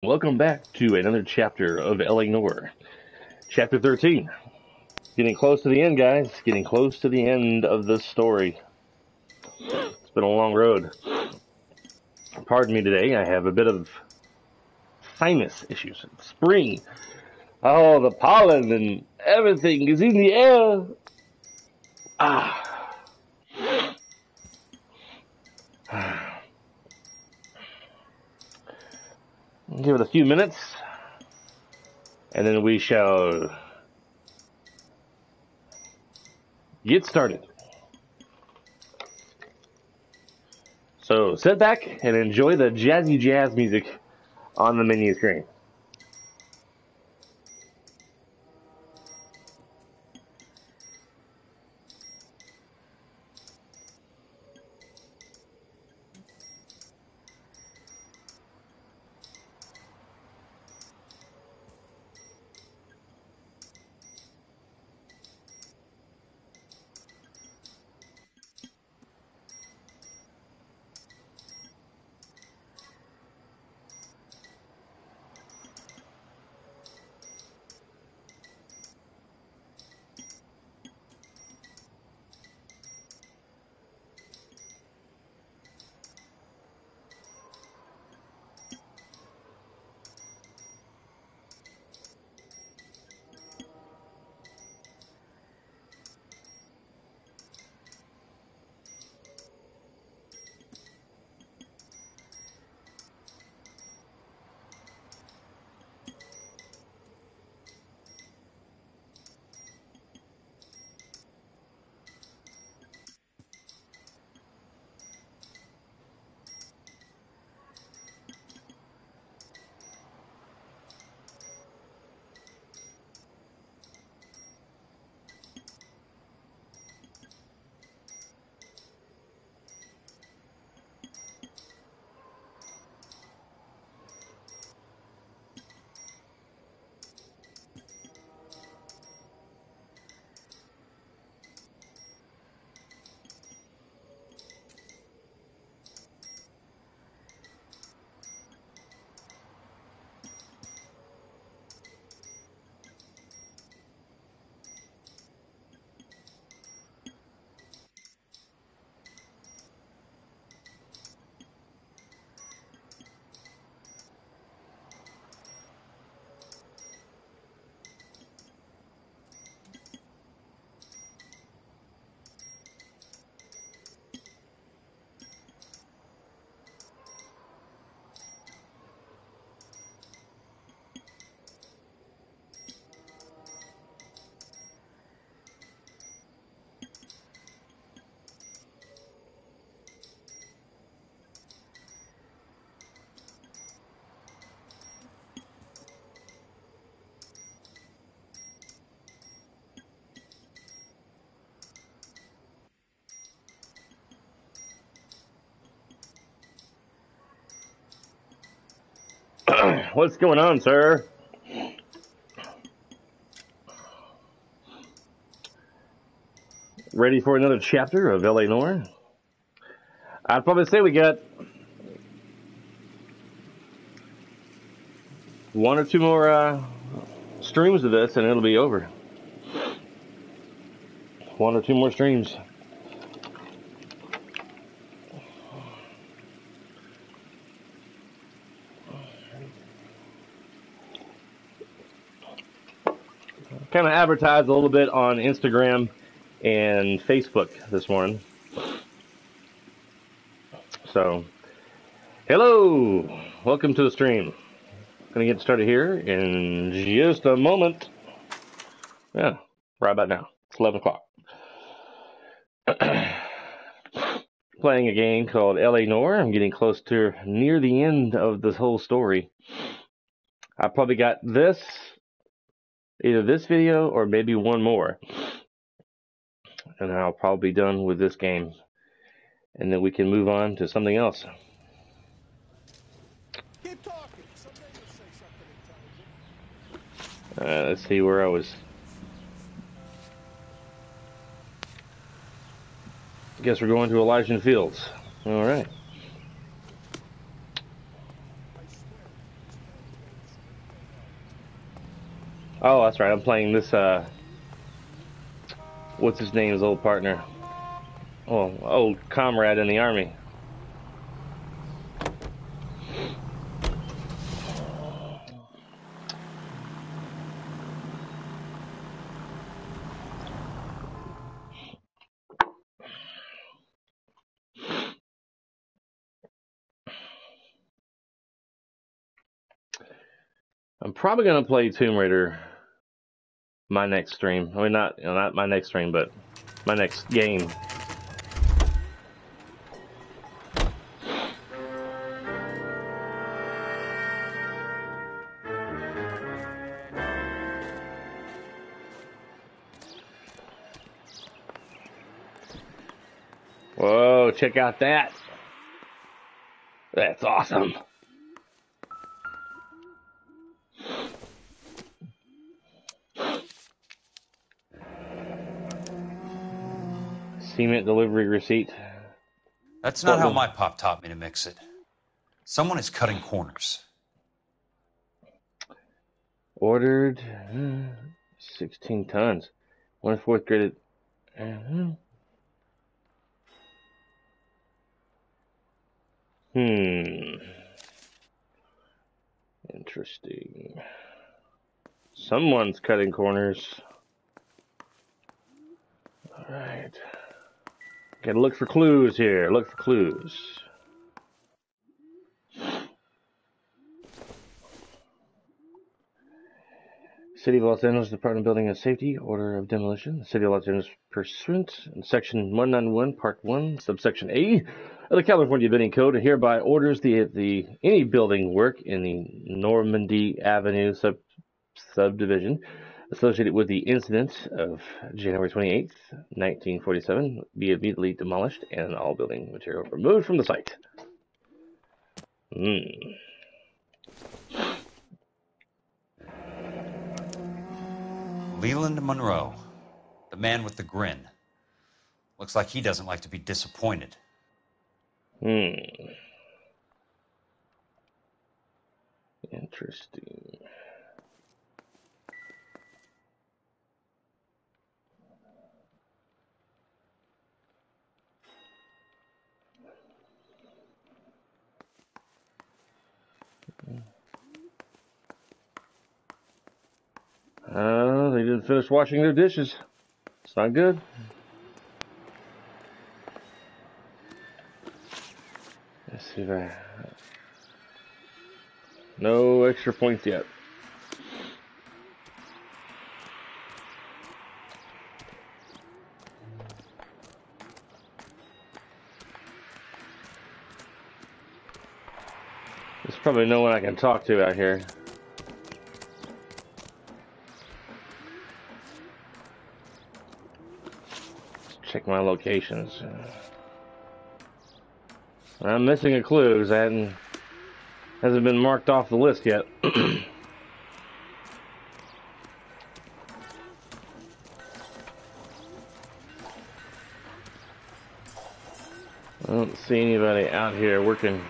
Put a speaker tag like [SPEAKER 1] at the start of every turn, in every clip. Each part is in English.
[SPEAKER 1] Welcome back to another chapter of Noire. Chapter 13. Getting close to the end, guys. Getting close to the end of this story. It's been a long road. Pardon me today, I have a bit of sinus issues. Spring. Oh, the pollen and everything is in the air. Ah. Give it a few minutes, and then we shall get started. So sit back and enjoy the jazzy jazz music on the menu screen. What's going on, sir? Ready for another chapter of Noire? I'd probably say we got one or two more streams of this and it'll be over. One or two more streams. Kind of advertised a little bit on Instagram and Facebook this morning. So, hello! Welcome to the stream. Gonna get started here in just a moment. Yeah, right about now. It's 11 o'clock. Playing a game called Noire. I'm getting close to near the end of this whole story. I probably got this, either this video or maybe one more. And I'll probably be done with this game. And then we can move on to something else.
[SPEAKER 2] Keep talking. Someday you'll say something intelligent.
[SPEAKER 1] Let's see where I was. Guess we're going to Elijah Fields. All right.
[SPEAKER 2] I swear,
[SPEAKER 1] Oh, that's right. I'm playing this. What's his name? His old partner. Oh, old comrade in the army. I'm probably gonna play Tomb Raider my next stream. I mean, not my next stream, but my next game. Whoa, check out that. That's awesome. Cement delivery receipt.
[SPEAKER 3] That's not how my pop taught me to mix it. Someone is cutting corners.
[SPEAKER 1] Ordered 16 tons. 1/4 graded. Interesting. Someone's cutting corners. Alright. Gotta look for clues here. Look for clues. City of Los Angeles Department of Building and Safety, Order of Demolition. The City of Los Angeles pursuant in Section 191, Part 1, Subsection A of the California Building Code, hereby orders the any building work in the Normandy Avenue subdivision associated with the incident of January 28th, 1947, be immediately demolished and all building material removed from the site.
[SPEAKER 3] Leland Monroe, the man with the grin. Looks like he doesn't like to be disappointed.
[SPEAKER 1] Interesting. They didn't finish washing their dishes. It's not good. Let's see if I... No extra points yet. There's probably no one I can talk to out here. Let's check my locations. I'm missing a clue because hasn't been marked off the list yet. I don't see anybody out here working.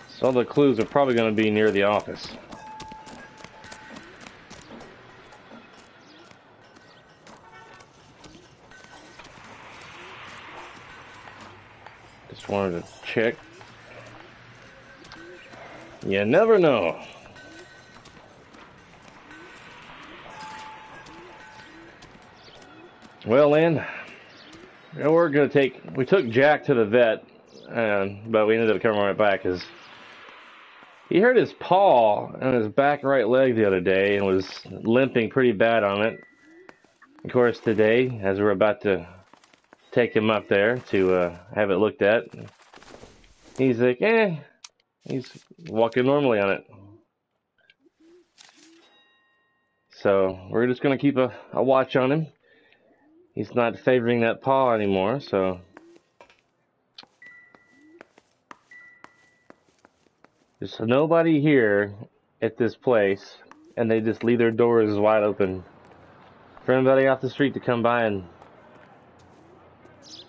[SPEAKER 1] So all the clues are probably going to be near the office. Just wanted to check. You never know. Well, Lynn, we took Jack to the vet, but we ended up coming right back because he hurt his paw and his back right leg the other day and was limping pretty bad on it. Of course, today, as we're about to take him up there to have it looked at, he's like, he's walking normally on it. So we're just going to keep a watch on him. He's not favoring that paw anymore, so there's nobody here at this place, and they just leave their doors wide open for anybody off the street to come by and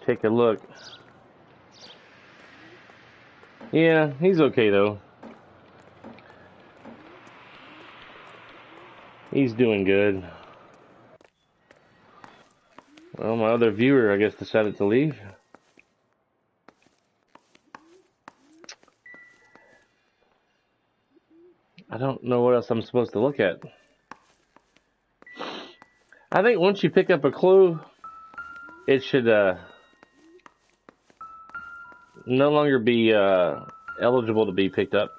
[SPEAKER 1] take a look. Yeah, he's okay though. He's doing good. Well, my other viewer, I guess, decided to leave. I don't know what else I'm supposed to look at. I think once you pick up a clue, it should no longer be eligible to be picked up.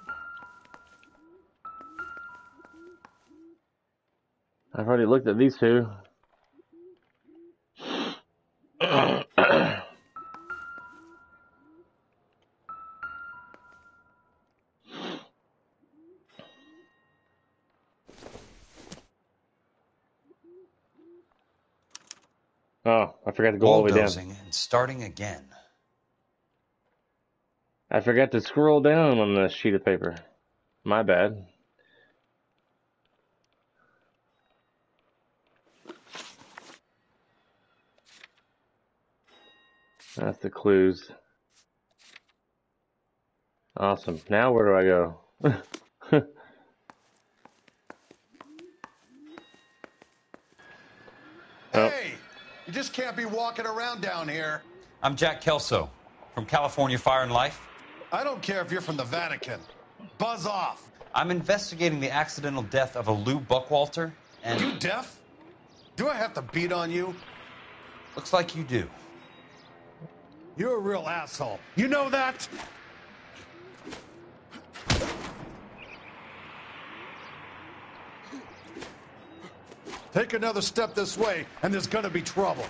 [SPEAKER 1] I've already looked at these two. Oh, I forgot to go all the way down.
[SPEAKER 3] Bulldozing and starting again.
[SPEAKER 1] I forgot to scroll down on the sheet of paper. My bad. That's the clues. Awesome. Now where do I go?
[SPEAKER 4] Hey! You just can't be walking around down here.
[SPEAKER 3] I'm Jack Kelso from California Fire and Life.
[SPEAKER 4] I don't care if you're from the Vatican. Buzz off.
[SPEAKER 3] I'm investigating the accidental death of a Lou Buckwalter, and...
[SPEAKER 4] You deaf? Do I have to beat on you?
[SPEAKER 3] Looks like you do.
[SPEAKER 4] You're a real asshole. You know that? Take another step this way, and there's gonna be trouble.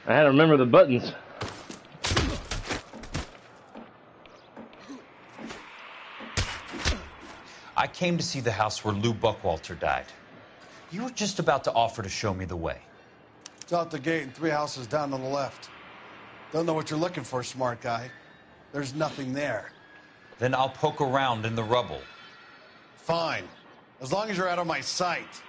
[SPEAKER 1] I had to remember the buttons.
[SPEAKER 3] I came to see the house where Lou Buckwalter died. You were just about to offer to show me the way.
[SPEAKER 4] It's out the gate and 3 houses down on the left. Don't know what you're looking for, smart guy. There's nothing there.
[SPEAKER 3] Then I'll poke around in the rubble.
[SPEAKER 4] Fine. As long as you're out of my sight.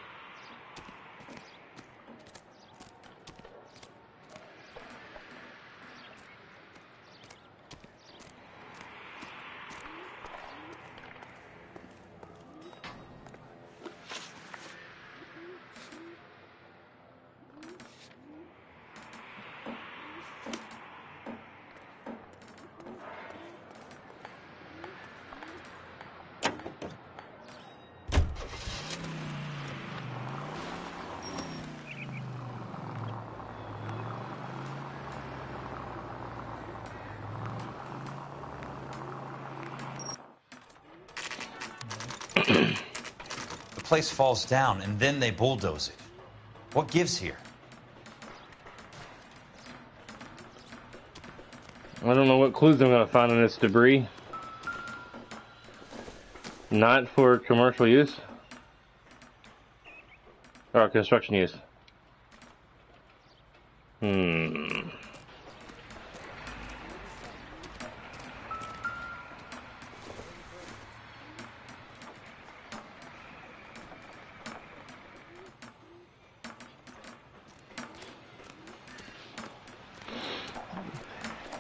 [SPEAKER 3] The place falls down, and then they bulldoze it. What gives here?
[SPEAKER 1] I don't know what clues I'm going to find in this debris. Not for commercial use. Or construction use.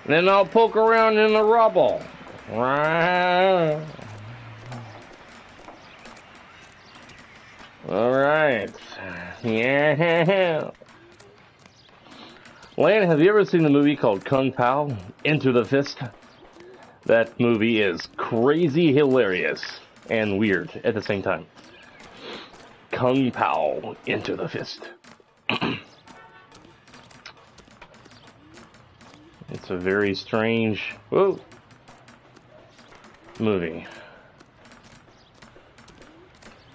[SPEAKER 1] Then I'll poke around in the rubble. Alright. Yeah. Lan, have you ever seen the movie called Kung Pao? Into the Fist? That movie is crazy hilarious and weird at the same time. Kung Pao, Into the Fist. It's a very strange movie.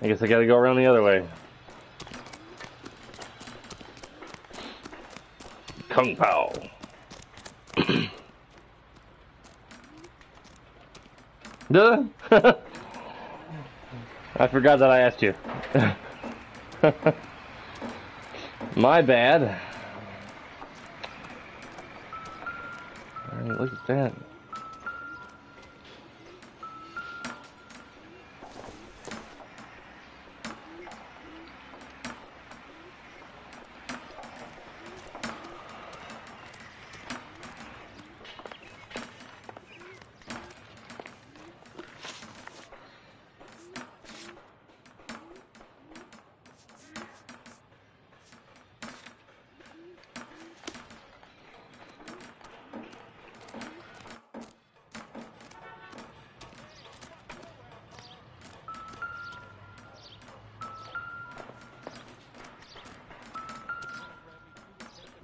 [SPEAKER 1] I guess I gotta go around the other way. Kung Pao. Duh. I forgot that I asked you. My bad. Alright, look at that.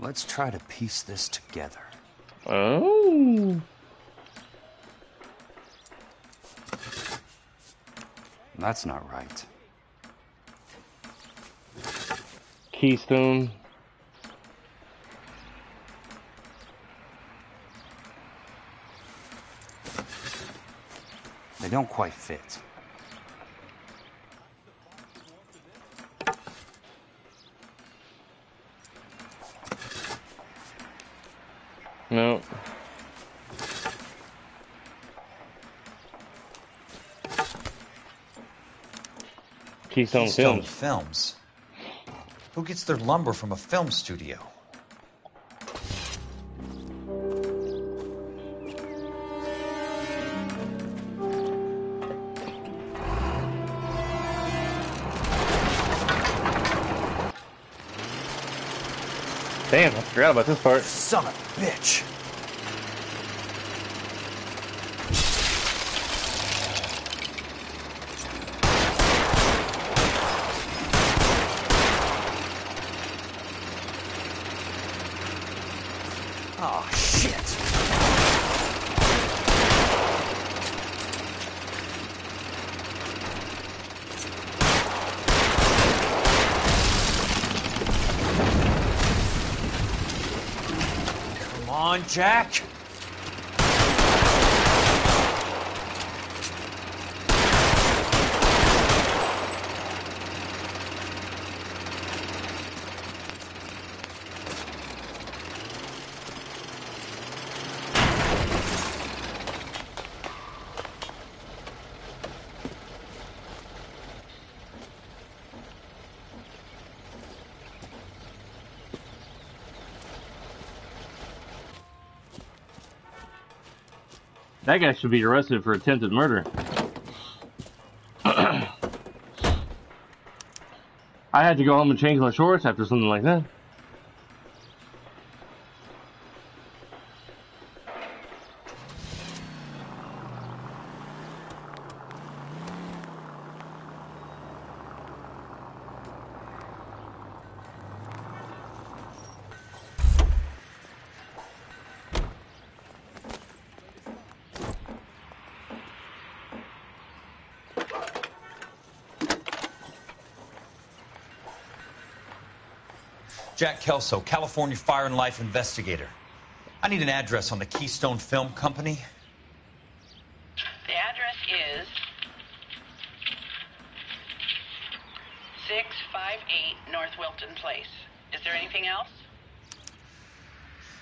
[SPEAKER 5] Let's try to piece this together.
[SPEAKER 1] Oh.
[SPEAKER 5] That's not right.
[SPEAKER 1] Keystone.
[SPEAKER 5] They don't quite fit.
[SPEAKER 1] No. Keystone Films.
[SPEAKER 3] Films. Who gets their lumber from a film studio?
[SPEAKER 1] Damn, I forgot about this part.
[SPEAKER 3] Son of a bitch. Oh, shit. Come on, Jack.
[SPEAKER 1] That guy should be arrested for attempted murder. I had to go home and change my shorts after something like that.
[SPEAKER 3] Jack Kelso, California Fire and Life investigator. I need an address on the Keystone Film Company.
[SPEAKER 6] The address is 658 North Wilton Place. Is there anything else?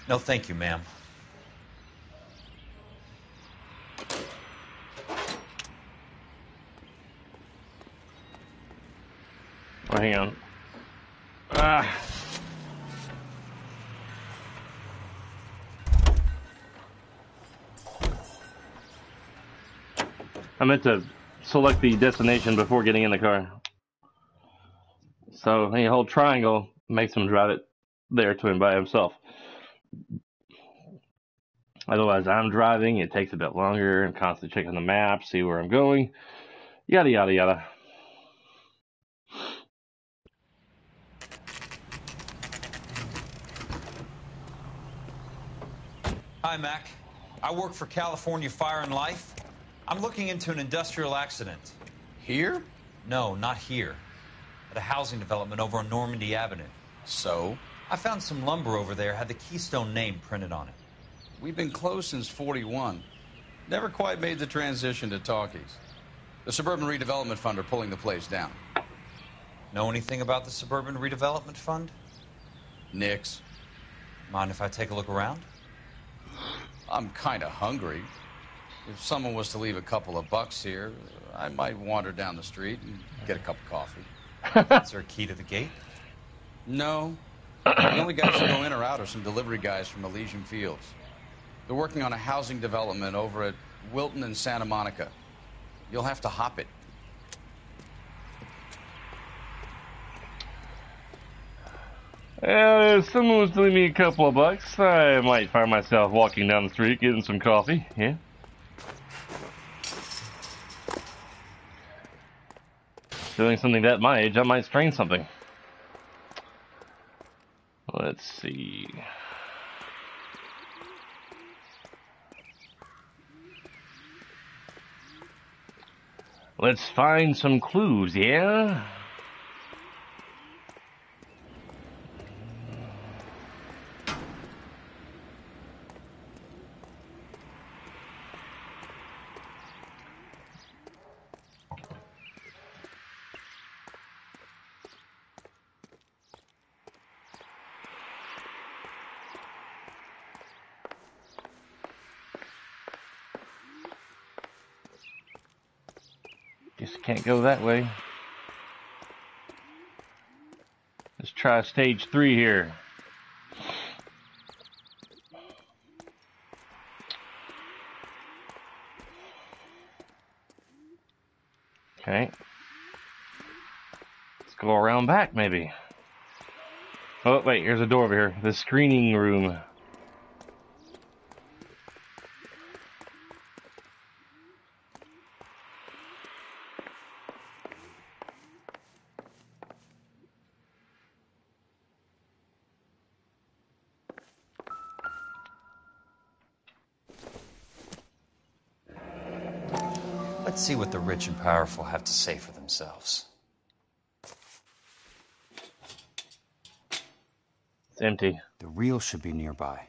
[SPEAKER 3] No, thank you, ma'am.
[SPEAKER 1] Oh, hang on. Ah. I meant to select the destination before getting in the car. So the whole triangle makes him drive it there to him by himself. Otherwise, I'm driving, it takes a bit longer, I'm constantly checking the map, see where I'm going, yada, yada, yada.
[SPEAKER 3] Hi, Mac. I work for California Fire and Life. I'm looking into an industrial accident.
[SPEAKER 5] Here?
[SPEAKER 3] No, not here. At a housing development over on Normandy Avenue.
[SPEAKER 5] So?
[SPEAKER 3] I found some lumber over there, had the Keystone name printed on it.
[SPEAKER 5] We've been closed since '41. Never quite made the transition to talkies. The Suburban Redevelopment Fund are pulling the place down.
[SPEAKER 3] Know anything about the Suburban Redevelopment Fund?
[SPEAKER 5] Nix.
[SPEAKER 3] Mind if I take a look around?
[SPEAKER 5] I'm kind of hungry. If someone was to leave a couple of bucks here, I might wander down the street and get a cup of coffee.
[SPEAKER 3] Is there a key to the gate?
[SPEAKER 5] No. The only guys who go in or out are some delivery guys from Elysian Fields. They're working on a housing development over at Wilton and Santa Monica. You'll have to hop it.
[SPEAKER 1] If someone was to leave me a couple of bucks, I might find myself walking down the street getting some coffee, yeah? Doing something that my age, I might strain something. Let's see. Let's find some clues, yeah? Guess can't go that way. Let's try stage 3 here. Okay. Let's go around back, maybe. Oh, wait, here's a door over here. The screening room.
[SPEAKER 3] Let's see what the rich and powerful have to say for themselves.
[SPEAKER 1] It's empty.
[SPEAKER 5] The reel should be nearby.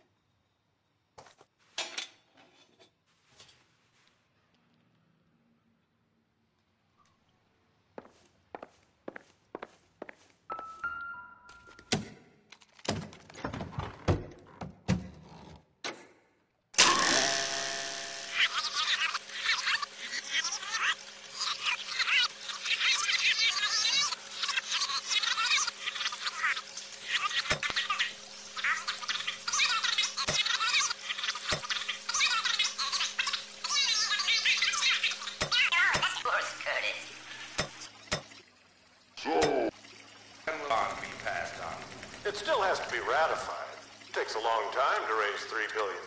[SPEAKER 2] It still has to be ratified. It takes a long time to raise $3 billion.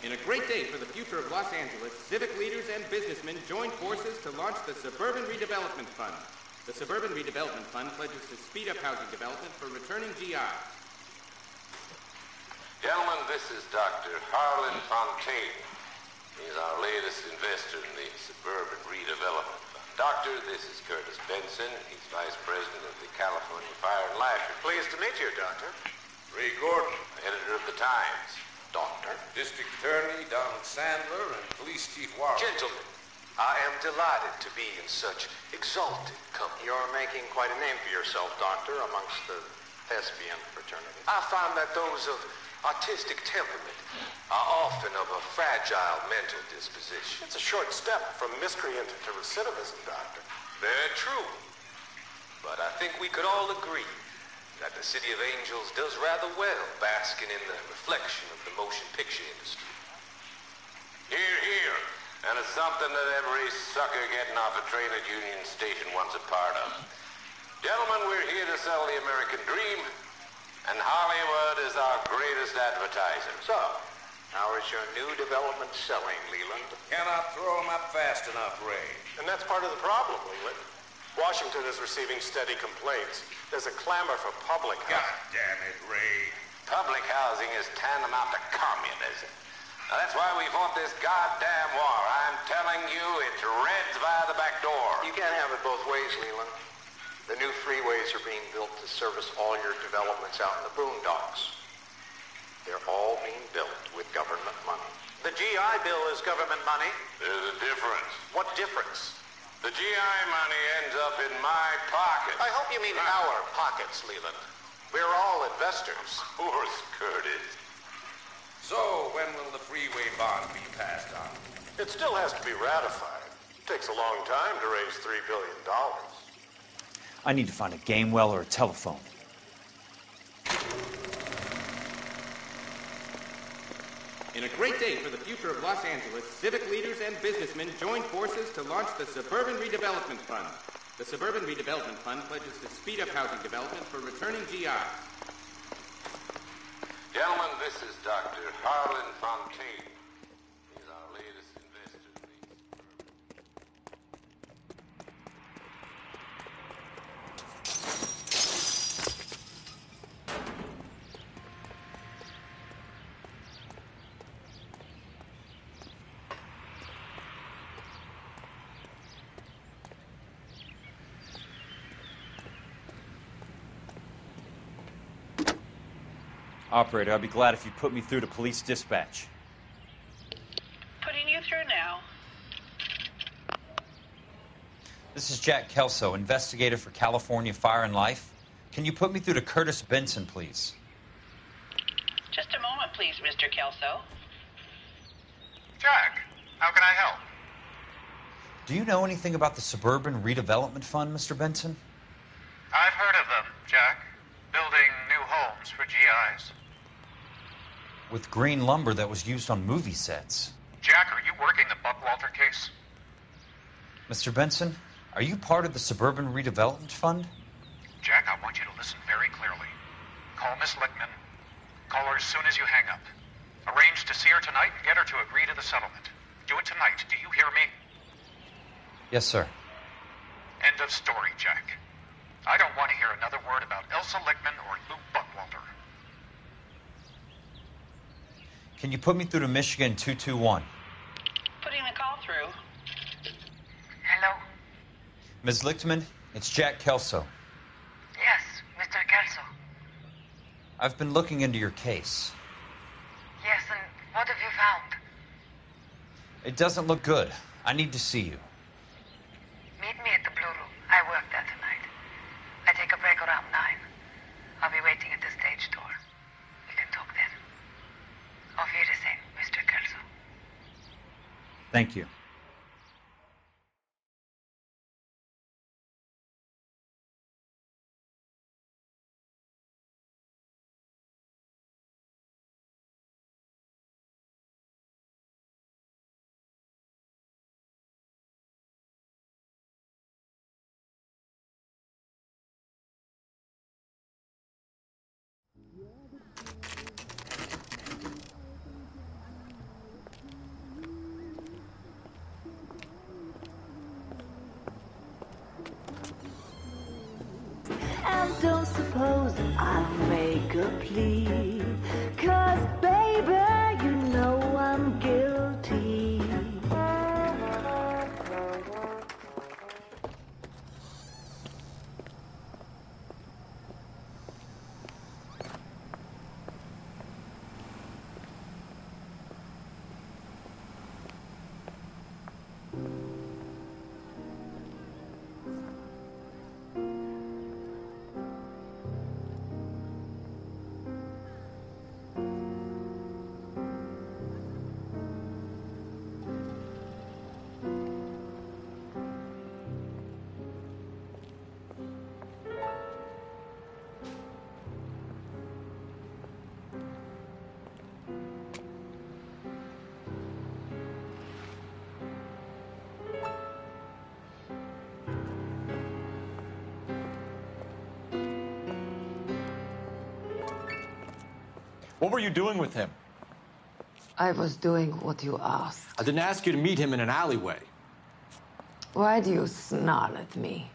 [SPEAKER 7] In a great day for the future of Los Angeles, civic leaders and businessmen joined forces to launch the Suburban Redevelopment Fund. The Suburban Redevelopment Fund pledges to speed up housing development for returning GIs.
[SPEAKER 8] Gentlemen, this is Dr. Harlan Fontaine. He's our latest investor in the Suburban Redevelopment Fund. Doctor, this is Curtis Benson. He's Vice President of the California Fire and Life.
[SPEAKER 2] Pleased to meet you, Doctor.
[SPEAKER 8] Ray Gordon, editor of the Times.
[SPEAKER 2] Doctor?
[SPEAKER 8] District Attorney Donald Sandler and Police Chief Warren.
[SPEAKER 2] Gentlemen, I am delighted to be in such exalted company. You're making quite a name for yourself, Doctor, amongst the thespian fraternity. I find that those of artistic temperament are often of a fragile mental disposition. It's a short step from miscreant to recidivism, Doctor.
[SPEAKER 8] Very true. But I think we could all agree that the City of Angels does rather well basking in the reflection of the motion picture industry. Hear, hear. And it's something that every sucker getting off a train at Union Station wants a part of. Gentlemen, we're here to sell the American dream, and Hollywood is our greatest advertiser.
[SPEAKER 2] So, how is your new development selling, Leland?
[SPEAKER 8] Cannot throw 'em up fast enough, Ray.
[SPEAKER 2] And that's part of the problem, Leland. Washington is receiving steady complaints. There's a clamor for public
[SPEAKER 8] God
[SPEAKER 2] housing.
[SPEAKER 8] damn it, Ray. Public housing is tantamount to communism. Now, that's why we fought this goddamn war. I'm telling you, it's Reds via the back door.
[SPEAKER 2] You can't have it both ways, Leland. The new freeways are being built to service all your developments out in the boondocks. They're all being built with government money. The GI Bill is government money.
[SPEAKER 8] There's a difference.
[SPEAKER 2] What difference?
[SPEAKER 8] The GI money ends up in my pocket.
[SPEAKER 2] I hope you mean our pockets, Leland. We're all investors.
[SPEAKER 8] Of course, Curtis. So, when will the freeway bond be passed on?
[SPEAKER 2] It still has to be ratified. It takes a long time to raise $3 billion.
[SPEAKER 3] I need to find a game well or a telephone.
[SPEAKER 7] In a great day for the future of Los Angeles, civic leaders and businessmen joined forces to launch the Suburban Redevelopment Fund. The Suburban Redevelopment Fund pledges to speed up housing development for returning GIs.
[SPEAKER 8] Gentlemen, this is Dr. Harlan Fontaine. He's our latest investor in the
[SPEAKER 3] Operator, I'd be glad if you'd put me through to police dispatch.
[SPEAKER 6] Putting you through now.
[SPEAKER 3] This is Jack Kelso, investigator for California Fire and Life. Can you put me through to Curtis Benson, please?
[SPEAKER 6] Just a moment, please, Mr. Kelso.
[SPEAKER 2] Jack, how can I help?
[SPEAKER 3] Do you know anything about the Suburban Redevelopment Fund, Mr. Benson?
[SPEAKER 2] I've heard of them, Jack. Building new homes for GIs.
[SPEAKER 3] With green lumber that was used on movie sets.
[SPEAKER 2] Jack, are you working the Buckwalter case?
[SPEAKER 3] Mr. Benson, are you part of the Suburban Redevelopment Fund?
[SPEAKER 2] Jack, I want you to listen very clearly. Call Miss Lickman. Call her as soon as you hang up. Arrange to see her tonight and get her to agree to the settlement. Do it tonight. Do you hear me?
[SPEAKER 3] Yes, sir.
[SPEAKER 2] End of story, Jack. I don't want to hear another word about Elsa Lickman or Luke Buckwalter.
[SPEAKER 3] Can you put me through to Michigan 221?
[SPEAKER 6] Putting the call through.
[SPEAKER 9] Hello?
[SPEAKER 3] Ms. Lichtman, it's Jack Kelso.
[SPEAKER 9] Yes, Mr. Kelso.
[SPEAKER 3] I've been looking into your case.
[SPEAKER 9] Yes, and what have you found?
[SPEAKER 3] It doesn't look good. I need to see you.
[SPEAKER 9] Meet me at the Blue Room. I work there tonight. I take a break around 9. I'll be waiting at the stage door. We can talk then. Auf Wiedersehen, Mr. Kelso.
[SPEAKER 3] Thank you.
[SPEAKER 10] And don't suppose I'll make a plea, 'cause baby, you know I'm guilty.
[SPEAKER 11] What were you doing with him?
[SPEAKER 9] I was doing what you asked.
[SPEAKER 11] I didn't ask you to meet him in an alleyway.
[SPEAKER 9] Why do you snarl at me?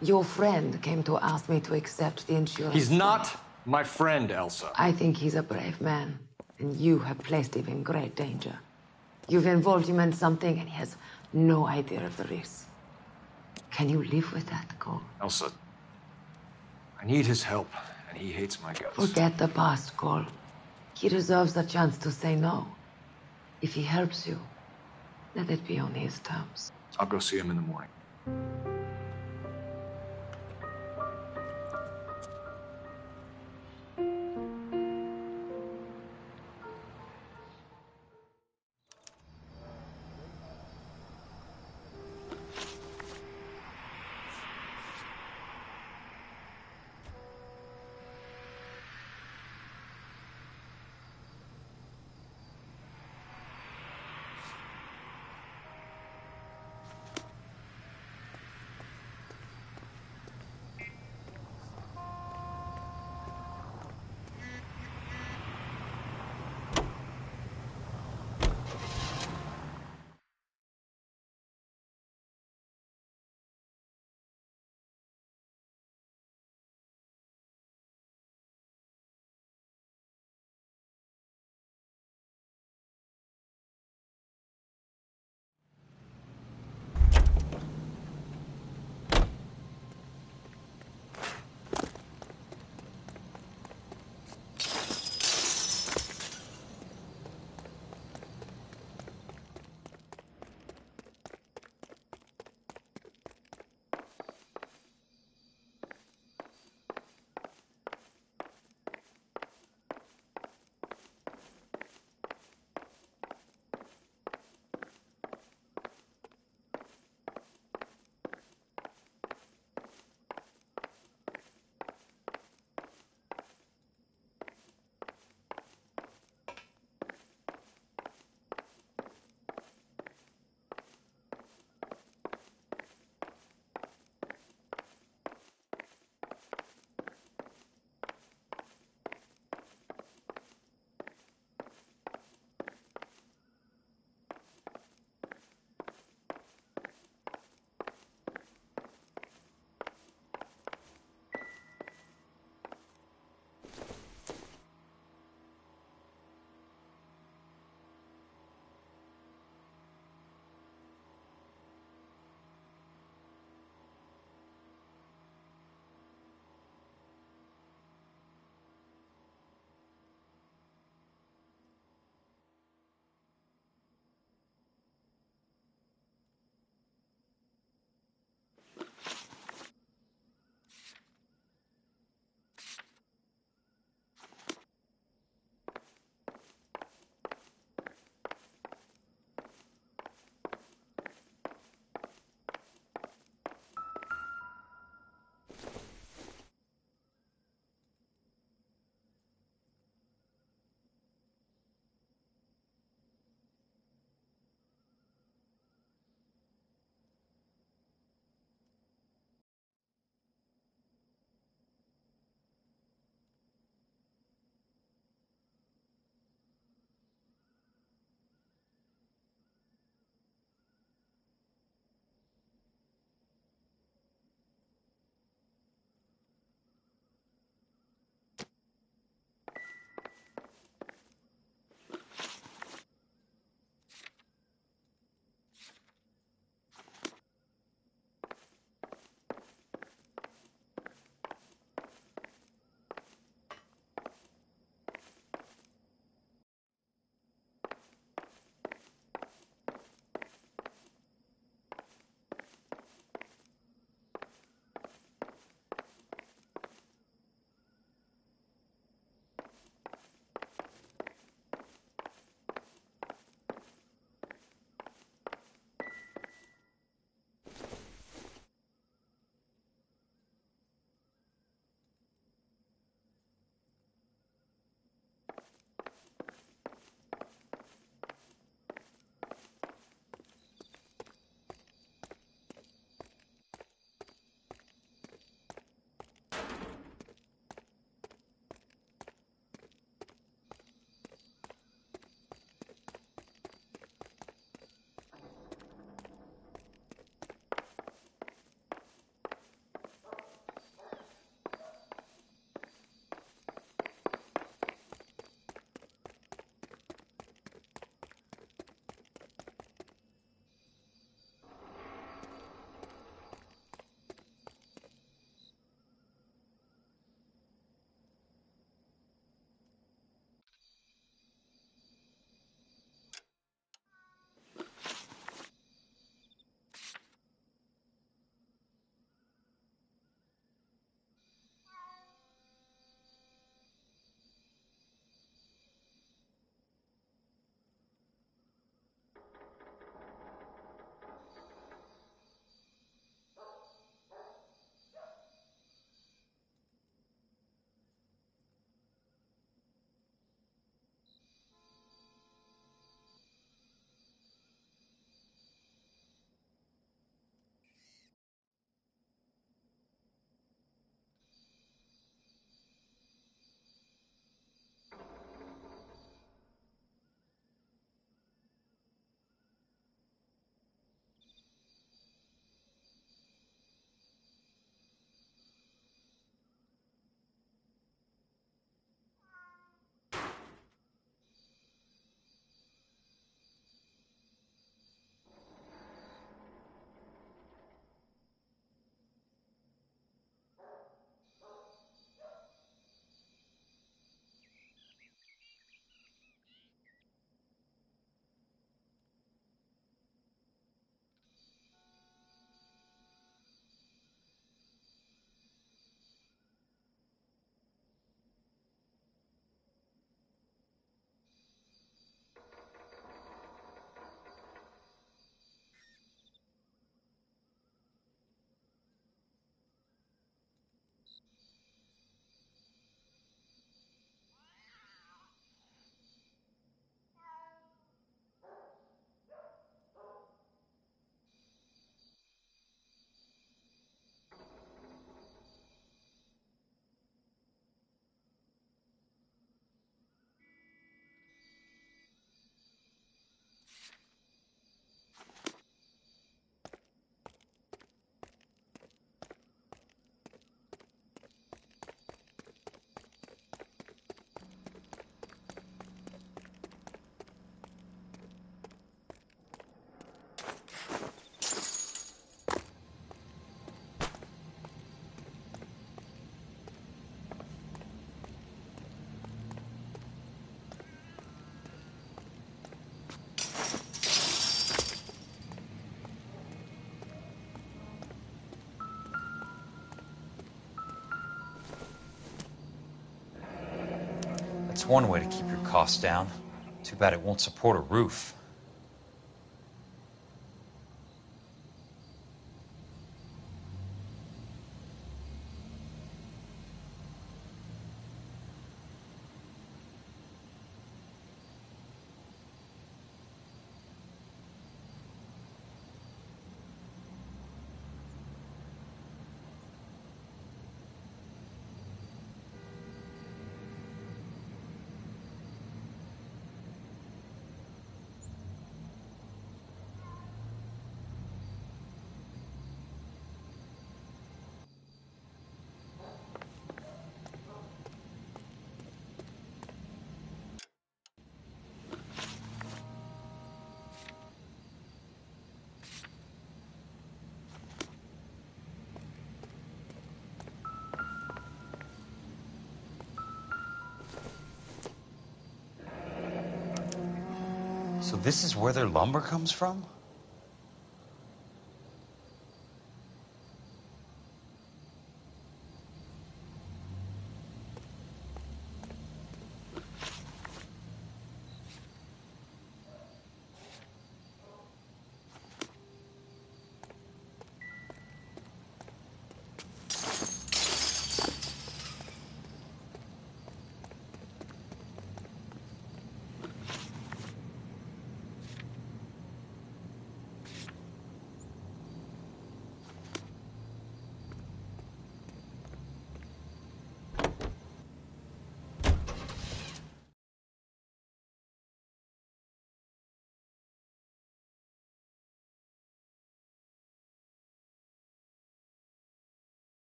[SPEAKER 9] Your friend came to ask me to accept the insurance.
[SPEAKER 11] He's not my friend, Elsa.
[SPEAKER 9] I think he's a brave man, and you have placed him in great danger. You've involved him in something, and he has no idea of the risk. Can you live with that, Cole?
[SPEAKER 11] Elsa, I need his help, and he hates my guts.
[SPEAKER 9] Forget the past, Cole. He deserves a chance to say no. If he helps you, let it be on his terms.
[SPEAKER 11] I'll go see him in the morning.
[SPEAKER 3] It's one way to keep your costs down. Too bad it won't support a roof. So this is where their lumber comes from?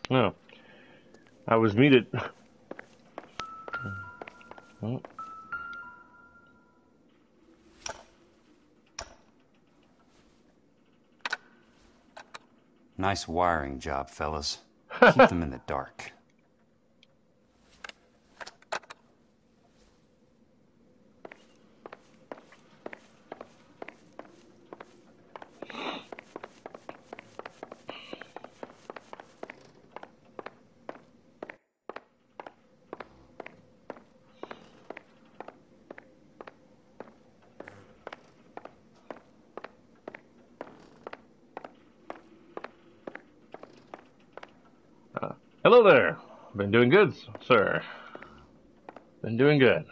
[SPEAKER 1] No. I was muted. Oh.
[SPEAKER 12] Nice wiring job, fellas. Keep them in the dark.
[SPEAKER 1] Hello there. Been doing good, sir. Been doing good.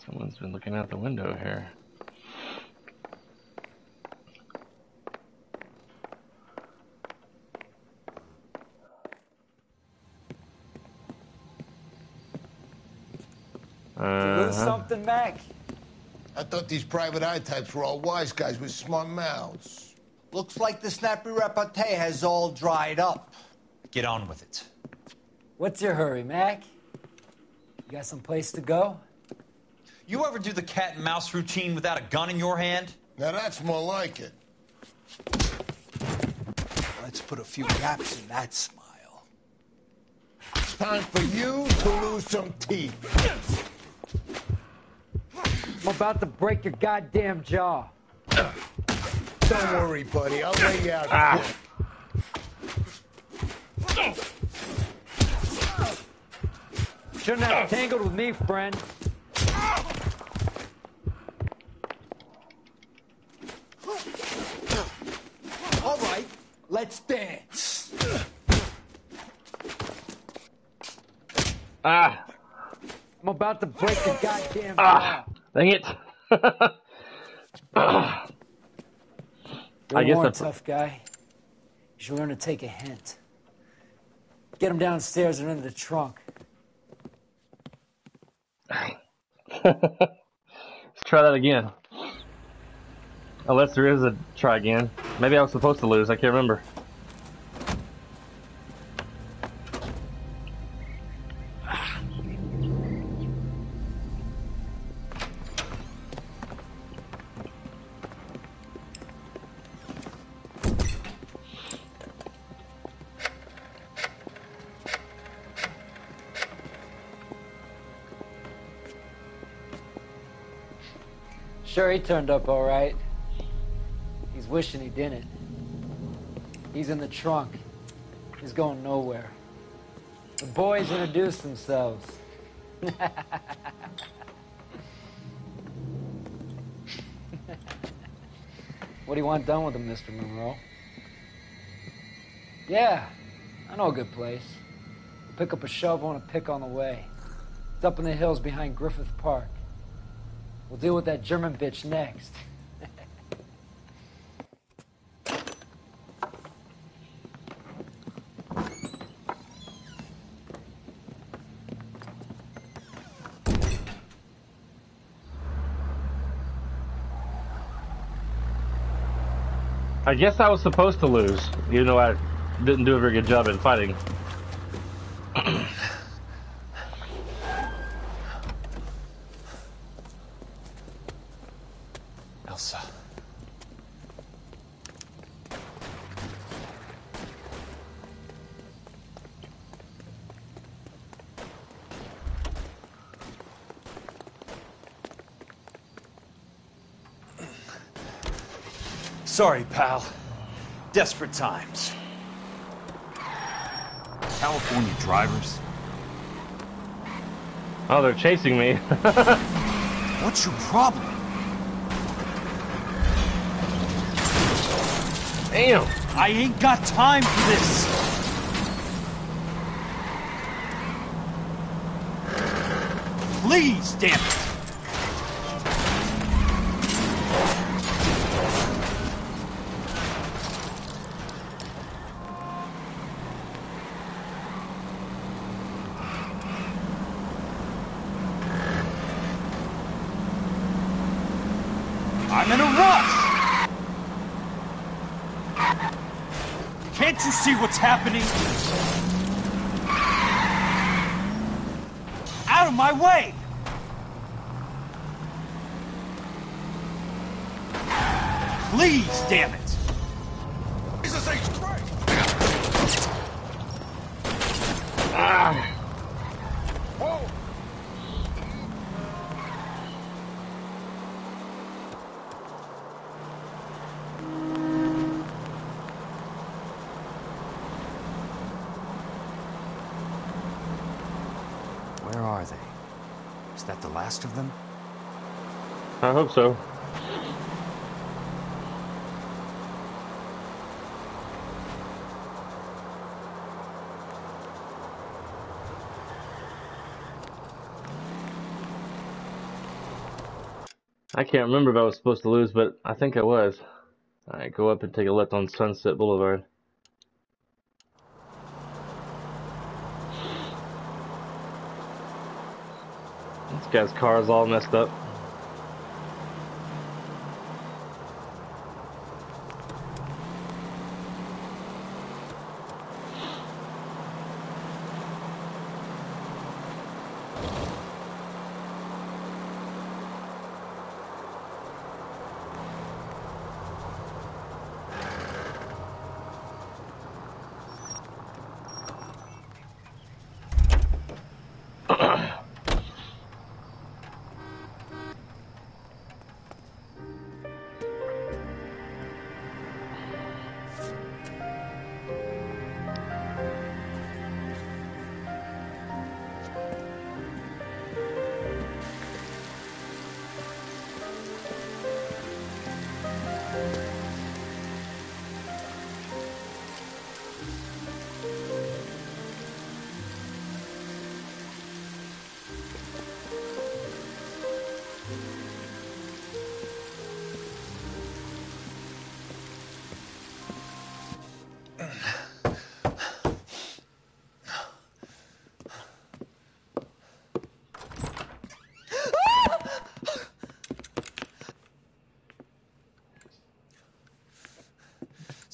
[SPEAKER 1] Someone's been looking out the window here.
[SPEAKER 13] Did you lose something, Mac?
[SPEAKER 14] I thought these private eye types were all wise guys with smart mouths.
[SPEAKER 13] Looks like the snappy repartee has all dried up.
[SPEAKER 3] Get on with it.
[SPEAKER 13] What's your hurry, Mac? You got some place to go?
[SPEAKER 3] You ever do the cat and mouse routine without a gun in your hand?
[SPEAKER 14] Now that's more like it.
[SPEAKER 13] Let's put a few gaps in that smile.
[SPEAKER 14] It's time for you to lose some teeth.
[SPEAKER 13] I'm about to break your goddamn jaw.
[SPEAKER 14] Don't worry, buddy. I'll lay you out.
[SPEAKER 13] Shouldn't have tangled with me, friend. All right, let's dance.
[SPEAKER 1] I'm
[SPEAKER 13] about to break your goddamn jaw.
[SPEAKER 1] Dang it.
[SPEAKER 13] You're
[SPEAKER 1] I
[SPEAKER 13] a
[SPEAKER 1] guess
[SPEAKER 13] more
[SPEAKER 1] that's
[SPEAKER 13] tough guy. You should learn to take a hint. Get him downstairs and into the trunk.
[SPEAKER 1] Let's try that again. Unless there is a try again. Maybe I was supposed to lose. I can't remember.
[SPEAKER 13] Sure, he turned up all right. He's wishing he didn't. He's in the trunk. He's going nowhere. The boys introduced themselves. What do you want done with him, Mr. Monroe? Yeah, I know a good place. We'll pick up a shovel and a pick on the way. It's up in the hills behind Griffith Park. We'll deal with that German bitch next.
[SPEAKER 1] I guess I was supposed to lose, even though I didn't do a very good job in fighting.
[SPEAKER 11] Elsa.
[SPEAKER 15] Sorry, pal. Desperate times.
[SPEAKER 12] California drivers.
[SPEAKER 1] Oh, they're chasing me.
[SPEAKER 12] What's your problem?
[SPEAKER 1] Damn.
[SPEAKER 15] I ain't got time for this. Please, damn it. I'm in a rush! Can't you see what's happening? Out of my way! Please, damn it!
[SPEAKER 14] Jesus H. Christ! Whoa!
[SPEAKER 12] Where are they? Is that the last of them?
[SPEAKER 1] I hope so. I can't remember if I was supposed to lose, but I think I was. Alright, go up and take a left on Sunset Boulevard. This guy's car is all messed up.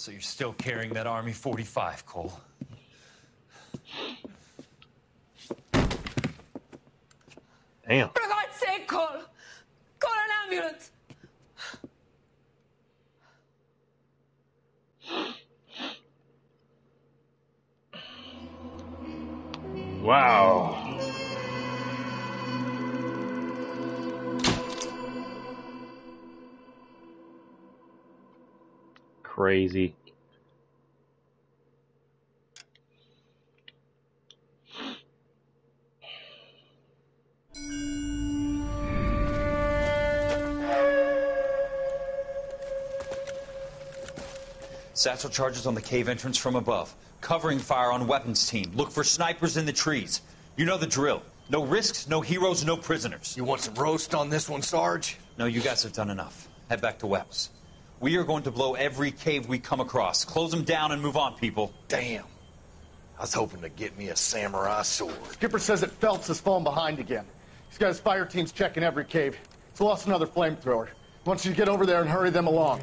[SPEAKER 3] So you're still carrying that Army 45, Cole?
[SPEAKER 1] Damn.
[SPEAKER 16] For God's sake, Cole! Call an ambulance!
[SPEAKER 1] Wow. Crazy.
[SPEAKER 3] Satchel charges on the cave entrance from above. Covering fire on weapons team. Look for snipers in the trees. You know the drill. No risks, no heroes, no prisoners.
[SPEAKER 11] You want some roast on this one, Sarge?
[SPEAKER 3] No, you guys have done enough. Head back to Webb's. We are going to blow every cave we come across. Close them down and move on, people.
[SPEAKER 11] Damn. I was hoping to get me a samurai sword.
[SPEAKER 17] Skipper says that Phelps has fallen behind again. He's got his fire teams checking every cave. He's lost another flamethrower. He wants you to get over there and hurry them along.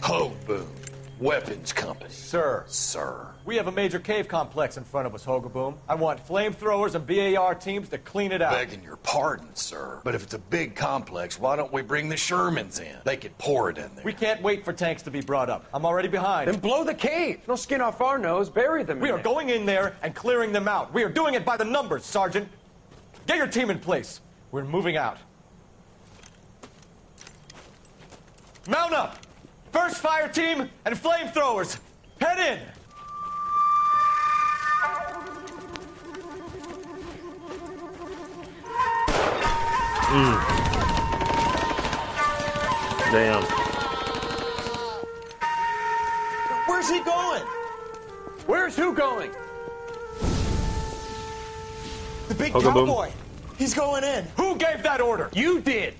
[SPEAKER 11] Ho, Boom. Weapons Company.
[SPEAKER 18] Sir.
[SPEAKER 11] Sir.
[SPEAKER 18] We have a major cave complex in front of us, Hogaboom. I want flamethrowers and BAR teams to clean it out.
[SPEAKER 11] Begging your pardon, sir. But if it's a big complex, why don't we bring the Shermans in? They could pour it in there.
[SPEAKER 18] We can't wait for tanks to be brought up. I'm already behind.
[SPEAKER 19] Then blow the cave. No skin off our nose. Bury them.
[SPEAKER 18] We are going in there and clearing them out. We are doing it by the numbers, Sergeant. Get your team in place. We're moving out. Mount up! First fire team and flamethrowers. Head in!
[SPEAKER 1] Damn.
[SPEAKER 18] Where's he going?
[SPEAKER 19] Where's who going?
[SPEAKER 18] The big
[SPEAKER 1] Hogaboom.
[SPEAKER 18] cowboy. He's going in. Who gave that order?
[SPEAKER 19] You did.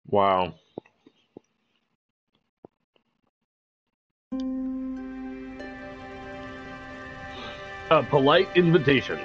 [SPEAKER 1] Wow. A polite invitation.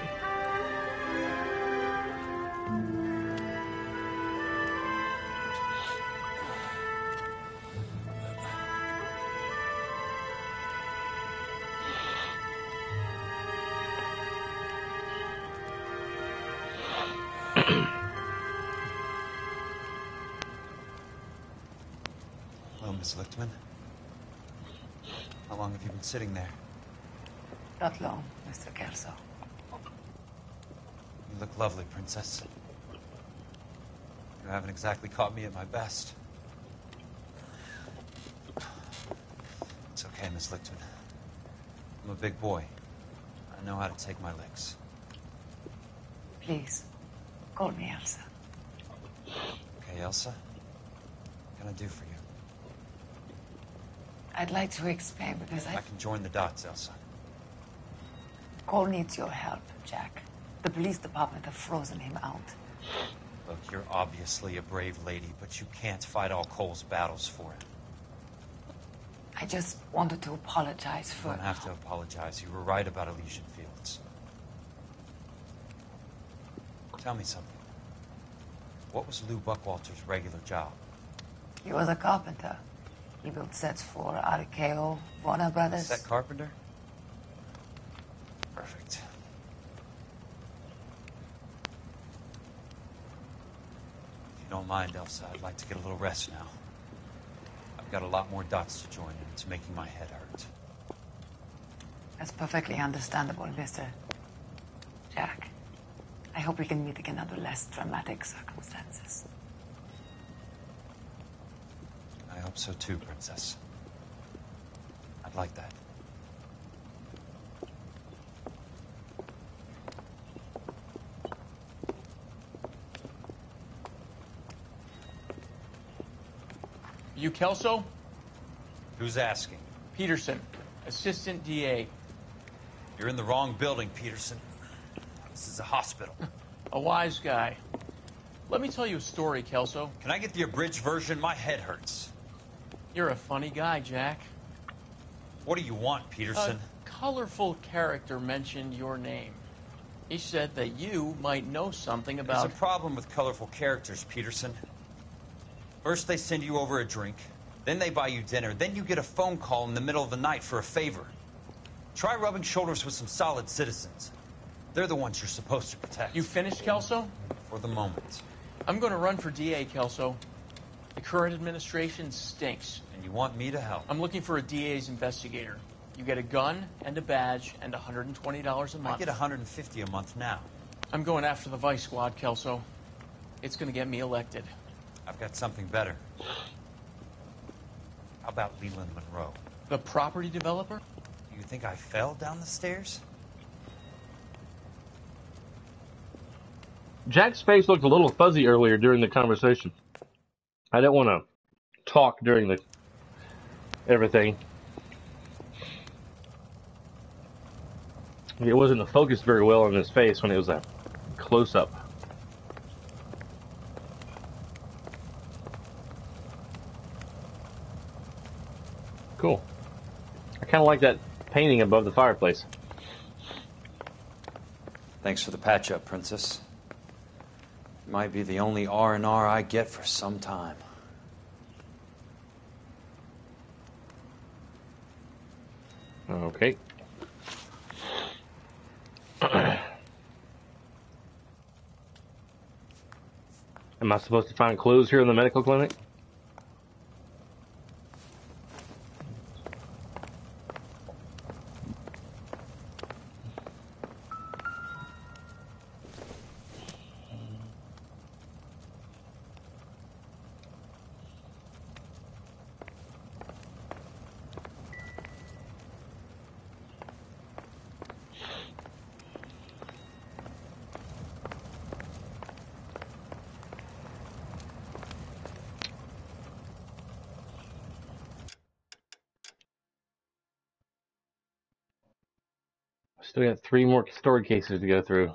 [SPEAKER 3] Hello, Miss Lichtman. How long have you been sitting there?
[SPEAKER 9] Not long, Mr. Kelso.
[SPEAKER 3] You look lovely, Princess. You haven't exactly caught me at my best. It's okay, Miss Lichtman. I'm a big boy. I know how to take my licks.
[SPEAKER 9] Please, call me Elsa.
[SPEAKER 3] Okay, Elsa? What can I do for you?
[SPEAKER 9] I'd like to explain because
[SPEAKER 3] I can join the dots, Elsa.
[SPEAKER 9] Cole needs your help, Jack. The police department have frozen him out.
[SPEAKER 3] Look, you're obviously a brave lady, but you can't fight all Cole's battles for him.
[SPEAKER 9] I just wanted to apologize for...
[SPEAKER 3] You don't have to apologize. You were right about Elysian Fields. Tell me something. What was Lou Buckwalter's regular job?
[SPEAKER 9] He was a carpenter. He built sets for RKO, Warner Brothers.
[SPEAKER 3] Set carpenter? Perfect. If you don't mind, Elsa, I'd like to get a little rest now. I've got a lot more dots to join, and it's making my head hurt.
[SPEAKER 9] That's perfectly understandable, Mr. Jack. I hope we can meet again under less dramatic circumstances.
[SPEAKER 3] I hope so too, Princess. I'd like that.
[SPEAKER 19] You Kelso?
[SPEAKER 3] Who's asking?
[SPEAKER 19] Peterson, assistant DA.
[SPEAKER 3] You're in the wrong building, Peterson. This is a hospital.
[SPEAKER 19] A wise guy. Let me tell you a story, Kelso.
[SPEAKER 3] Can I get the abridged version? My head hurts.
[SPEAKER 19] You're a funny guy, Jack.
[SPEAKER 3] What do you want, Peterson?
[SPEAKER 19] colorful character mentioned your name. He said that you might know something about...
[SPEAKER 3] There's a problem with colorful characters, Peterson. First they send you over a drink, then they buy you dinner, then you get a phone call in the middle of the night for a favor. Try rubbing shoulders with some solid citizens. They're the ones you're supposed to protect.
[SPEAKER 19] You finished, Kelso?
[SPEAKER 3] For the moment.
[SPEAKER 19] I'm going to run for DA, Kelso. The current administration stinks.
[SPEAKER 3] And you want me to help?
[SPEAKER 19] I'm looking for a DA's investigator. You get a gun and a badge and $120 a month.
[SPEAKER 3] I get $150 a month now.
[SPEAKER 19] I'm going after the Vice Squad, Kelso. It's going to get me elected.
[SPEAKER 3] I've got something better. How about Leland Monroe?
[SPEAKER 19] The property developer?
[SPEAKER 3] Do you think I fell down the stairs?
[SPEAKER 1] Jack's face looked a little fuzzy earlier during the conversation. I didn't want to talk during the everything. It wasn't focused very well on his face when it was a close-up. Cool. I kind of like that painting above the fireplace.
[SPEAKER 12] Thanks for the patch-up, Princess. Might be the only R&R I get for some time.
[SPEAKER 1] Okay. Am I supposed to find clues here in the medical clinic? Still got 3 more storage cases to go through.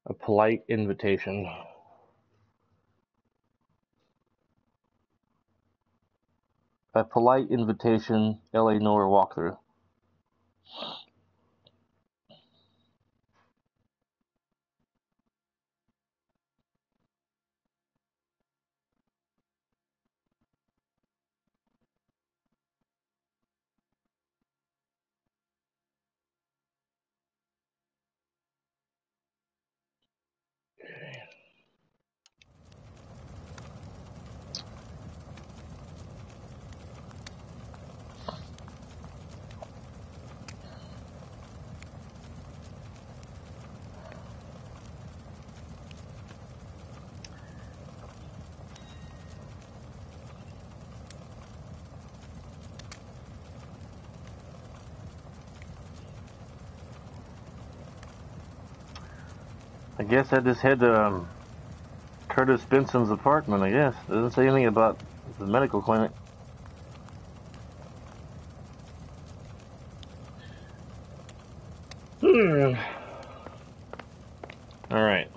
[SPEAKER 1] A polite invitation. A polite invitation, LA Noire walkthrough. I guess I just head to Curtis Benson's apartment, I guess. It doesn't say anything about the medical clinic. Alright.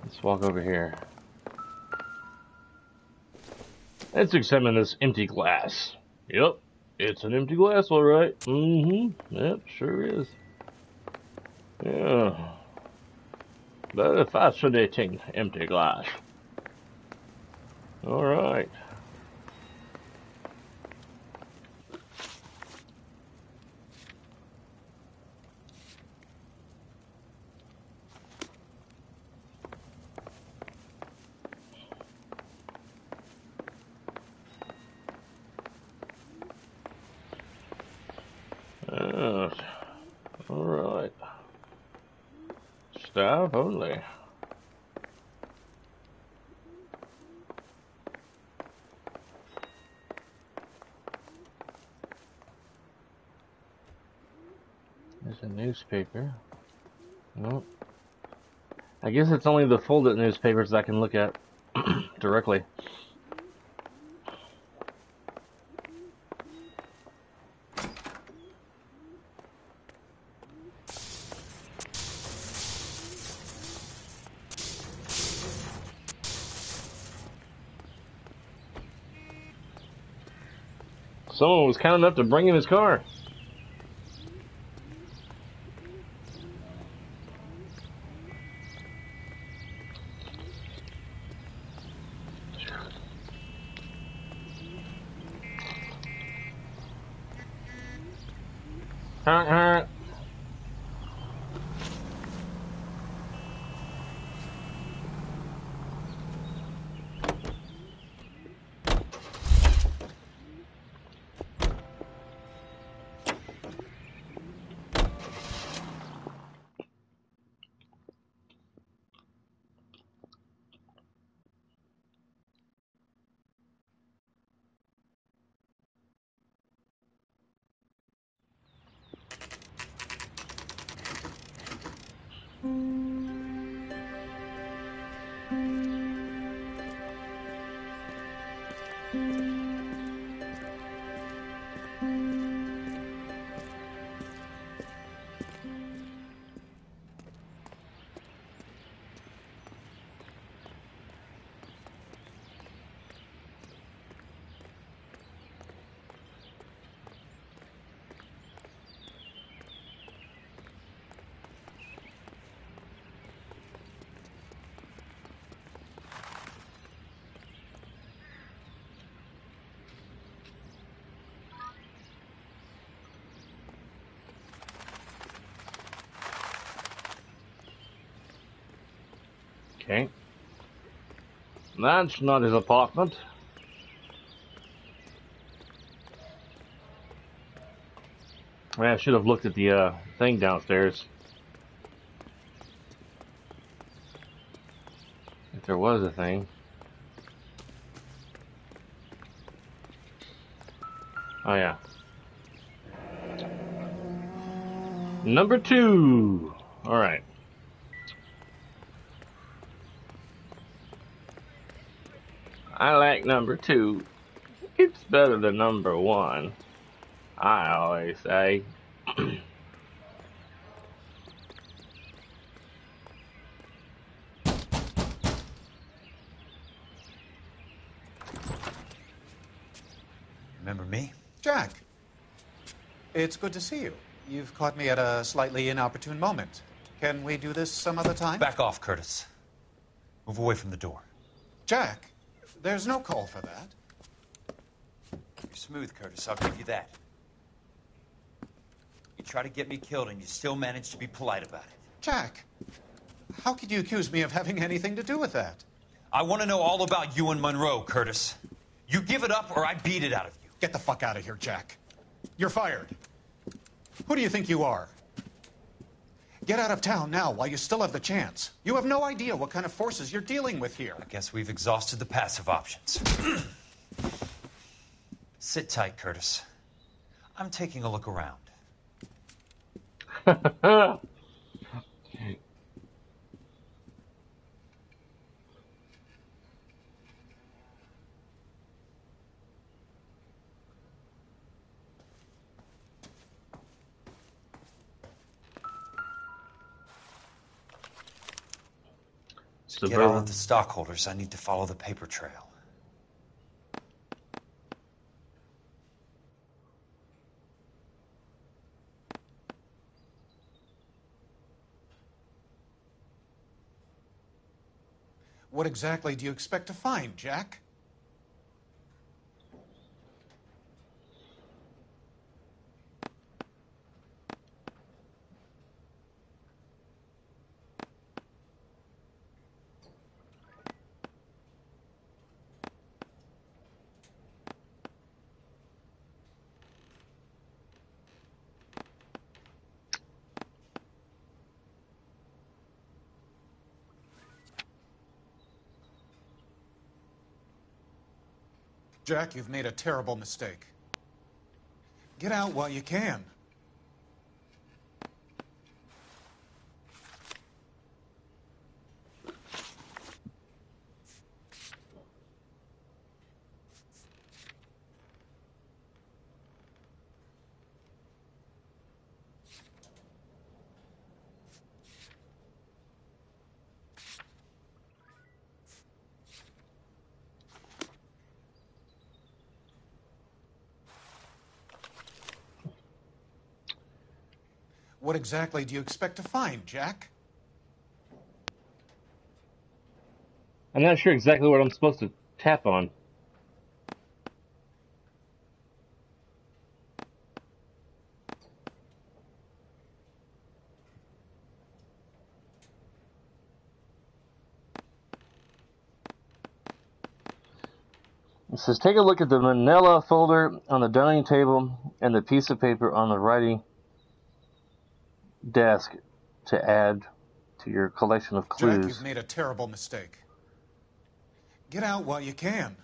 [SPEAKER 1] Let's walk over here. Let's examine this empty glass. Yep, it's an empty glass, alright. Yep, sure is. Yeah. Very fascinating empty glass. Alright. Alright. Staff only. There's a newspaper. Nope. I guess it's only the folded newspapers I can look at directly. Someone was kind enough to bring him his car. Honk, honk. Okay. That's not his apartment. I should have looked at the thing downstairs. If there was a thing. Oh, yeah. Number 2. All right. I like number 2. It's better than number 1. I always say.
[SPEAKER 3] Remember me?
[SPEAKER 20] Jack, it's good to see you. You've caught me at a slightly inopportune moment. Can we do this some other time?
[SPEAKER 3] Back off, Curtis. Move away from the door.
[SPEAKER 20] Jack, there's no call for that.
[SPEAKER 3] You're smooth, Curtis. I'll give you that. You try to get me killed, and you still manage to be polite about it.
[SPEAKER 20] Jack, how could you accuse me of having anything to do with that?
[SPEAKER 3] I want to know all about you and Monroe, Curtis. You give it up, or I beat it out of you.
[SPEAKER 20] Get the fuck out of here, Jack. You're fired. Who do you think you are? Get out of town now while you still have the chance. You have no idea what kind of forces you're dealing with here.
[SPEAKER 3] I guess we've exhausted the passive options. Sit tight, Curtis. I'm taking a look around. To get all of the stockholders, I need to follow the paper trail.
[SPEAKER 20] What exactly do you expect to find, Jack? Jack, you've made a terrible mistake. Get out while you can. What exactly do you expect to find, Jack?
[SPEAKER 1] I'm not sure exactly what I'm supposed to tap on. It says, take a look at the manila folder on the dining table and the piece of paper on the writing desk to add to your collection of clues.
[SPEAKER 20] Jack, you've made a terrible mistake. Get out while you can.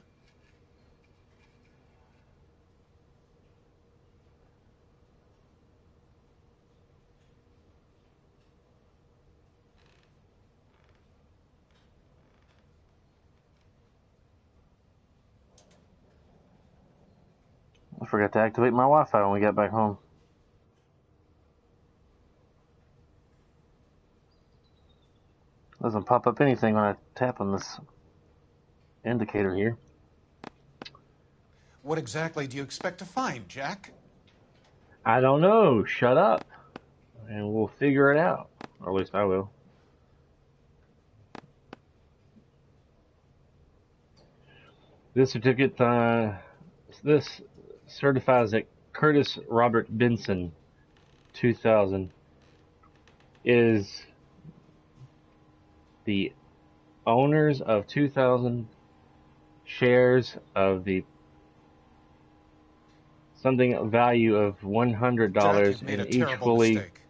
[SPEAKER 1] I forgot to activate my Wi-Fi when we got back home. Doesn't pop up anything when I tap on this indicator here.
[SPEAKER 20] What exactly do you expect to find, Jack?
[SPEAKER 1] I don't know. Shut up. And we'll figure it out. Or at least I will. This certificate, this certifies that Curtis Robert Benson, 2000, is the owners of 2,000 shares of the something value of $100 in each fully
[SPEAKER 20] mistake.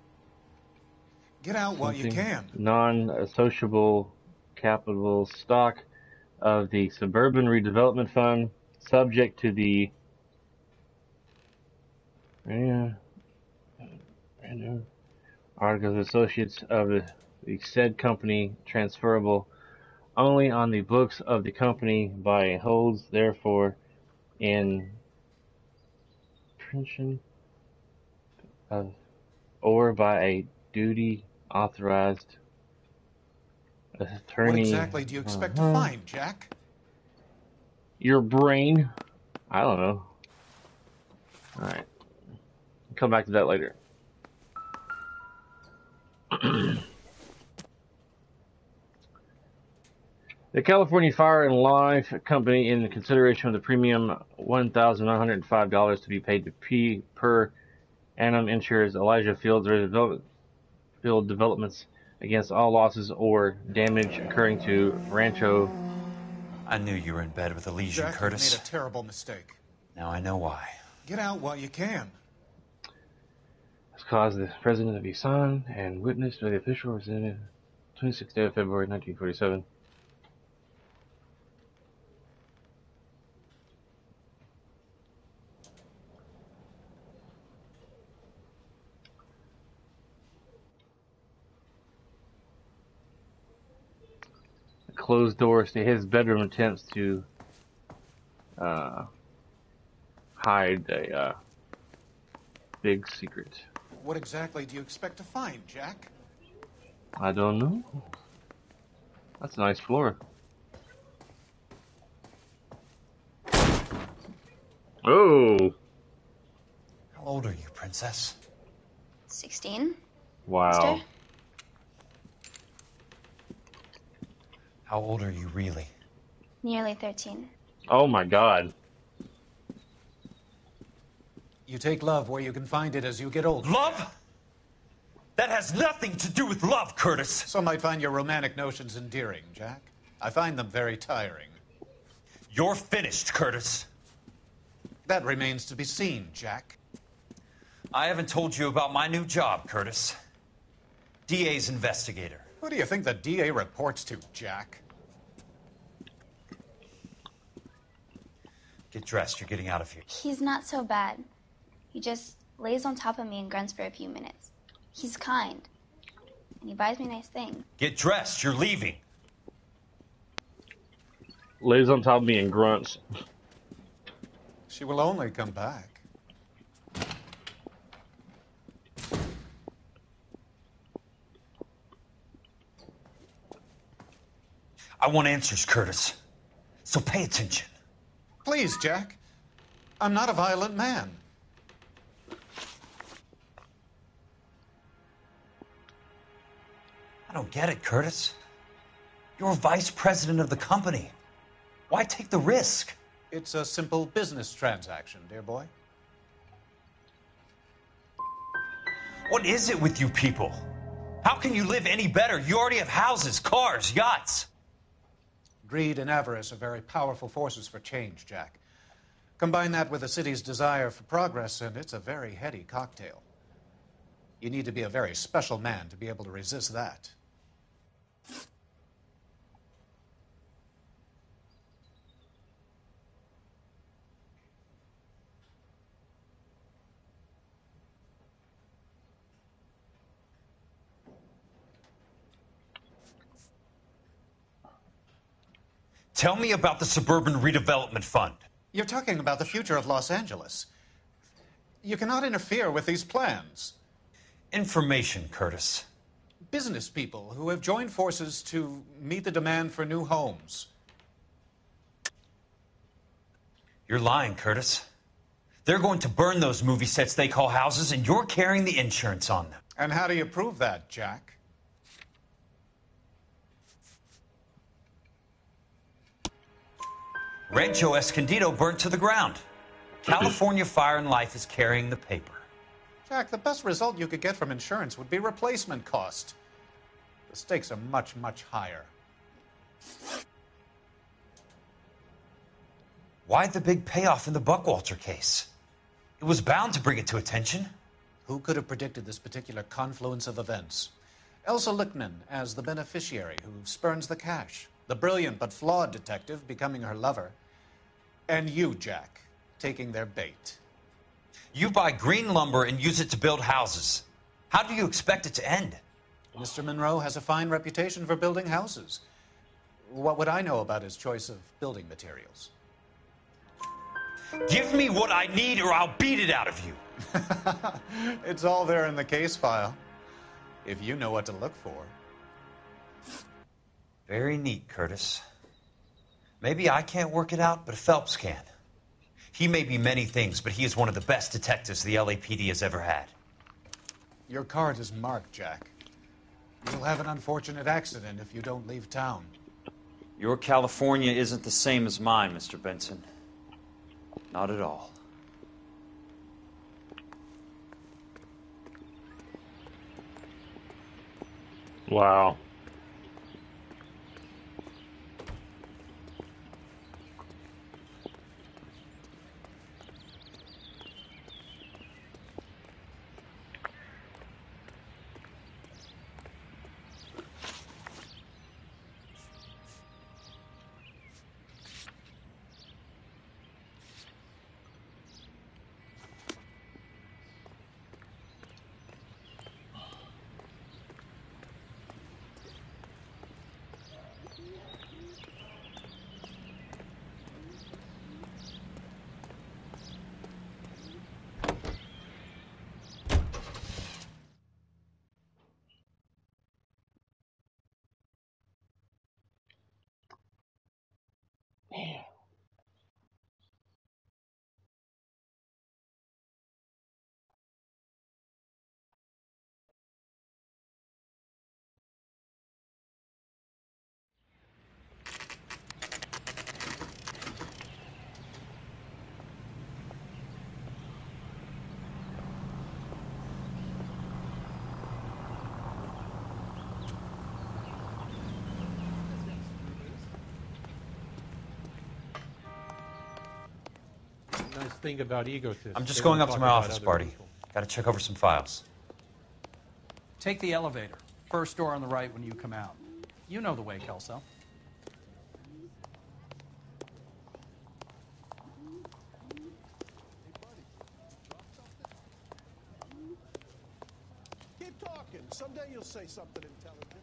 [SPEAKER 20] Get out while you can.
[SPEAKER 1] non-associable capital stock of the Suburban Redevelopment Fund, subject to the articles of associates of the said company, transferable only on the books of the company by holds, therefore, in pension of or by a duty authorized attorney.
[SPEAKER 20] What exactly do you expect to find, Jack?
[SPEAKER 1] Your brain. I don't know. Alright. Come back to that later. The California Fire and Life Company, in consideration of the premium $1,905 to be paid to P per annum, insures Elijah Field's field developments against all losses or damage occurring to Rancho.
[SPEAKER 3] I knew you were in bed with Elysian,
[SPEAKER 20] Jack,
[SPEAKER 3] Curtis.
[SPEAKER 20] You made a terrible mistake.
[SPEAKER 3] Now I know why.
[SPEAKER 20] Get out while you can.
[SPEAKER 1] Has caused the president to be signed and witnessed by the official representative 26th day of February 1947. Closed doors to his bedroom attempts to hide a big secret.
[SPEAKER 20] What exactly do you expect to find, Jack?
[SPEAKER 1] I don't know. That's a nice floor. Oh!
[SPEAKER 3] How old are you, Princess?
[SPEAKER 21] 16.
[SPEAKER 1] Wow.
[SPEAKER 21] Mister?
[SPEAKER 3] How old are you really?
[SPEAKER 21] Nearly 13.
[SPEAKER 1] Oh my God.
[SPEAKER 20] You take love where you can find it as you get older.
[SPEAKER 3] Love? That has nothing to do with love, Curtis.
[SPEAKER 20] Some might find your romantic notions endearing, Jack. I find them very tiring.
[SPEAKER 3] You're finished, Curtis.
[SPEAKER 20] That remains to be seen, Jack.
[SPEAKER 3] I haven't told you about my new job, Curtis. DA's investigator.
[SPEAKER 20] Who do you think the DA reports to, Jack?
[SPEAKER 3] Get dressed. You're getting out of here.
[SPEAKER 21] He's not so bad. He just lays on top of me and grunts for a few minutes. He's kind. And he buys me nice things.
[SPEAKER 3] Get dressed. You're leaving.
[SPEAKER 1] Lays on top of me and grunts.
[SPEAKER 20] She will only come back.
[SPEAKER 3] I want answers, Curtis. So pay attention.
[SPEAKER 20] Please, Jack. I'm not a violent man.
[SPEAKER 3] don't get it, Curtis. You're vice president of the company. Why take the risk?
[SPEAKER 20] It's a simple business transaction, dear boy.
[SPEAKER 3] What is it with you people? How can you live any better? You already have houses, cars, yachts.
[SPEAKER 20] Greed and avarice are very powerful forces for change, Jack. Combine that with the city's desire for progress, and it's a very heady cocktail. You need to be a very special man to be able to resist that.
[SPEAKER 3] Tell me about the Suburban Redevelopment Fund.
[SPEAKER 20] You're talking about the future of Los Angeles. You cannot interfere with these plans.
[SPEAKER 3] Information, Curtis.
[SPEAKER 20] Business people who have joined forces to meet the demand for new homes.
[SPEAKER 3] You're lying, Curtis. They're going to burn those movie sets they call houses, and you're carrying the insurance on them.
[SPEAKER 20] And how do you prove that, Jack?
[SPEAKER 3] Rancho Escondido burnt to the ground. California Fire and Life is carrying the paper.
[SPEAKER 20] Jack, the best result you could get from insurance would be replacement cost. The stakes are much, much higher.
[SPEAKER 3] Why the big payoff in the Buckwalter case? It was bound to bring it to attention.
[SPEAKER 20] Who could have predicted this particular confluence of events? Elsa Lichtman as the beneficiary who spurns the cash. The brilliant but flawed detective becoming her lover. And you, Jack, taking their bait.
[SPEAKER 3] You buy green lumber and use it to build houses. How do you expect it to end?
[SPEAKER 20] Mr. Monroe has a fine reputation for building houses. What would I know about his choice of building materials?
[SPEAKER 3] Give me what I need or I'll beat it out of you.
[SPEAKER 20] It's all there in the case file, if you know what to look for.
[SPEAKER 3] Very neat, Curtis. Maybe I can't work it out, but Phelps can. He may be many things, but he is one of the best detectives the LAPD has ever had.
[SPEAKER 20] Your card is marked, Jack. You'll have an unfortunate accident if you don't leave town.
[SPEAKER 12] Your California isn't the same as mine, Mr. Benson. Not at all.
[SPEAKER 1] Wow.
[SPEAKER 4] Nice thing about egotists.
[SPEAKER 3] I'm just
[SPEAKER 4] They
[SPEAKER 3] going
[SPEAKER 4] don't
[SPEAKER 3] up to
[SPEAKER 4] talk
[SPEAKER 3] my
[SPEAKER 4] about
[SPEAKER 3] office,
[SPEAKER 4] other
[SPEAKER 3] Barty.
[SPEAKER 4] people.
[SPEAKER 3] Got to check over some files.
[SPEAKER 22] Take the elevator. First door on the right when you come out. You know the way, Kelso.
[SPEAKER 23] Keep talking. Someday you'll say something intelligent.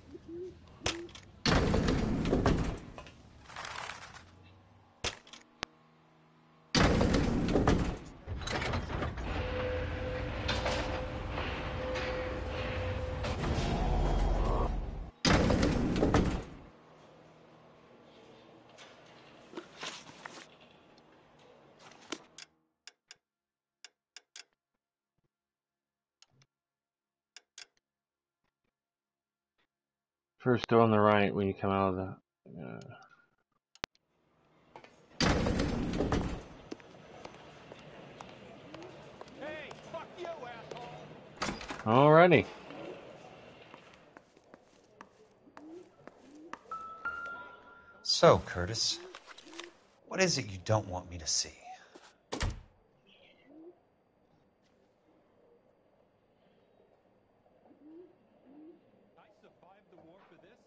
[SPEAKER 1] First door on the right when you come out of the... Alrighty.
[SPEAKER 3] So, Curtis, what is it you don't want me to see?
[SPEAKER 15] I survived the war for this?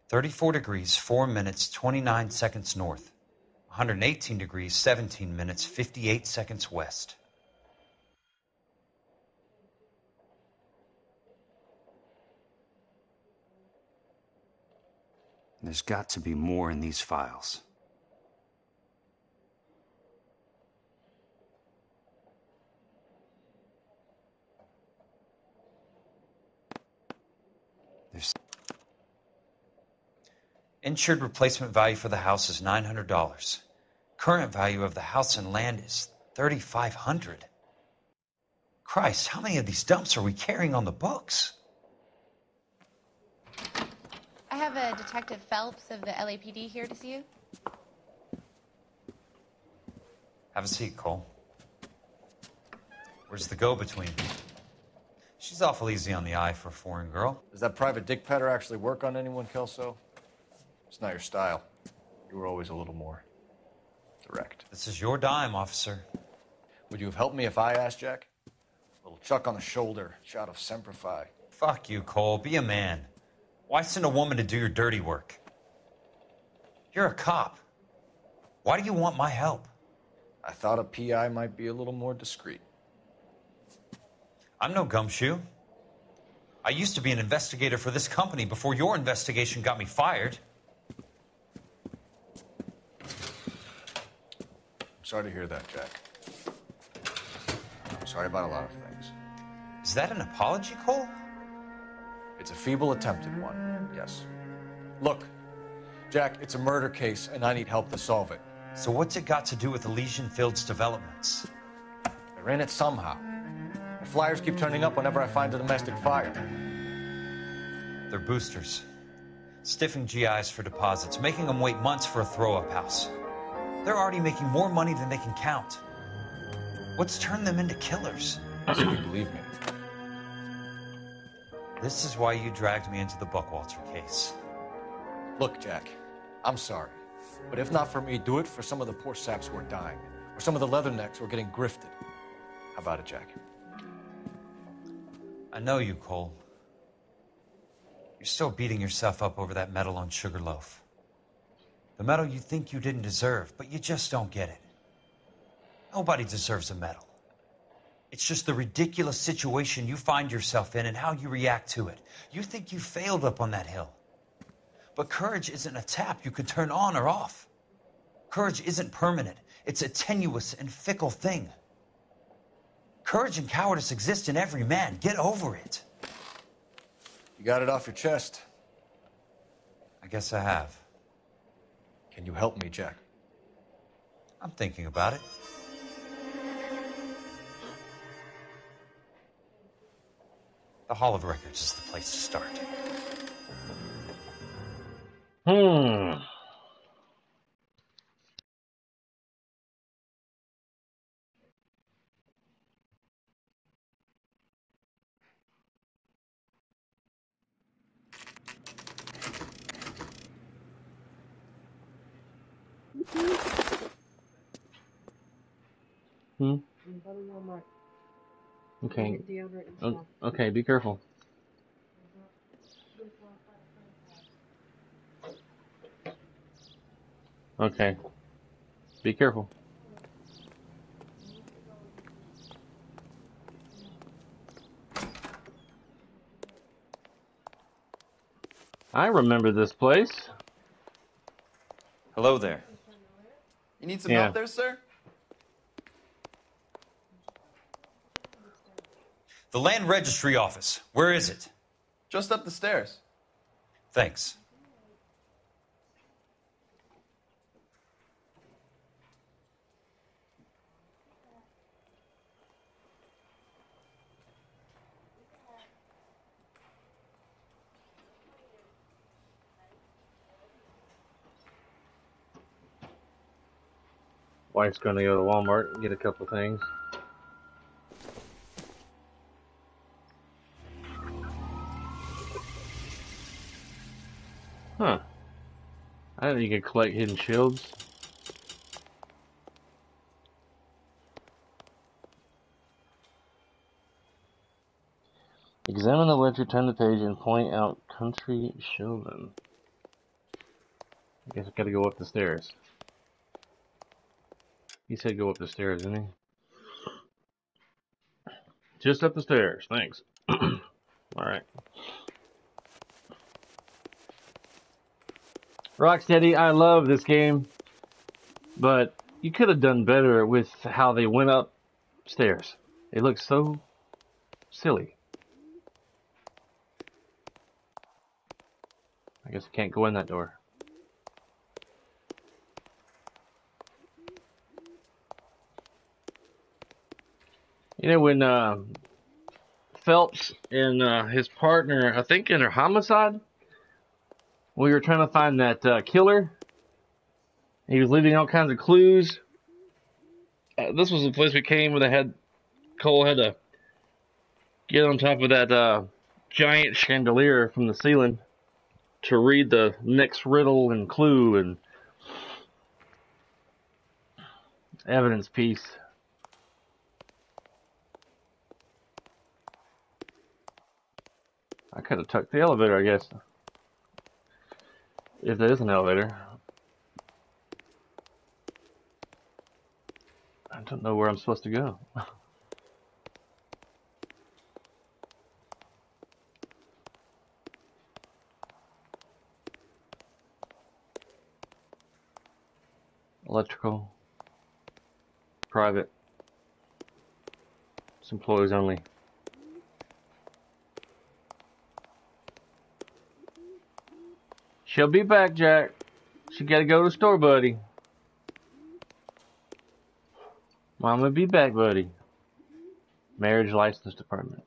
[SPEAKER 3] 34 degrees, 4 minutes, 29 seconds north. 118 degrees, 17 minutes, 58 seconds west.
[SPEAKER 12] There's got to be more in these files.
[SPEAKER 3] Insured replacement value for the house is $900. Current value of the house and land is $3,500. Christ, how many of these dumps are we carrying on the books?
[SPEAKER 4] I have a Detective Phelps of the LAPD here to see you.
[SPEAKER 3] Have a seat, Cole. Where's the go-between? She's awful easy on the eye for a foreign girl.
[SPEAKER 18] Does that private dick petter actually work on anyone, Kelso? It's not your style. You were always a little more direct.
[SPEAKER 3] This is your dime, officer.
[SPEAKER 18] Would you have helped me if I asked, Jack? A little chuck on the shoulder, shot of Semper Fi.
[SPEAKER 3] Fuck you, Cole. Be a man. Why send a woman to do your dirty work? You're a cop. Why do you want my help?
[SPEAKER 18] I thought a PI might be a little more discreet.
[SPEAKER 3] I'm no gumshoe. I used to be an investigator for this company before your investigation got me fired.
[SPEAKER 18] I'm sorry to hear that, Jack. I'm sorry about a lot of things.
[SPEAKER 3] Is that an apology, Cole?
[SPEAKER 18] It's a feeble attempted one, yes. Look, Jack, it's a murder case, and I need help to solve it.
[SPEAKER 3] So what's it got to do with Elysian Fields developments?
[SPEAKER 18] They're in it somehow. The flyers keep turning up whenever I find a domestic fire.
[SPEAKER 3] They're boosters. Stiffing GIs for deposits, making them wait months for a throw-up house. They're already making more money than they can count. What's turned them into killers?
[SPEAKER 18] So you believe me?
[SPEAKER 3] This is why you dragged me into the Buckwalter case.
[SPEAKER 18] Look, Jack, I'm sorry. But if not for me, do it for some of the poor saps who are dying. Or some of the leathernecks who are getting grifted. How about it, Jack?
[SPEAKER 3] I know you, Cole. You're still beating yourself up over that medal on Sugarloaf. The medal you think you didn't deserve, but you just don't get it. Nobody deserves a medal. It's just the ridiculous situation you find yourself in and how you react to it. You think you failed up on that hill. But courage isn't a tap you can turn on or off. Courage isn't permanent. It's a tenuous and fickle thing. Courage and cowardice exist in every man. Get over it.
[SPEAKER 18] You got it off your chest.
[SPEAKER 3] I guess I have.
[SPEAKER 18] Can you help me, Jack?
[SPEAKER 3] I'm thinking about it. The Hall of Records is the place to start.
[SPEAKER 1] Okay. Okay, be careful. Okay. Be careful. I remember this place.
[SPEAKER 5] Hello there. You need some help there, sir?
[SPEAKER 3] The Land Registry Office. Where is it?
[SPEAKER 5] Just up the stairs.
[SPEAKER 3] Thanks.
[SPEAKER 1] Wife's gonna go to Walmart and get a couple things. Huh. I didn't know you could collect hidden shields. Examine the ledger, turn the page, and point out country children. I guess I gotta go up the stairs. He said go up the stairs, didn't he? Just up the stairs, thanks. Alright. Rocksteady, I love this game, but you could have done better with how they went upstairs. It looks so silly. I guess I can't go in that door. You know, when Phelps and his partner, I think in a homicide, we were trying to find that killer. He was leaving all kinds of clues. This was the place we came where Cole had to get on top of that giant chandelier from the ceiling to read the next riddle and clue and evidence piece. I could have took the elevator, I guess. If there is an elevator. I don't know where I'm supposed to go. Electrical. Private. It's employees only. She'll be back, Jack. She gotta go to the store, buddy. Mama be back, buddy. Marriage license department.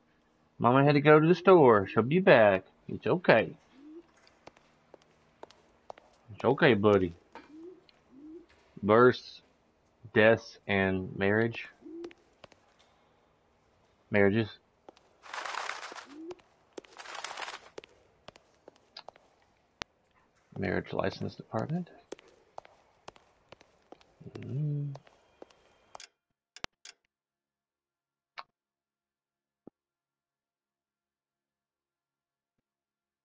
[SPEAKER 1] Mama had to go to the store. She'll be back. It's okay. It's okay, buddy. Births, deaths, and marriage. Marriages. Marriage license department.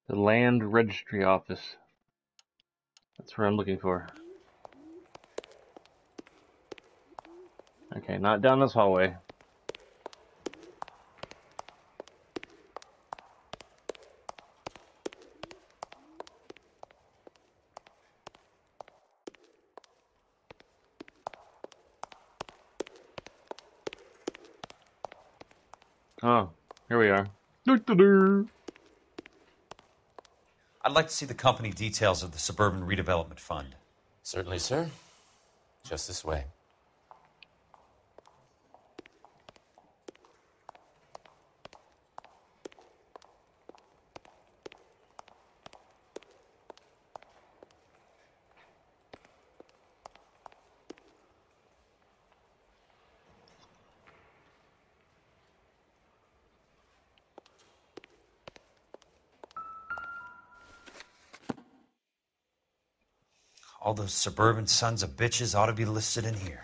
[SPEAKER 1] The land registry office. That's what I'm looking for. Okay, not down this hallway. Oh, here we are.
[SPEAKER 3] I'd like to see the company details of the Suburban Redevelopment Fund.
[SPEAKER 2] Certainly, sir. Just this way.
[SPEAKER 3] All those suburban sons of bitches ought to be listed in here.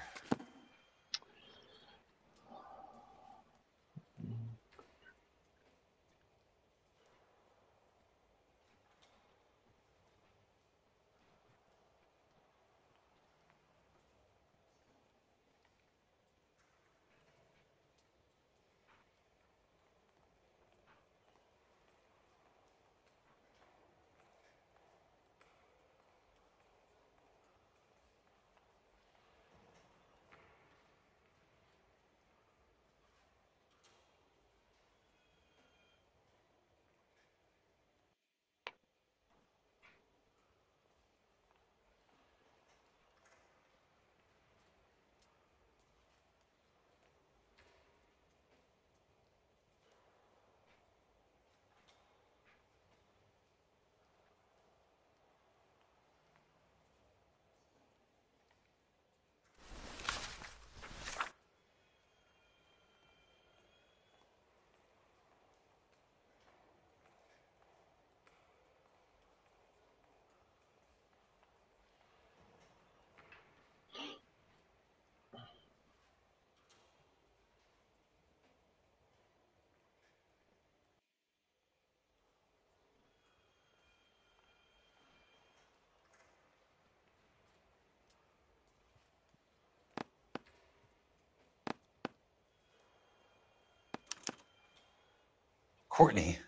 [SPEAKER 3] Courtney,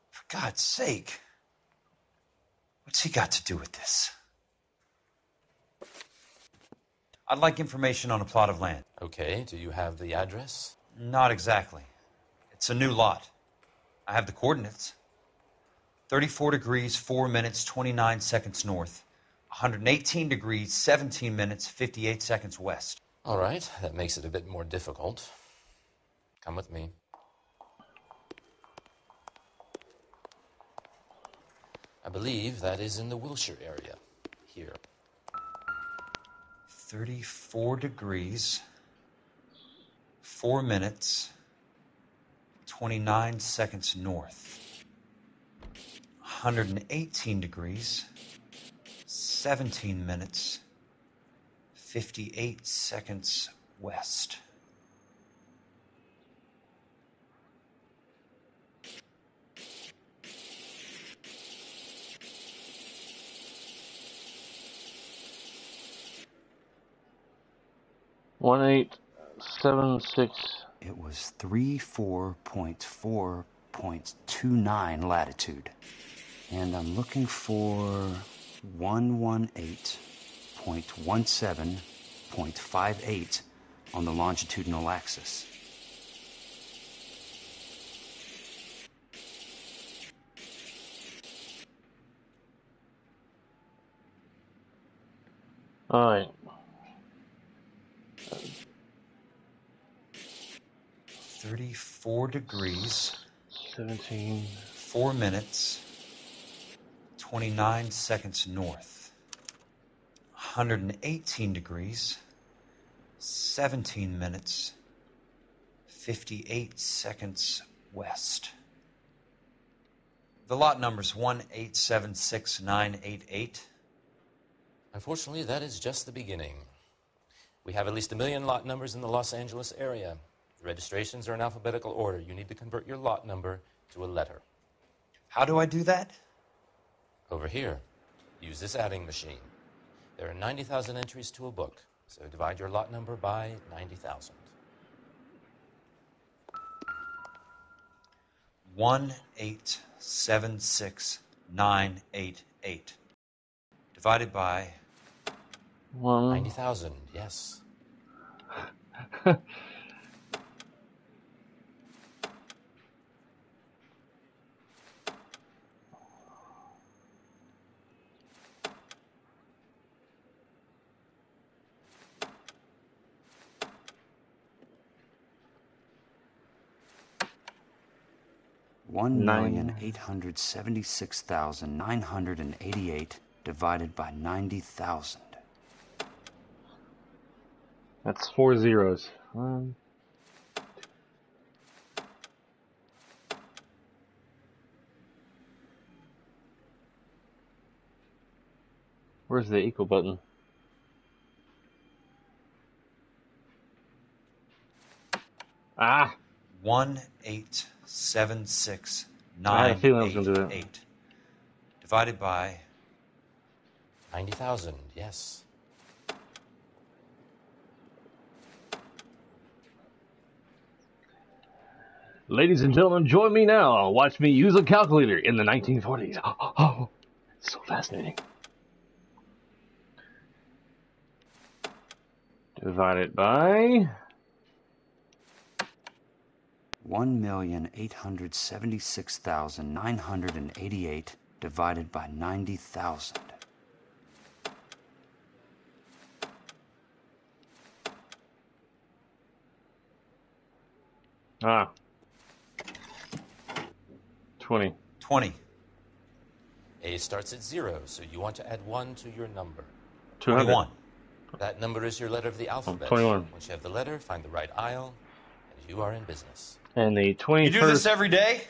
[SPEAKER 3] for God's sake, what's he got to do with this? I'd like information on a plot of land.
[SPEAKER 2] Okay, do you have the address?
[SPEAKER 3] Not exactly. It's a new lot. I have the coordinates. 34 degrees, 4 minutes, 29 seconds north. 118 degrees, 17 minutes, 58 seconds west.
[SPEAKER 2] All right, that makes it a bit more difficult. Come with me. I believe that is in the Wilshire area. Here.
[SPEAKER 3] 34 degrees, 4 minutes, 29 seconds north. 118 degrees, 17 minutes, 58 seconds west.
[SPEAKER 1] One 1876.
[SPEAKER 6] It was 34.4.29 latitude. And I'm looking for 118.17.58 on the longitudinal axis.
[SPEAKER 1] All right.
[SPEAKER 3] 34 degrees,
[SPEAKER 1] 17,
[SPEAKER 3] 4 minutes, 29 seconds north. 118 degrees, 17 minutes, 58 seconds west. The lot number's 1876988.
[SPEAKER 2] Unfortunately, that is just the beginning. We have at least 1 million lot numbers in the Los Angeles area. The registrations are in alphabetical order. You need to convert your lot number to a letter.
[SPEAKER 3] How do I do that?
[SPEAKER 2] Over here. Use this adding machine. There are 90,000 entries to a book, so divide your lot number by 90,000.
[SPEAKER 3] 1876988 divided by
[SPEAKER 2] 90,000. Yes.
[SPEAKER 6] One 1,876,988 divided by 90,000.
[SPEAKER 1] That's 4 zeros. Where's the equal button? Ah!
[SPEAKER 3] 1876988 divided by
[SPEAKER 2] 90,000. Yes.
[SPEAKER 1] Ladies and gentlemen, join me now. Watch me use a calculator in the 1940s. Oh, it's so fascinating. Divide it by
[SPEAKER 6] 1,876,988 divided by 90,000.
[SPEAKER 1] Ah. 20.
[SPEAKER 3] 20.
[SPEAKER 2] A starts at 0, so you want to add 1 to your number.
[SPEAKER 1] 200.
[SPEAKER 2] That number is your letter of the alphabet.
[SPEAKER 1] 21.
[SPEAKER 2] Once you have the letter, find the right aisle, and you are in business.
[SPEAKER 1] And the 21st...
[SPEAKER 3] You do this every day?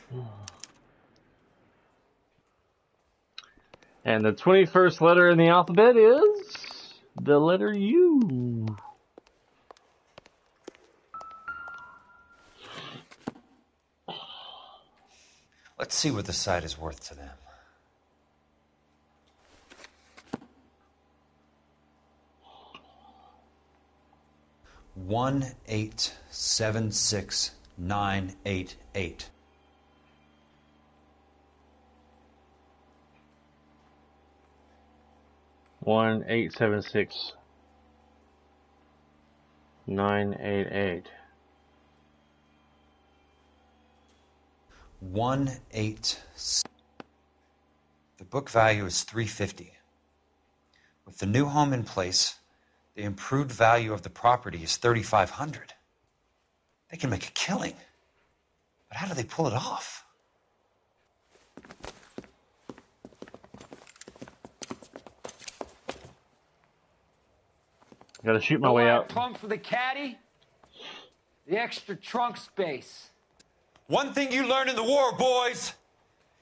[SPEAKER 1] And the 21st letter in the alphabet is the letter U.
[SPEAKER 3] Let's see what the site is worth to them. $1,876,988
[SPEAKER 1] 1-876-988.
[SPEAKER 3] 1-8. The book value is $350. With the new home in place, the improved value of the property is $3,500. They can make a killing. But how do they pull it off?
[SPEAKER 1] Gotta shoot my way out.
[SPEAKER 13] Plumb for the caddy. The extra trunk space.
[SPEAKER 3] One thing you learn in the war, boys.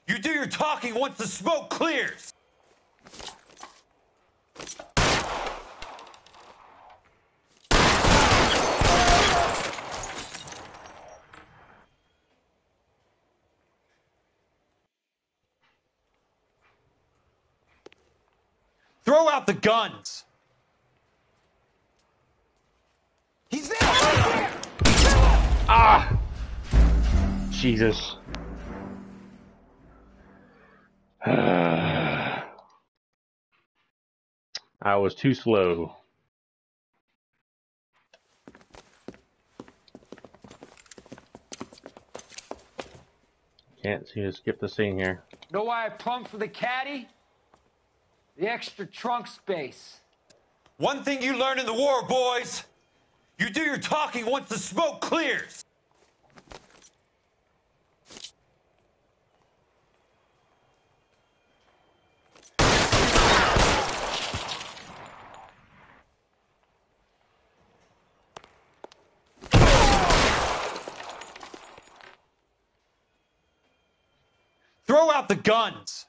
[SPEAKER 3] You do your talking once the smoke clears. Throw out the guns. He's there!
[SPEAKER 1] Ah! Jesus. I was too slow. Can't seem to skip the scene here.
[SPEAKER 13] Know why I plumb for the caddy? The extra trunk space.
[SPEAKER 3] One thing you learn in the war, boys. You do your talking once the smoke clears. Throw out the guns.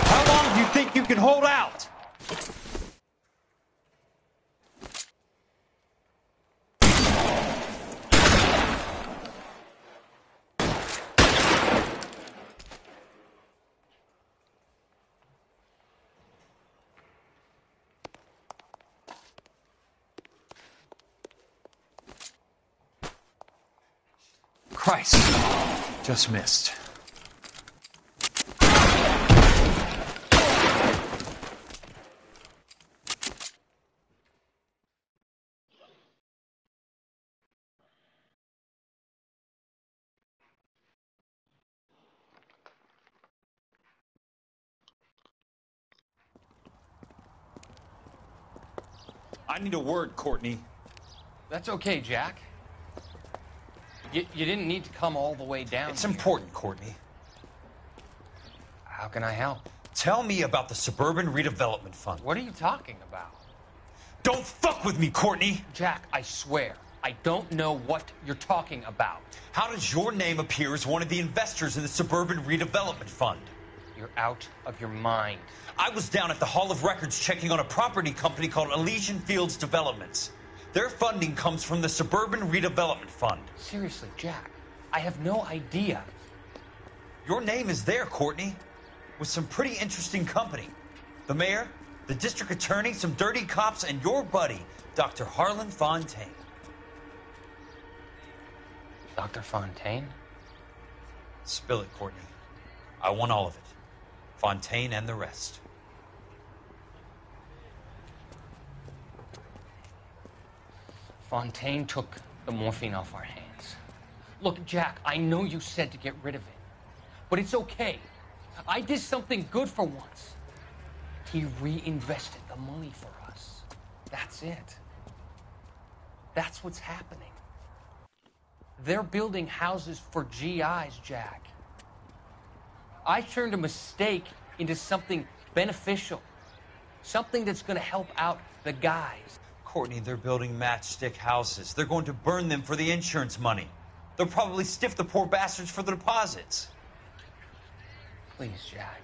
[SPEAKER 3] How long do you think you can hold out? Christ, just missed. I need a word, Courtney.
[SPEAKER 19] That's okay, Jack. You didn't need to come all the way down.
[SPEAKER 3] It's important, Courtney.
[SPEAKER 19] How can I help?
[SPEAKER 3] Tell me about the Suburban Redevelopment Fund.
[SPEAKER 19] What are you talking about?
[SPEAKER 3] Don't fuck with me, Courtney!
[SPEAKER 19] Jack, I swear, I don't know what you're talking about.
[SPEAKER 3] How does your name appear as one of the investors in the Suburban Redevelopment Fund?
[SPEAKER 19] You're out of your mind.
[SPEAKER 3] I was down at the Hall of Records checking on a property company called Elysian Fields Developments. Their funding comes from the Suburban Redevelopment Fund.
[SPEAKER 19] Seriously, Jack, I have no idea.
[SPEAKER 3] Your name is there, Courtney, with some pretty interesting company. The mayor, the district attorney, some dirty cops, and your buddy, Dr. Harlan Fontaine.
[SPEAKER 19] Dr. Fontaine?
[SPEAKER 3] Spill it, Courtney. I want all of it. Fontaine and the rest.
[SPEAKER 19] Fontaine took the morphine off our hands. Look, Jack, I know you said to get rid of it, but it's okay. I did something good for once. He reinvested the money for us. That's it. That's what's happening. They're building houses for GIs, Jack. I turned a mistake into something beneficial, something that's going to help out the guys.
[SPEAKER 3] Courtney, they're building matchstick houses. They're going to burn them for the insurance money. They'll probably stiff the poor bastards for the deposits.
[SPEAKER 19] Please, Jack.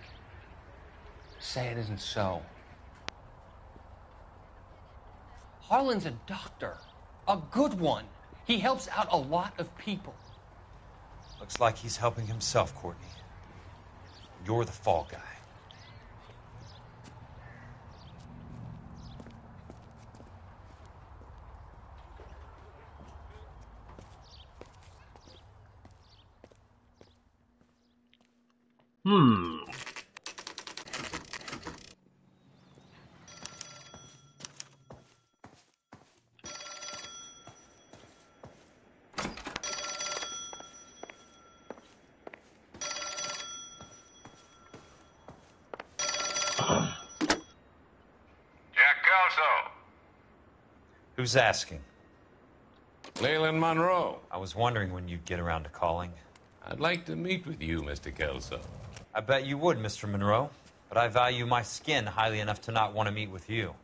[SPEAKER 19] Say it isn't so. Harlan's a doctor. A good one. He helps out a lot of people.
[SPEAKER 3] Looks like he's helping himself, Courtney. You're the fall guy. Who's asking?
[SPEAKER 7] Leland Monroe.
[SPEAKER 3] I was wondering when you'd get around to calling.
[SPEAKER 7] I'd like to meet with you, Mr. Kelso.
[SPEAKER 3] I bet you would, Mr. Monroe. But I value my skin highly enough to not want to meet with you.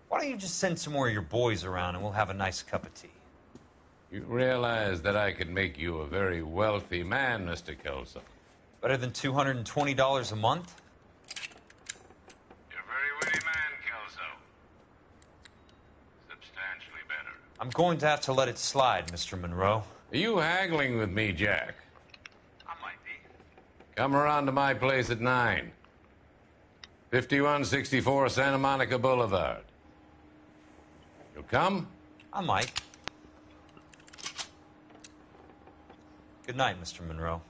[SPEAKER 3] Why don't you just send some more of your boys around and we'll have a nice cup of tea?
[SPEAKER 7] You realize that I could make you a very wealthy man, Mr. Kelso.
[SPEAKER 3] Better than $220 a month?
[SPEAKER 7] You're a very witty man, Kelso. Substantially better.
[SPEAKER 3] I'm going to have to let it slide, Mr. Monroe.
[SPEAKER 7] Are you haggling with me, Jack?
[SPEAKER 3] I might be.
[SPEAKER 7] Come around to my place at 9. 5164 Santa Monica Boulevard. You'll come?
[SPEAKER 3] I might. Good night, Mr. Monroe.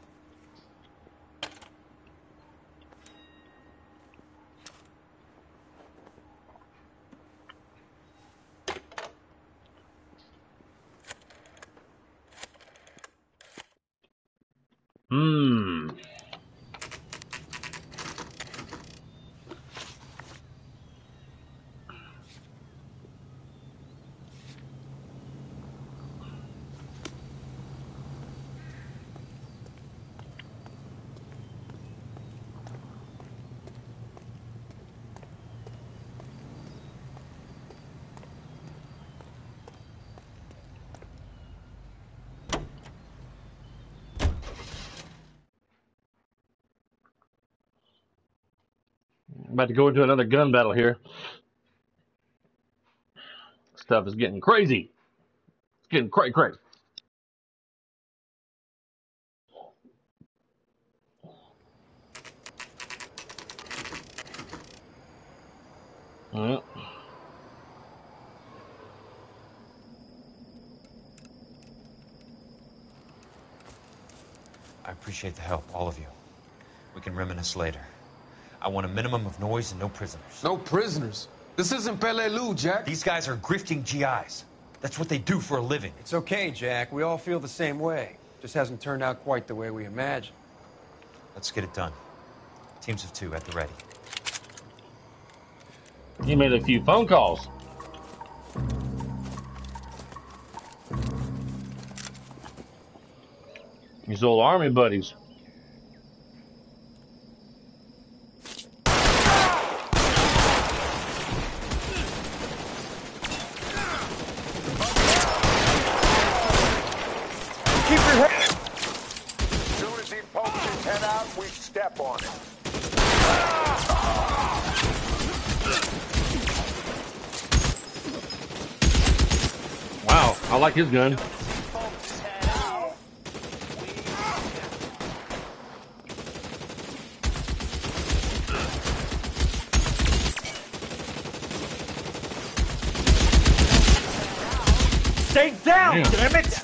[SPEAKER 1] About to go into another gun battle here. Stuff is getting crazy. It's getting cray. Well.
[SPEAKER 3] I appreciate the help, all of you. We can reminisce later. I want a minimum of noise and no prisoners.
[SPEAKER 8] No prisoners? This isn't Peleliu, Jack.
[SPEAKER 3] These guys are grifting GIs. That's what they do for a living.
[SPEAKER 10] It's okay, Jack. We all feel the same way. Just hasn't turned out quite the way we imagined.
[SPEAKER 3] Let's get it done. Teams of 2 at the ready.
[SPEAKER 1] He made a few phone calls. His old army buddies.
[SPEAKER 14] Step on it.
[SPEAKER 1] Wow, I like his gun.
[SPEAKER 15] Stay down, damn it!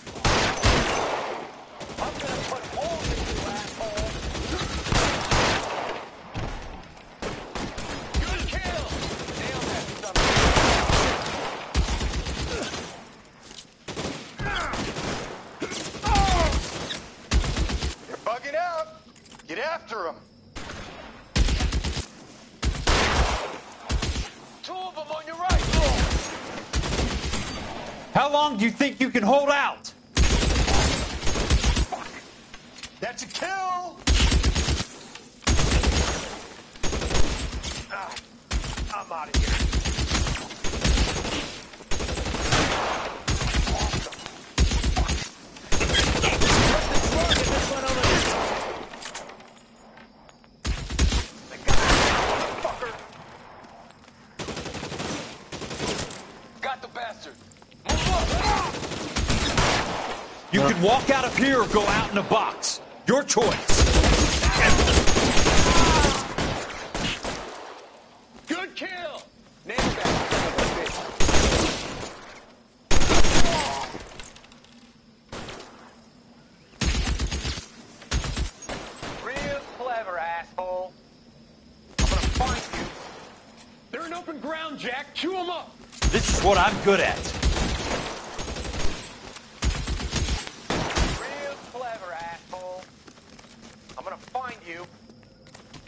[SPEAKER 3] How long do you think you can hold out?
[SPEAKER 14] That's a kill! I'm out of here.
[SPEAKER 3] Got the bastard. You can walk out of here or go out in a box. Your choice.
[SPEAKER 14] Good kill! Nailed that.
[SPEAKER 15] Real clever, asshole. I'm gonna find you. They're in open ground, Jack. Chew them up.
[SPEAKER 3] This is what I'm good at.
[SPEAKER 15] Real clever, asshole. I'm gonna find you.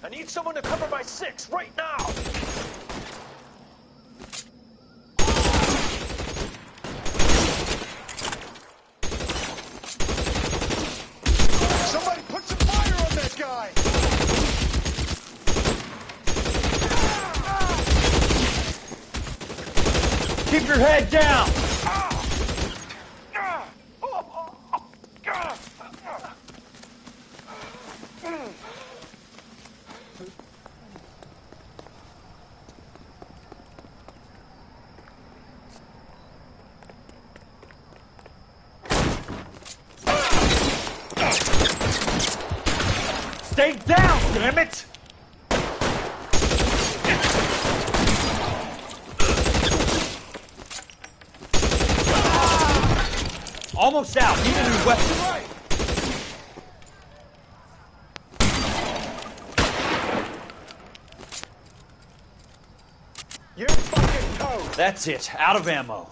[SPEAKER 15] I need someone to cover my 6 right now.
[SPEAKER 3] Keep your head down! Stay down, damn it! Almost out. Need a new weapon.
[SPEAKER 15] You're fucking toast.
[SPEAKER 3] That's it. Out of ammo.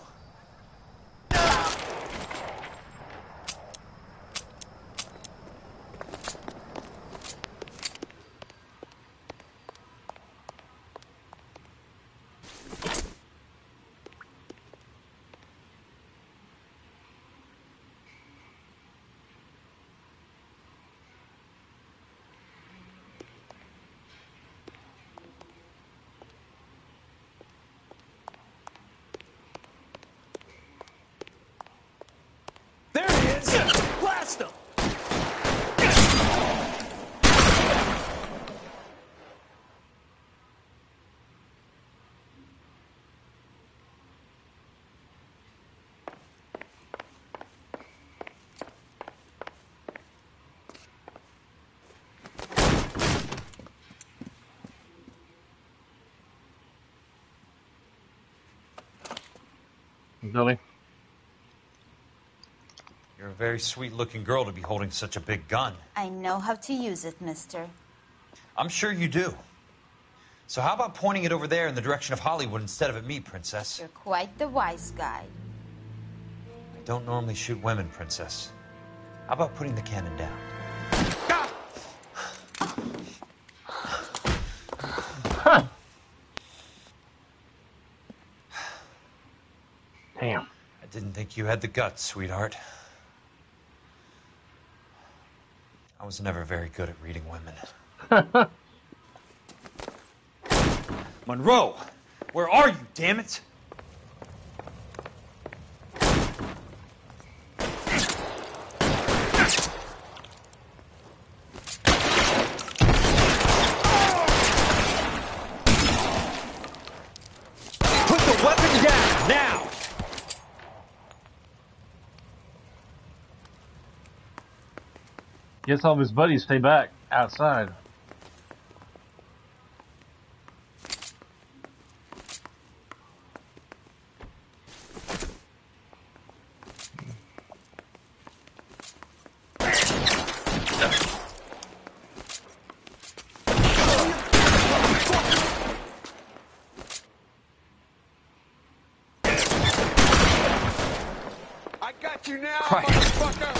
[SPEAKER 15] There he is. Blast him.
[SPEAKER 1] Billy?
[SPEAKER 3] You're a very sweet-looking girl to be holding such a big gun.
[SPEAKER 11] I know how to use it, mister.
[SPEAKER 3] I'm sure you do. So how about pointing it over there in the direction of Hollywood instead of at me, Princess?
[SPEAKER 11] You're quite the wise guy.
[SPEAKER 3] I don't normally shoot women, Princess. How about putting the cannon down?
[SPEAKER 1] Damn.
[SPEAKER 3] I didn't think you had the guts, sweetheart. I was never very good at reading women. Monroe! Where are you, damn it? Put the weapon down, now!
[SPEAKER 1] Guess all of his buddies stay back outside.
[SPEAKER 15] I got you now, motherfucker.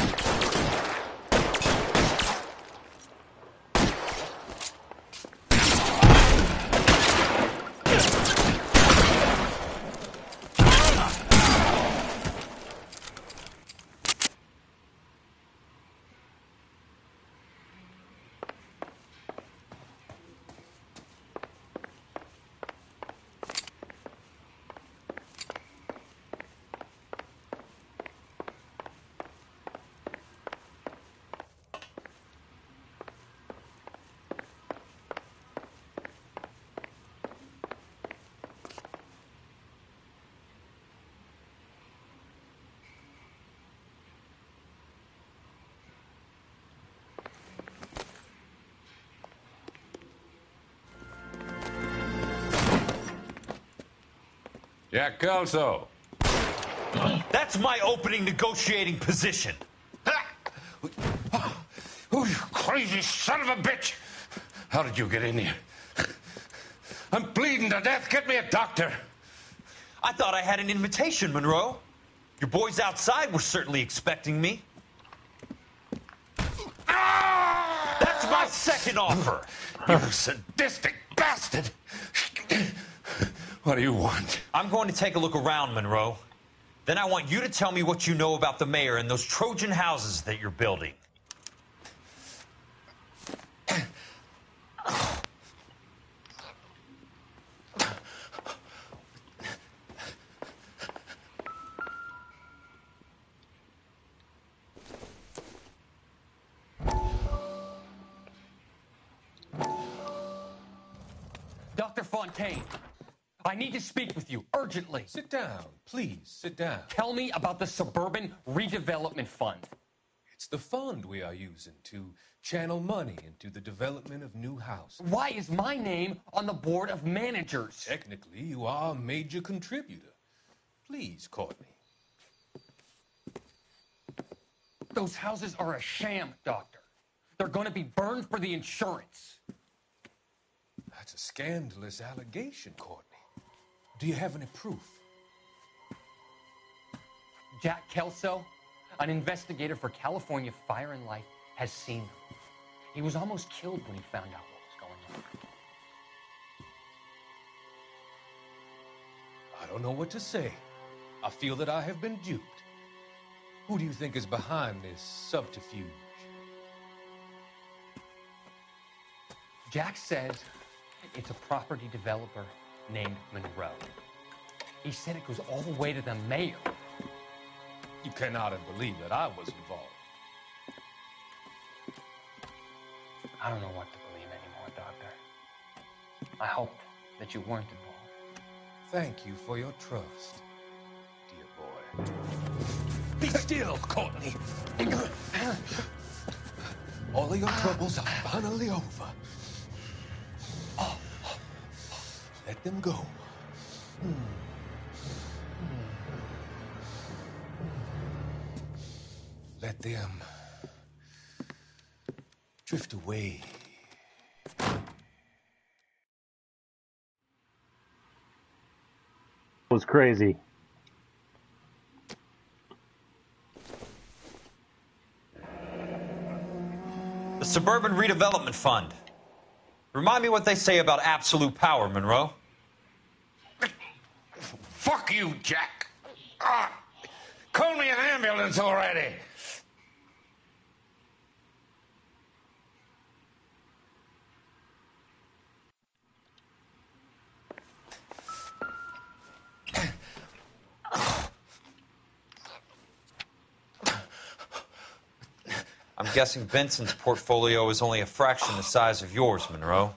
[SPEAKER 7] Jack Kelso.
[SPEAKER 3] That's my opening negotiating position.
[SPEAKER 7] Oh, you crazy son of a bitch! How did you get in here? I'm bleeding to death. Get me a doctor.
[SPEAKER 3] I thought I had an invitation, Monroe. Your boys outside were certainly expecting me. That's my second offer.
[SPEAKER 7] You sadistic bastard! What do you want?
[SPEAKER 3] I'm going to take a look around, Monroe. Then I want you to tell me what you know about the mayor and those Trojan houses that you're building.
[SPEAKER 19] Dr. Fontaine, I need to speak with you urgently.
[SPEAKER 9] Sit down. Please, sit down.
[SPEAKER 19] Tell me about the Suburban Redevelopment Fund.
[SPEAKER 9] It's the fund we are using to channel money into the development of new houses.
[SPEAKER 19] Why is my name on the board of managers?
[SPEAKER 9] Technically, you are a major contributor. Please, Courtney.
[SPEAKER 19] Those houses are a sham, Doctor. They're going to be burned for the insurance.
[SPEAKER 9] That's a scandalous allegation, Courtney. Do you have any proof?
[SPEAKER 19] Jack Kelso, an investigator for California Fire and Life, has seen them. He was almost killed when he found out what was going on.
[SPEAKER 9] I don't know what to say. I feel that I have been duped. Who do you think is behind this subterfuge?
[SPEAKER 19] Jack says it's a property developer named Monroe. He said it goes all the way to the mayor.
[SPEAKER 9] You cannot have believed that I was involved.
[SPEAKER 19] I don't know what to believe anymore, Doctor. I hoped that you weren't involved.
[SPEAKER 9] Thank you for your trust, dear boy. Be still, Courtney. All of your troubles are finally over. Let them go. Let them drift away.
[SPEAKER 1] It was crazy.
[SPEAKER 3] The Suburban Redevelopment Fund. Remind me what they say about absolute power, Monroe.
[SPEAKER 7] Fuck you, Jack. Call me an ambulance already.
[SPEAKER 3] I'm guessing Benson's portfolio is only a fraction the size of yours, Monroe.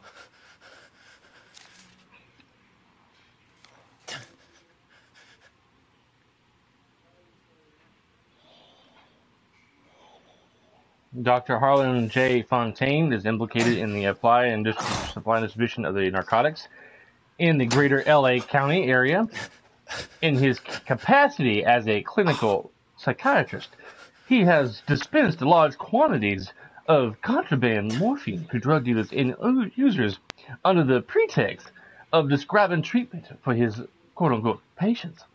[SPEAKER 1] Dr. Harlan J. Fontaine is implicated in the supply and distribution of the narcotics in the greater LA County area. In his capacity as a clinical psychiatrist, he has dispensed large quantities of contraband morphine to drug dealers and users under the pretext of describing treatment for his quote-unquote patients.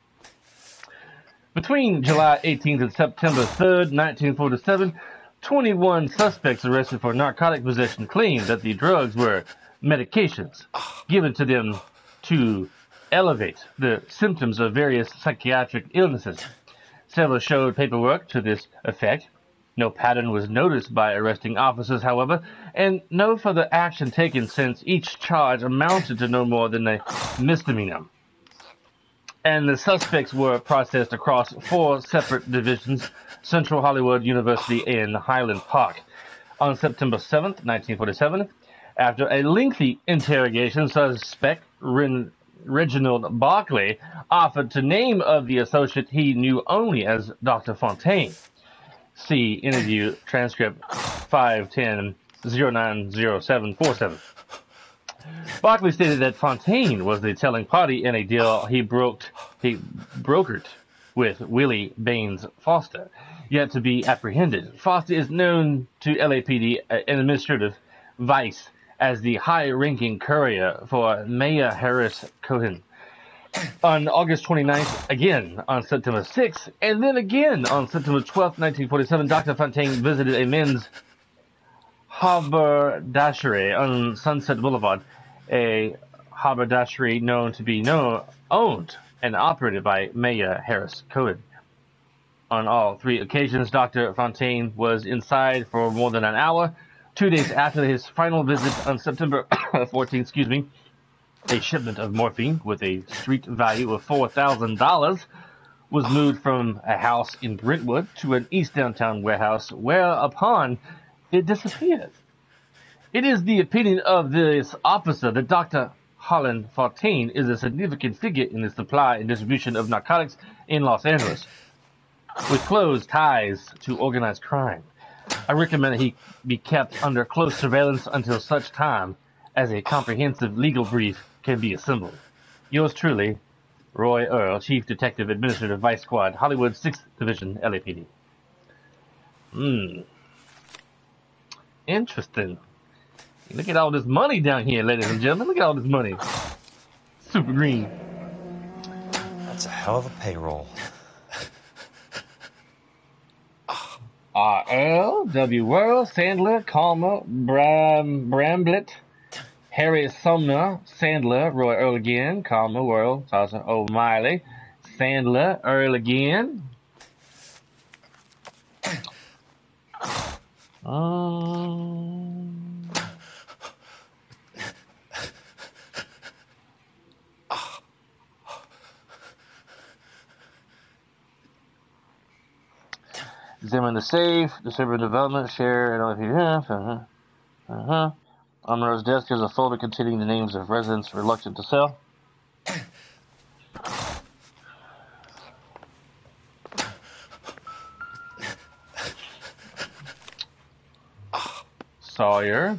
[SPEAKER 1] Between July 18th and September 3rd, 1947, 21 suspects arrested for narcotic possession claimed that the drugs were medications given to them to elevate the symptoms of various psychiatric illnesses. Several showed paperwork to this effect. No pattern was noticed by arresting officers, however, and no further action taken since each charge amounted to no more than a misdemeanor. And the suspects were processed across 4 separate divisions: Central Hollywood University and Highland Park. On September 7th, 1947, after a lengthy interrogation, suspect Reginald Barclay offered to name of the associate he knew only as Dr. Fontaine. See interview transcript 510-090747. Barclay stated that Fontaine was the telling party in a deal he brokered with Willie Baines Foster, yet to be apprehended. Foster is known to LAPD administrative vice as the high-ranking courier for Mayor Harris Cohen. On August 29th, again on September 6th, and then again on September 12th, 1947, Dr. Fontaine visited a men's haberdashery on Sunset Boulevard, a haberdashery known to be owned and operated by Mayor Harris Cohen. On all 3 occasions, Dr. Fontaine was inside for more than an hour. 2 days after his final visit on September 14th, a shipment of morphine with a street value of $4,000 was moved from a house in Brentwood to an East Downtown warehouse, whereupon it disappeared. It is the opinion of this officer that Dr. Holland 14 is a significant figure in the supply and distribution of narcotics in Los Angeles, with close ties to organized crime. I recommend that he be kept under close surveillance until such time as a comprehensive legal brief can be assembled. Yours truly, Roy Earl, Chief Detective Administrative Vice Squad, Hollywood 6th Division, LAPD. Interesting. Look at all this money down here, ladies and gentlemen. Look at all this money. Super green.
[SPEAKER 3] That's a hell of a payroll.
[SPEAKER 1] R.L., W. Worrell, Sandler, Calmer, Bramblett, Harry Sumner, Sandler, Roy Earl again, Calmer, Worrell, Sasha O'Malley, Sandler, Earl again. Examine the safe, distribute development, share, and all if you have. On Monroe's desk is a folder containing the names of residents reluctant to sell. Sawyer.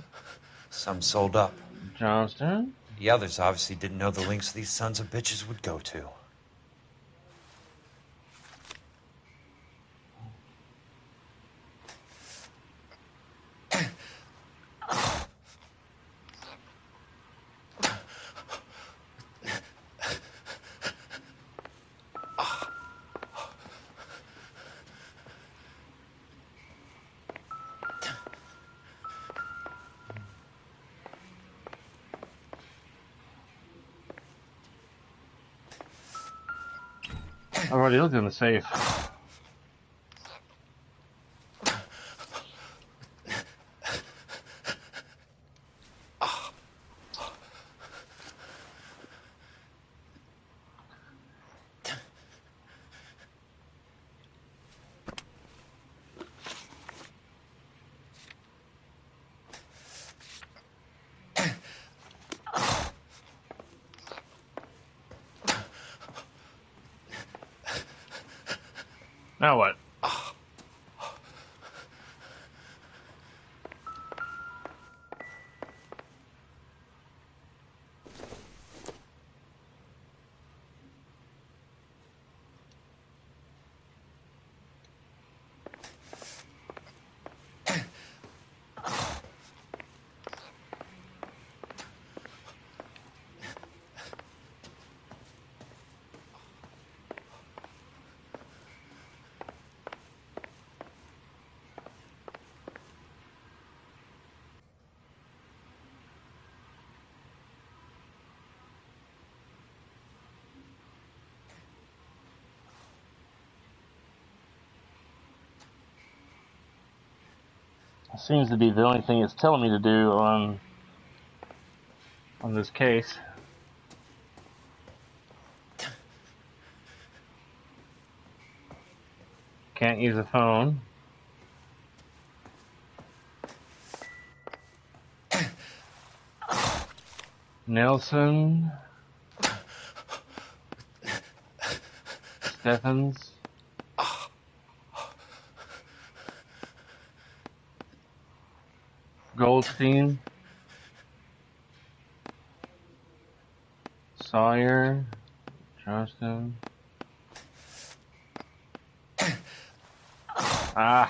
[SPEAKER 3] Some sold up.
[SPEAKER 1] Johnston.
[SPEAKER 3] The others obviously didn't know the links these sons of bitches would go to.
[SPEAKER 1] I've already looked in the safe. Now what? Seems to be the only thing it's telling me to do on this case. Can't use a phone. Nelson. Stephens. Goldstein, Sawyer, Johnston. I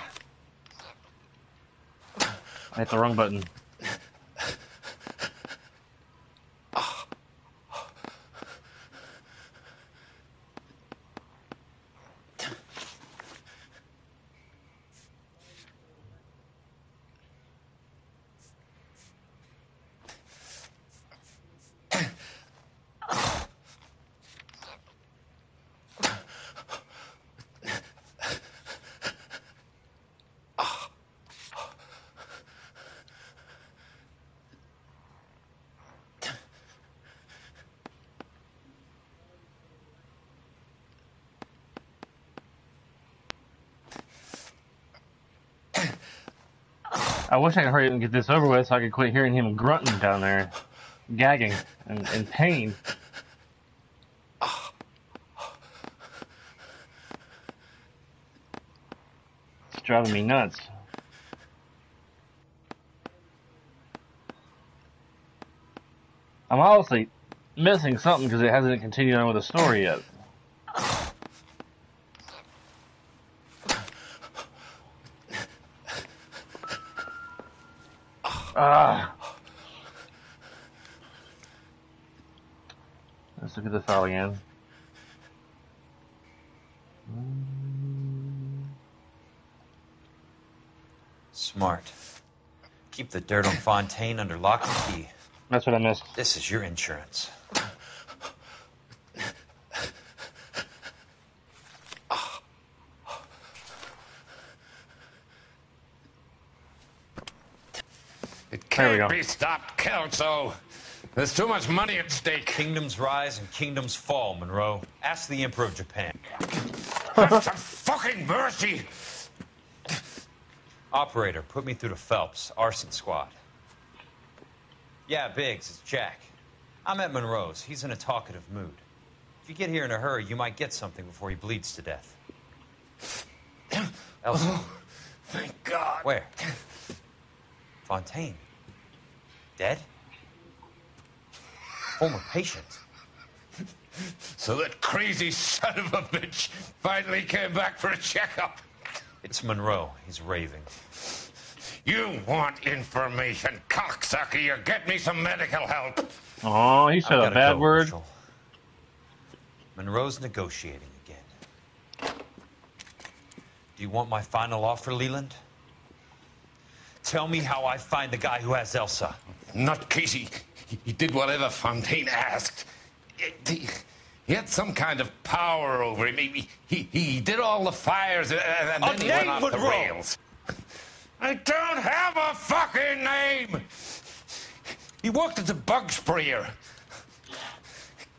[SPEAKER 1] hit the wrong button. I wish I could hurry up and get this over with so I could quit hearing him grunting down there. gagging and pain. It's driving me nuts. I'm obviously missing something because it hasn't continued on with the story yet. Let's look at the file again.
[SPEAKER 3] Smart. Keep the dirt on Fontaine under lock and key.
[SPEAKER 1] That's what I missed.
[SPEAKER 3] This is your insurance.
[SPEAKER 7] It can't be stopped, Kelso. There's too much money at stake.
[SPEAKER 3] Kingdoms rise and kingdoms fall, Monroe. Ask the Emperor of Japan.
[SPEAKER 7] Have some fucking mercy!
[SPEAKER 3] Operator, put me through to Phelps, arson squad. Yeah, Biggs, it's Jack. I'm at Monroe's. He's in a talkative mood. If you get here in a hurry, you might get something before he bleeds to death. Elsa.
[SPEAKER 7] Oh, thank God.
[SPEAKER 3] Where? Fontaine. Dead? Former patient.
[SPEAKER 7] So that crazy son of a bitch finally came back for a checkup.
[SPEAKER 3] It's Monroe. He's raving.
[SPEAKER 7] You want information, cocksucker. You get me some medical help.
[SPEAKER 1] Oh, he said a bad word.
[SPEAKER 3] Marshall. Monroe's negotiating again. Do you want my final offer, Leland? Tell me how I find the guy who has Elsa.
[SPEAKER 7] Not Casey. He did whatever Fontaine asked. He had some kind of power over him. He did all the fires, and then he went off the rails. I don't have a fucking name! He worked as a bug sprayer.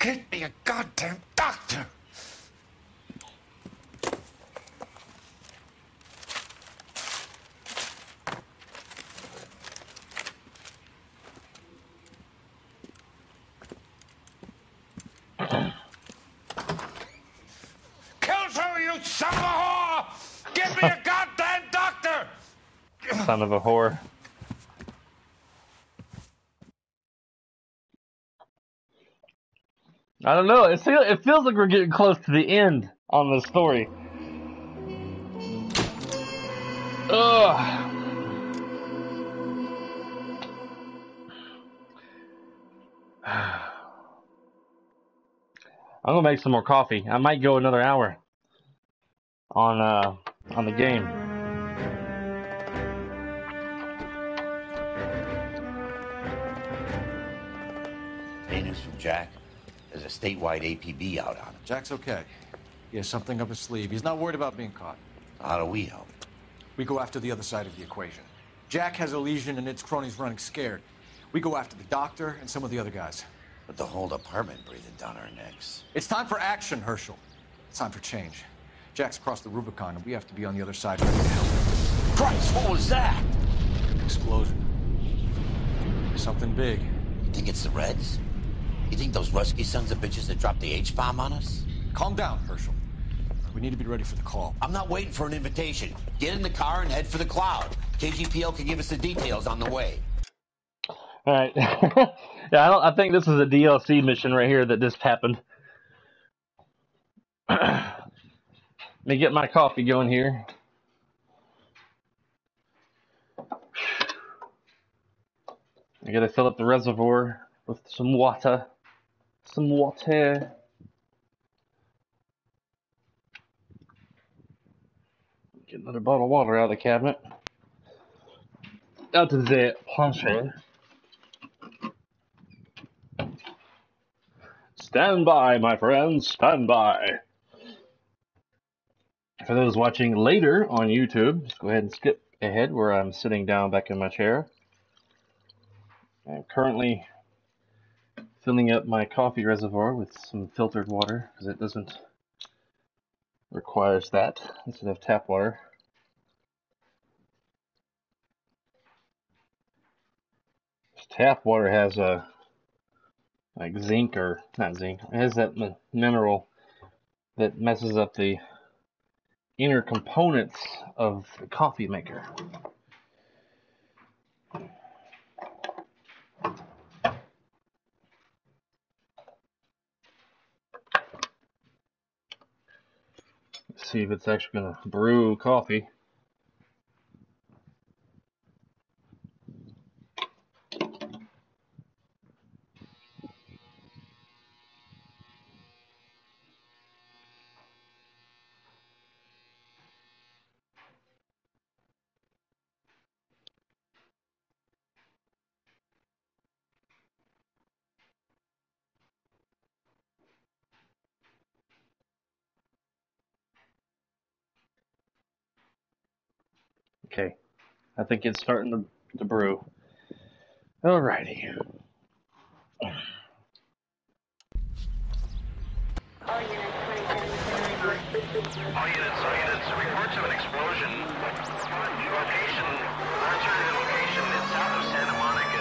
[SPEAKER 7] Get me a goddamn doctor! Kelso, you son of a whore! Give me a goddamn doctor!
[SPEAKER 1] Son of a whore. I don't know. It feels like we're getting close to the end on the story. Ugh. I'm gonna make some more coffee. I might go another hour on the game.
[SPEAKER 16] Hey, news from Jack. There's a statewide APB out on him.
[SPEAKER 18] Jack's okay. He has something up his sleeve. He's not worried about being caught.
[SPEAKER 16] How do we help?
[SPEAKER 18] We go after the other side of the equation. Jack has a legion and its cronies running scared. We go after the doctor and some of the other guys.
[SPEAKER 16] But the whole department breathing down our necks.
[SPEAKER 18] It's time for action, Herschel. It's time for change. Jack's crossed the Rubicon, and we have to be on the other side ready to help him.
[SPEAKER 16] Christ, what was that?
[SPEAKER 18] Explosion. Something big.
[SPEAKER 16] You think it's the Reds? You think those Rusky sons of bitches that dropped the H-bomb on us?
[SPEAKER 18] Calm down, Herschel. We need to be ready for the call.
[SPEAKER 16] I'm not waiting for an invitation. Get in the car and head for the cloud. KGPL can give us the details on the way.
[SPEAKER 1] All right. Yeah, I think this is a DLC mission right here that just happened. Let me get my coffee going here. I gotta fill up the reservoir with some water. Some water. Get another bottle of water out of the cabinet. Out to the plancher. Stand by, my friends. Stand by. For those watching later on YouTube, just go ahead and skip ahead where I'm sitting down back in my chair. I'm currently filling up my coffee reservoir with some filtered water because it doesn't requires that instead of tap water. Tap water has a like zinc, or not zinc. It has that mineral that messes up the inner components of the coffee maker. Let's see if it's actually going to brew coffee. Okay, I think it's starting to brew. Alrighty.
[SPEAKER 15] All units, reports of an explosion. Alternative location is south of Santa Monica.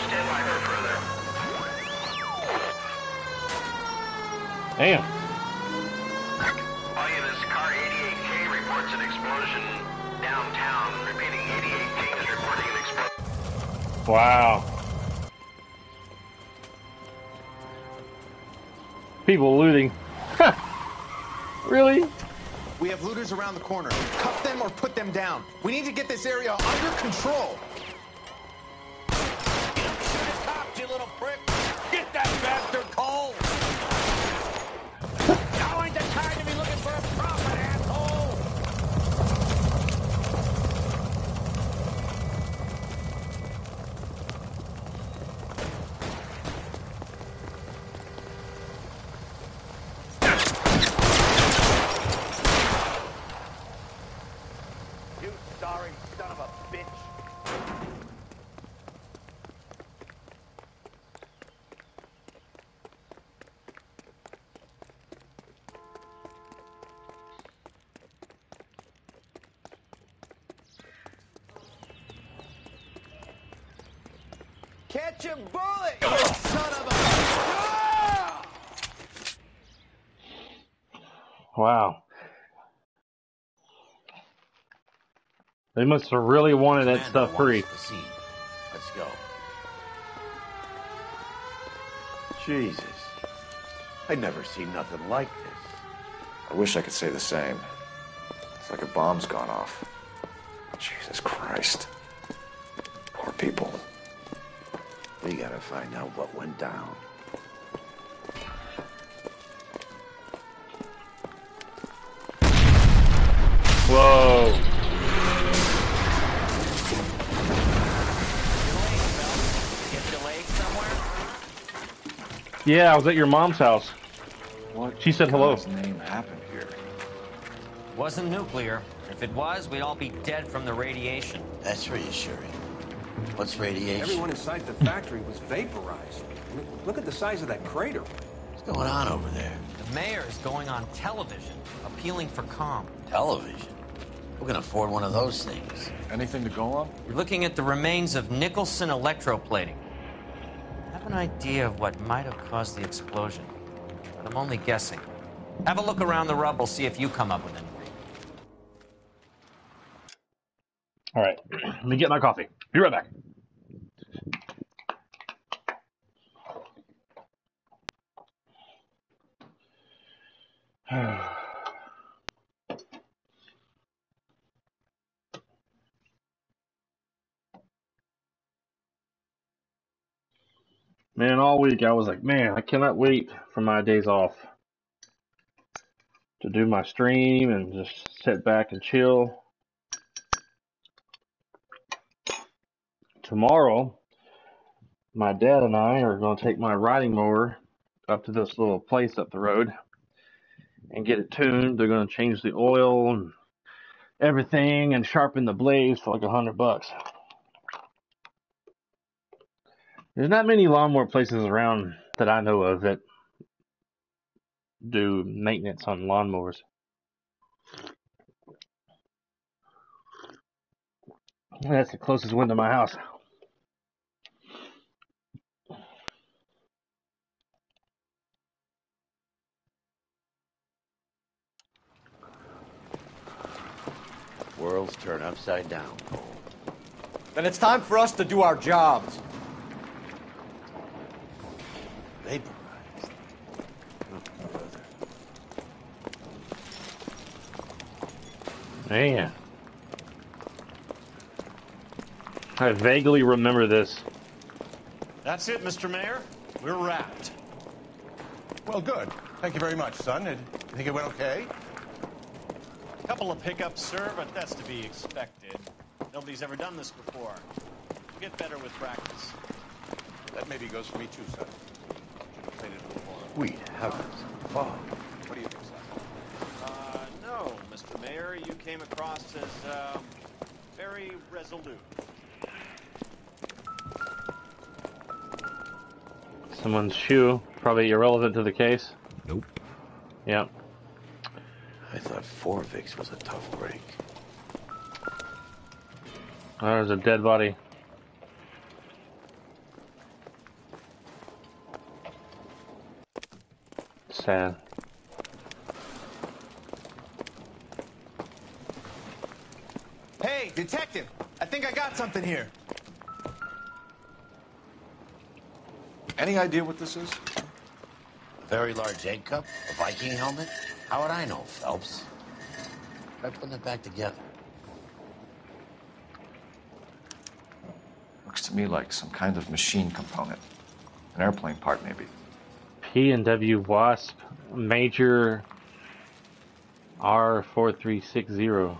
[SPEAKER 15] Stand by for further.
[SPEAKER 1] Damn.
[SPEAKER 15] All units, car 88K reports an explosion downtown. Repeating, 88K is reporting an explosion.
[SPEAKER 1] Wow. People looting. Really?
[SPEAKER 17] We have looters around the corner. Cuff them or put them down. We need to get this area under control.
[SPEAKER 15] You little prick! Get that bastard cold! Now ain't the time to be looking for a profit, asshole! You sorry son of a bitch!
[SPEAKER 17] Catch a bullet, you son of a...
[SPEAKER 1] Wow. They must have really wanted that stuff free.
[SPEAKER 16] Let's go.
[SPEAKER 20] Jesus. I'd never seen nothing like this.
[SPEAKER 21] I wish I could say the same. It's like a bomb's gone off. Jesus Christ. Poor people.
[SPEAKER 20] We gotta find out what went down.
[SPEAKER 1] Whoa.
[SPEAKER 19] Get delayed somewhere?
[SPEAKER 1] Yeah, I was at your mom's house.
[SPEAKER 21] What?
[SPEAKER 1] She said hello.
[SPEAKER 21] God's name happened here?
[SPEAKER 19] Wasn't nuclear. If it was, we'd all be dead from the radiation.
[SPEAKER 16] That's reassuring. What's radiation?
[SPEAKER 10] Everyone inside the factory was vaporized. I mean, look at the size of that crater.
[SPEAKER 16] What's going on over there?
[SPEAKER 19] The mayor is going on television, appealing for calm.
[SPEAKER 16] Television? Who can afford one of those things?
[SPEAKER 18] Anything to go on?
[SPEAKER 19] You're looking at the remains of Nicholson electroplating. I have an idea of what might have caused the explosion, but I'm only guessing. Have a look around the rubble, see if you come up with anything.
[SPEAKER 1] All right, let me get my coffee. Be right back. Man, all week I was like, man, I cannot wait for my days off to do my stream and just sit back and chill. Tomorrow, my dad and I are going to take my riding mower up to this little place up the road and get it tuned. They're going to change the oil and everything and sharpen the blades for like $100. There's not many lawnmower places around that I know of that do maintenance on lawnmowers. That's the closest one to my house.
[SPEAKER 20] Worlds turn upside down.
[SPEAKER 18] Then it's time for us to do our jobs.
[SPEAKER 20] Vaporized.
[SPEAKER 1] Man. I vaguely remember this.
[SPEAKER 12] That's it, Mr. Mayor. We're wrapped. Well, good. Thank you very much, son. You think it went okay?
[SPEAKER 15] Couple of pickups, sir, but that's to be expected. Nobody's ever done this before. We'll get better with practice.
[SPEAKER 12] That maybe goes for me too, son. Should have played it before.
[SPEAKER 20] Sweet heavens. Fog.
[SPEAKER 12] What do you think, son?
[SPEAKER 15] No, Mr. Mayor. You came across as, very resolute.
[SPEAKER 1] Someone's shoe, probably irrelevant to the case.
[SPEAKER 20] Nope.
[SPEAKER 1] Yep.
[SPEAKER 20] I thought Forvix was a tough break.
[SPEAKER 1] Oh, there's a dead body. Sad.
[SPEAKER 17] Hey, detective! I think I got something here.
[SPEAKER 21] Any idea what this is?
[SPEAKER 16] A very large egg cup? A Viking helmet? How would I know, Phelps? Try putting it back together.
[SPEAKER 21] Looks to me like some kind of machine component. An airplane part, maybe.
[SPEAKER 1] P&W Wasp Major R4360.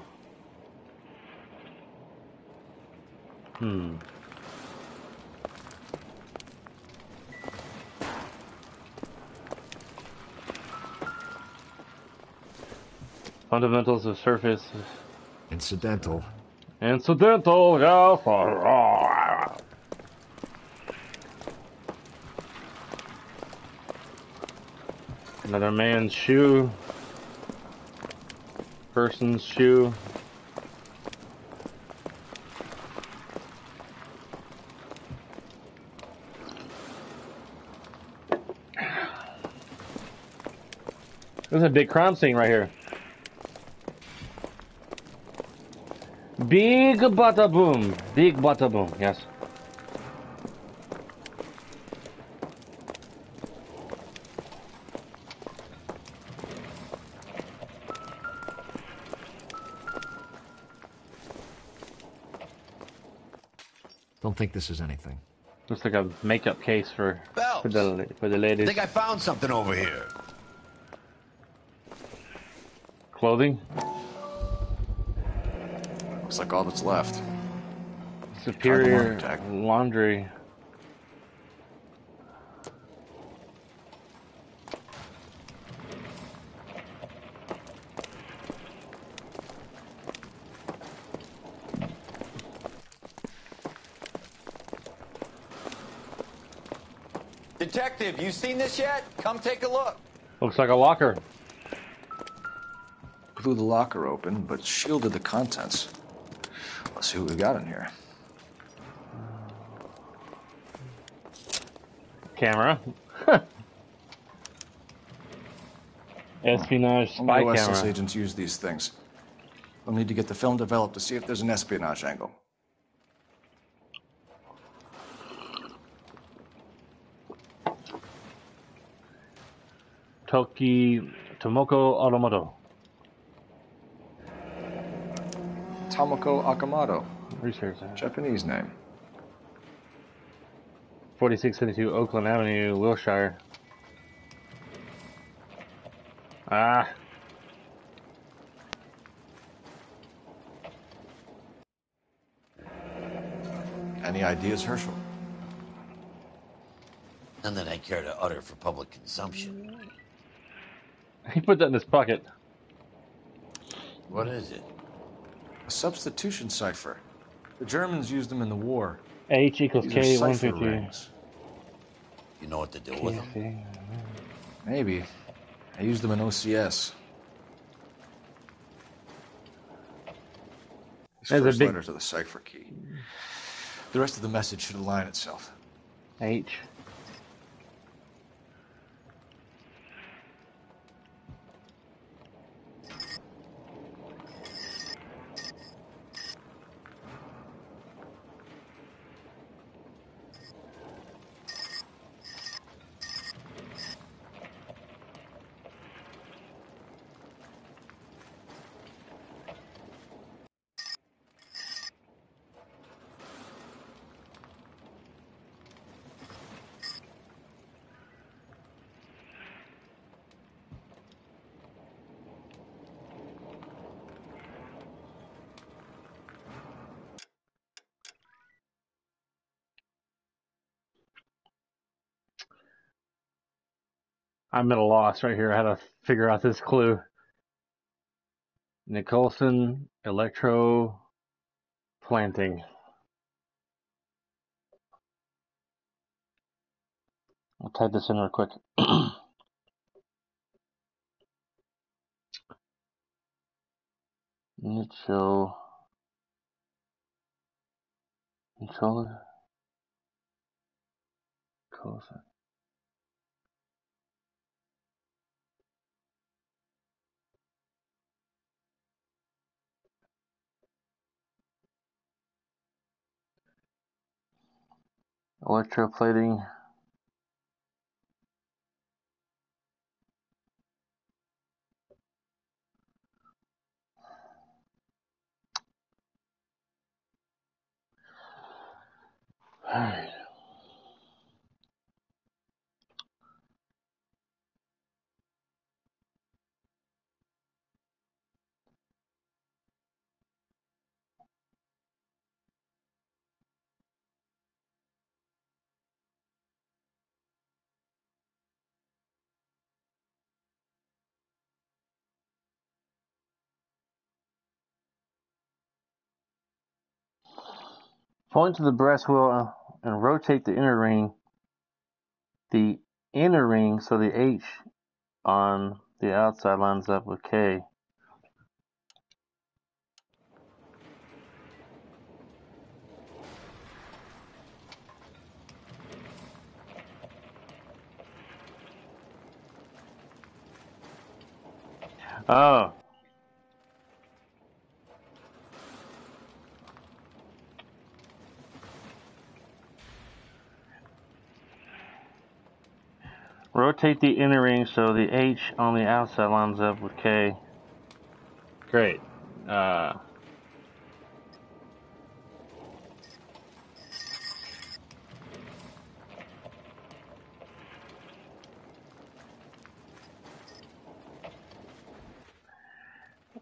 [SPEAKER 1] Fundamentals of surface.
[SPEAKER 21] Incidental.
[SPEAKER 1] Incidental, yeah. Another man's shoe. Person's shoe. This is a big crime scene right here. Big bada boom. Big bada boom, yes.
[SPEAKER 21] Don't think this is anything.
[SPEAKER 1] Looks like a makeup case for
[SPEAKER 16] Phelps,
[SPEAKER 1] the
[SPEAKER 16] I
[SPEAKER 1] ladies.
[SPEAKER 16] think I found something over here.
[SPEAKER 1] Clothing.
[SPEAKER 21] Looks like all that's left.
[SPEAKER 1] Superior laundry.
[SPEAKER 17] Detective, you seen this yet? Come take a look.
[SPEAKER 1] Looks like a locker.
[SPEAKER 21] Blew the locker open, but shielded the contents. Let's see what we got in here.
[SPEAKER 1] Camera. Espionage spy
[SPEAKER 21] Only OSS
[SPEAKER 1] camera.
[SPEAKER 21] agents use these things. We'll need to get the film developed to see if there's an espionage angle.
[SPEAKER 1] Tomoko Automoto.
[SPEAKER 21] Tomoko Akamoto.
[SPEAKER 1] Research.
[SPEAKER 21] Japanese name.
[SPEAKER 1] 4672 Oakland Avenue, Wilshire. Ah.
[SPEAKER 21] Any ideas, Herschel?
[SPEAKER 16] None that I care to utter for public consumption.
[SPEAKER 1] He put that in his pocket.
[SPEAKER 16] What is it?
[SPEAKER 21] A substitution cipher. The Germans used them in the war.
[SPEAKER 1] H equals
[SPEAKER 21] These
[SPEAKER 1] K
[SPEAKER 21] are cipher
[SPEAKER 1] 153.
[SPEAKER 21] rings.
[SPEAKER 16] You know what to do with them?
[SPEAKER 21] Maybe.
[SPEAKER 18] I used them in OCS. This
[SPEAKER 1] There's a
[SPEAKER 18] first
[SPEAKER 1] big
[SPEAKER 18] letter's are the cipher key. The rest of the message should align itself.
[SPEAKER 1] H. I'm at a loss right here. I had to figure out this clue. Nicholson Electro Planting. I'll type this in real quick. Nicho. Controller. Nicholson. Electroplating. Alright. Point to the breast wheel and rotate the inner ring. The inner ring so the H on the outside lines up with K. Oh. Rotate the inner ring so the H on the outside lines up with K. Great.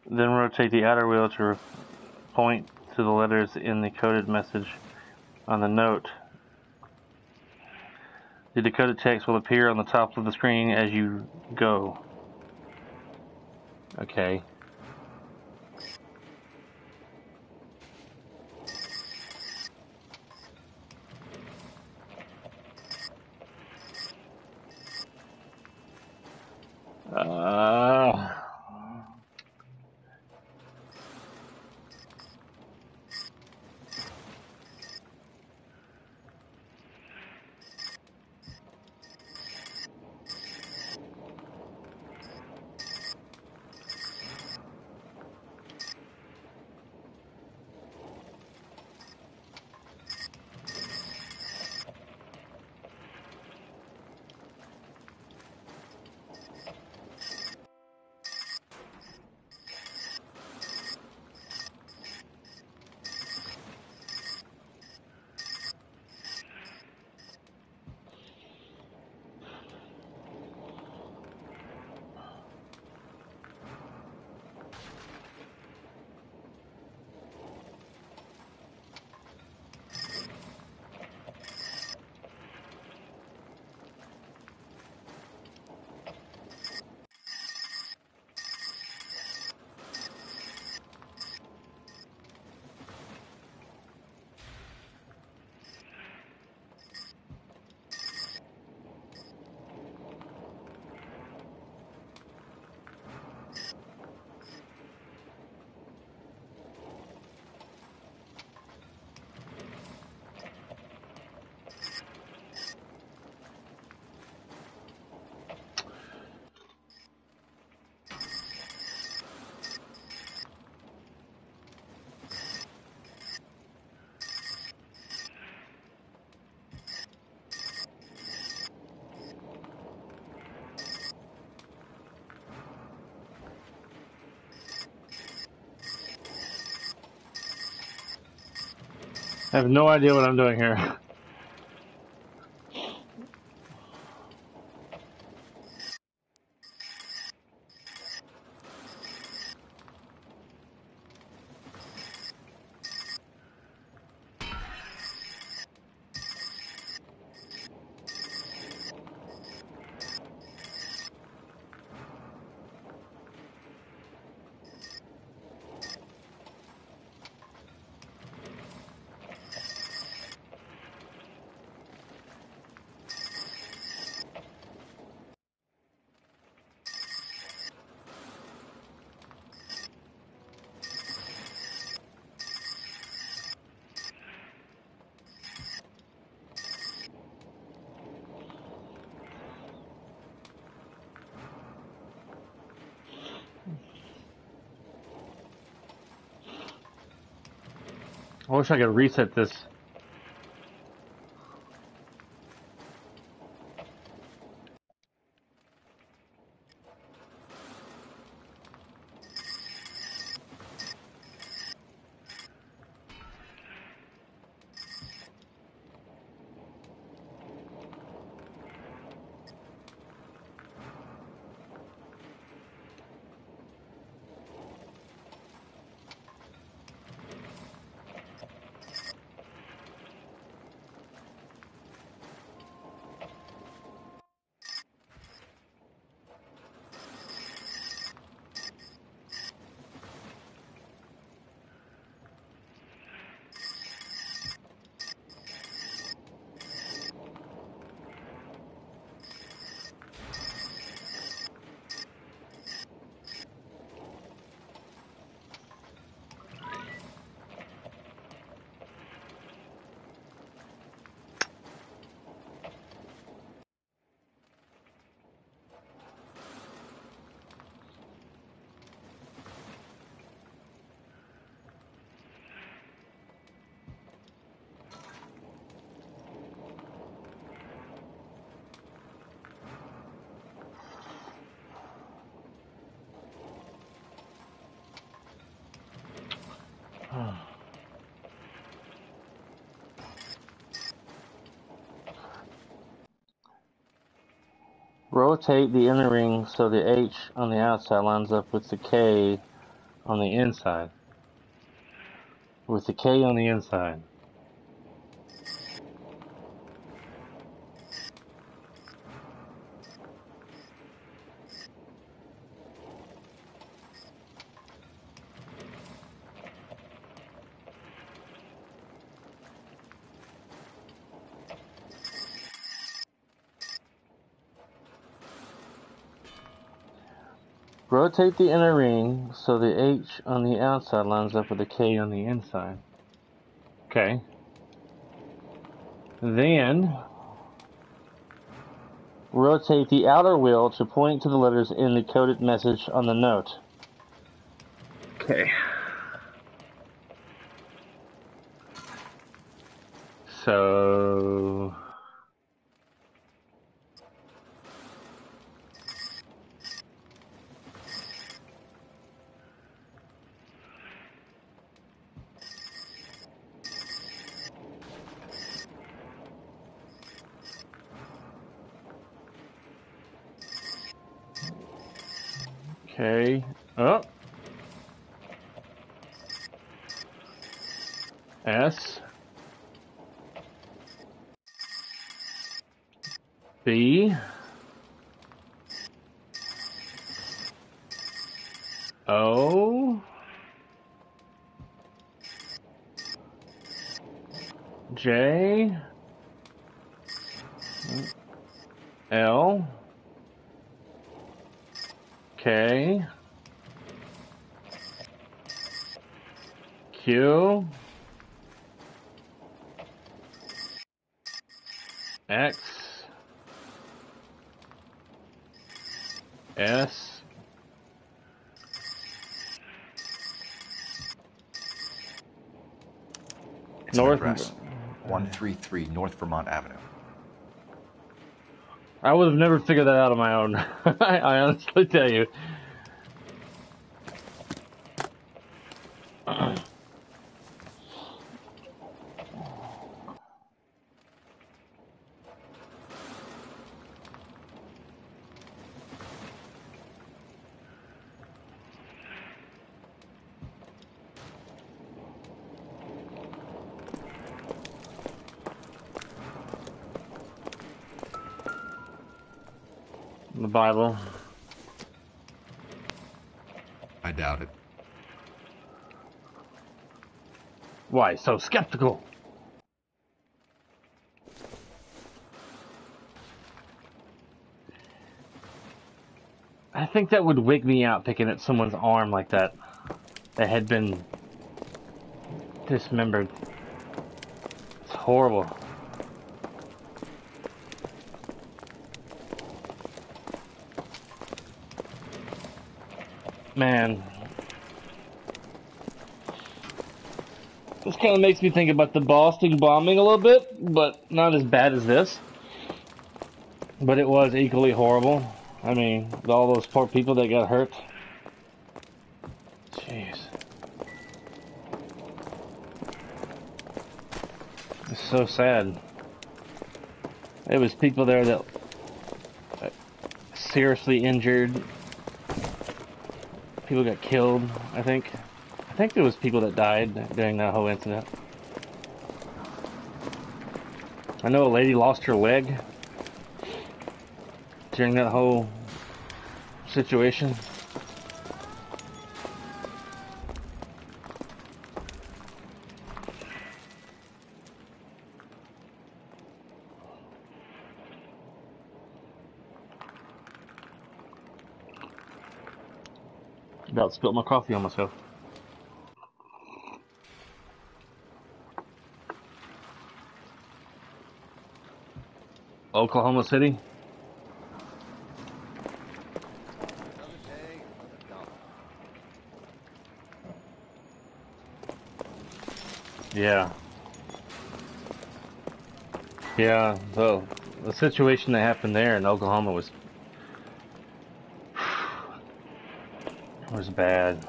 [SPEAKER 1] Then rotate the outer wheel to point to the letters in the coded message on the note. The decoded text will appear on the top of the screen as you go. Okay. I have no idea what I'm doing here. I wish I could reset this. Rotate the inner ring so the H on the outside lines up with the K on the inside. With the K on the inside. Rotate the inner ring so the H on the outside lines up with the K on the inside. Okay. Then, rotate the outer wheel to point to the letters in the coded message on the note. Okay. So... Okay. Oh. S. B. O. J. L. K. Q. X. S.
[SPEAKER 21] It's an address. 133 North Vermont Avenue.
[SPEAKER 1] I would have never figured that out on my own. I honestly tell you. The Bible.
[SPEAKER 12] I doubt it.
[SPEAKER 1] Why so skeptical? I think that would wig me out picking at someone's arm like that had been dismembered. It's horrible. Man. This kind of makes me think about the Boston bombing a little bit, but not as bad as this. But it was equally horrible. I mean, all those poor people that got hurt. Jeez. It's so sad. There was people there that seriously injured. People got killed, I think. I think there was people that died during that whole incident. I know a lady lost her leg during that whole situation. About spilled my coffee on myself. Oklahoma City. Yeah. Yeah, so the situation that happened there in Oklahoma was bad.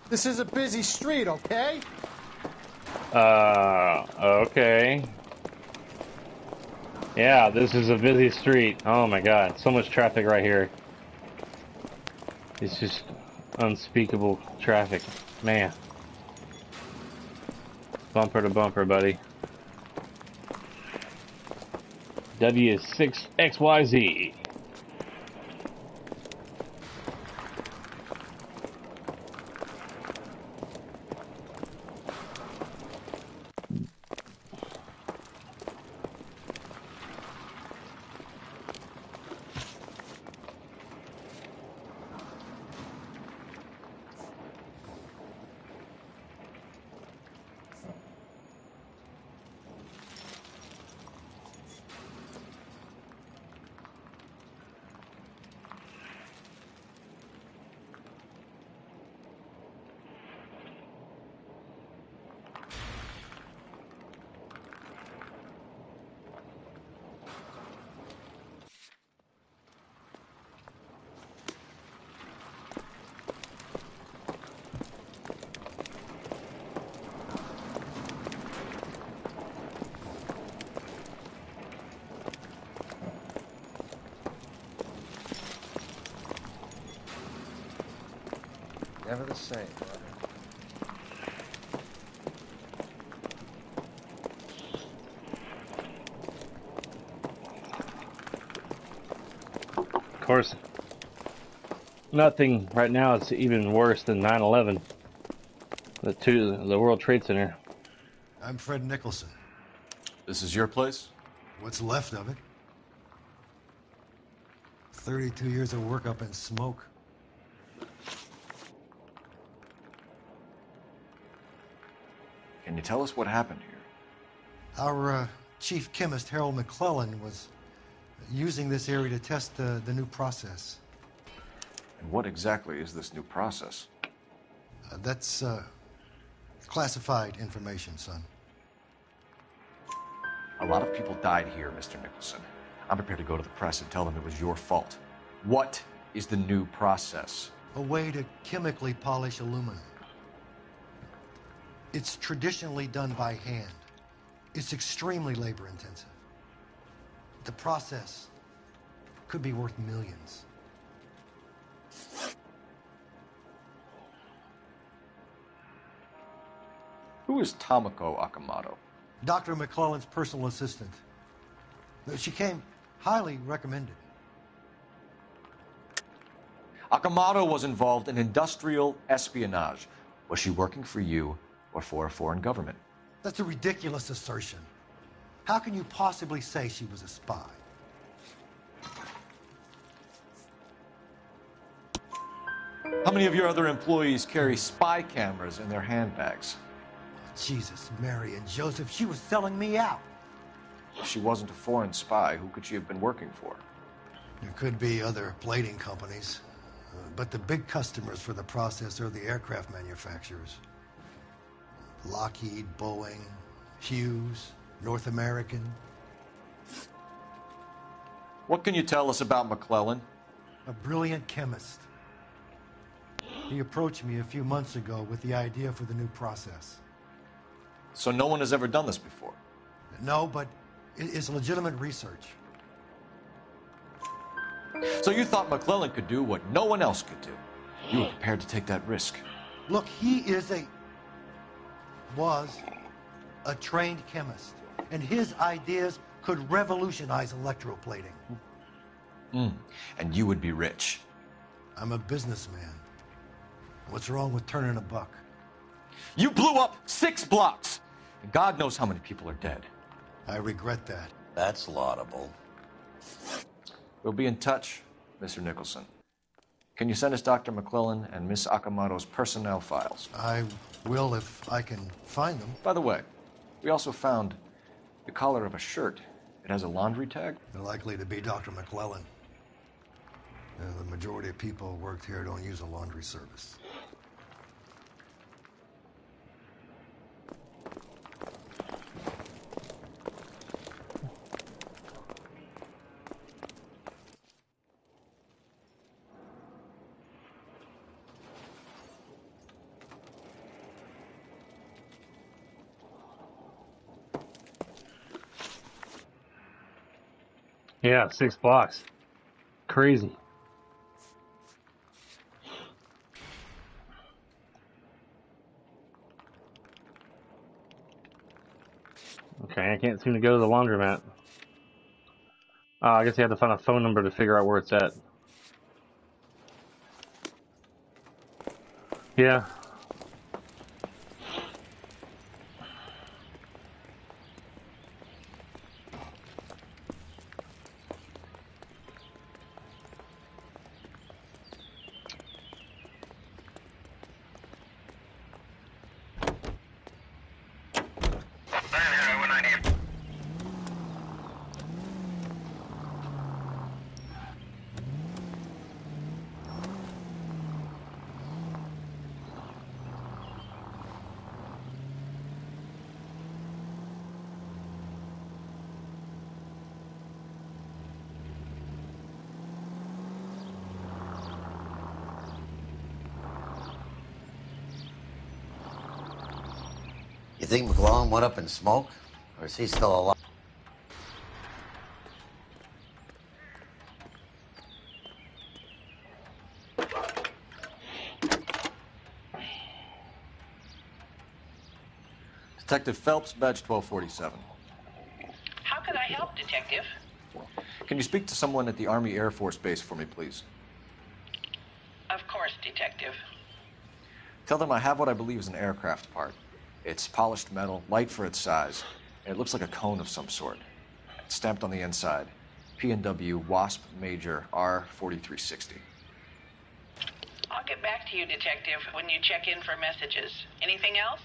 [SPEAKER 17] This is a busy street, okay?
[SPEAKER 1] Okay. Yeah, this is a busy street. Oh my god, so much traffic right here. It's just unspeakable traffic. Man. Bumper to bumper, buddy. W6XYZ.
[SPEAKER 10] Never the same, brother.
[SPEAKER 1] Of course, nothing right now is even worse than 9/11. The World Trade Center.
[SPEAKER 4] I'm Fred Nicholson.
[SPEAKER 21] This is your place?
[SPEAKER 4] What's left of it? 32 years of work up in smoke.
[SPEAKER 21] Can you tell us what happened here?
[SPEAKER 4] Our chief chemist, Harold McClellan, was using this area to test the new process.
[SPEAKER 21] And what exactly is this new process?
[SPEAKER 4] That's classified information, son.
[SPEAKER 21] A lot of people died here, Mr. Nicholson. I'm prepared to go to the press and tell them it was your fault. What is the new process?
[SPEAKER 4] A way to chemically polish aluminum. It's traditionally done by hand. It's extremely labor intensive. The process could be worth millions.
[SPEAKER 21] Who is Tomoko Akamoto?
[SPEAKER 4] Dr. McClellan's personal assistant. She came highly recommended.
[SPEAKER 18] Akamoto was involved in industrial espionage. Was she working for you or for a foreign government?
[SPEAKER 4] That's a ridiculous assertion. How can you possibly say she was a spy?
[SPEAKER 18] How many of your other employees carry spy cameras in their handbags?
[SPEAKER 4] Jesus, Mary, and Joseph, she was selling me out.
[SPEAKER 18] If she wasn't a foreign spy, who could she have been working for?
[SPEAKER 4] There could be other plating companies, but the big customers for the process are the aircraft manufacturers. Lockheed, Boeing, Hughes, North American.
[SPEAKER 18] What can you tell us about McClellan?
[SPEAKER 4] A brilliant chemist. He approached me a few months ago with the idea for the new process.
[SPEAKER 18] So no one has ever done this before?
[SPEAKER 4] No, but it's legitimate research.
[SPEAKER 18] So you thought McClellan could do what no one else could do? You were prepared to take that risk?
[SPEAKER 4] Look, he was a trained chemist, and his ideas could revolutionize electroplating.
[SPEAKER 18] And you would be rich?
[SPEAKER 4] I'm a businessman. What's wrong with turning a buck?
[SPEAKER 18] You blew up 6 blocks, and God knows how many people are dead.
[SPEAKER 4] I regret that.
[SPEAKER 16] That's laudable.
[SPEAKER 18] We'll be in touch, Mr. Nicholson. Can you send us Dr. McClellan and Miss Akamoto's personnel files?
[SPEAKER 4] I will if I can find them.
[SPEAKER 18] By the way, we also found the collar of a shirt. It has a laundry tag.
[SPEAKER 4] They're likely to be Dr. McClellan. The majority of people who worked here don't use a laundry service.
[SPEAKER 1] Yeah, 6 blocks. Crazy. Okay, I can't seem to go to the laundromat. I guess you have to find a phone number to figure out where it's at. Yeah.
[SPEAKER 16] You think McClellan went up in smoke? Or is he still alive?
[SPEAKER 18] Detective Phelps, badge 1247.
[SPEAKER 5] How can I help, Detective?
[SPEAKER 18] Can you speak to someone at the Army Air Force Base for me, please?
[SPEAKER 5] Of course, Detective.
[SPEAKER 18] Tell them I have what I believe is an aircraft part. It's polished metal, light for its size, and it looks like a cone of some sort. It's stamped on the inside. P&W Wasp Major R4360.
[SPEAKER 5] I'll get back to you, Detective, when you check in for messages. Anything else?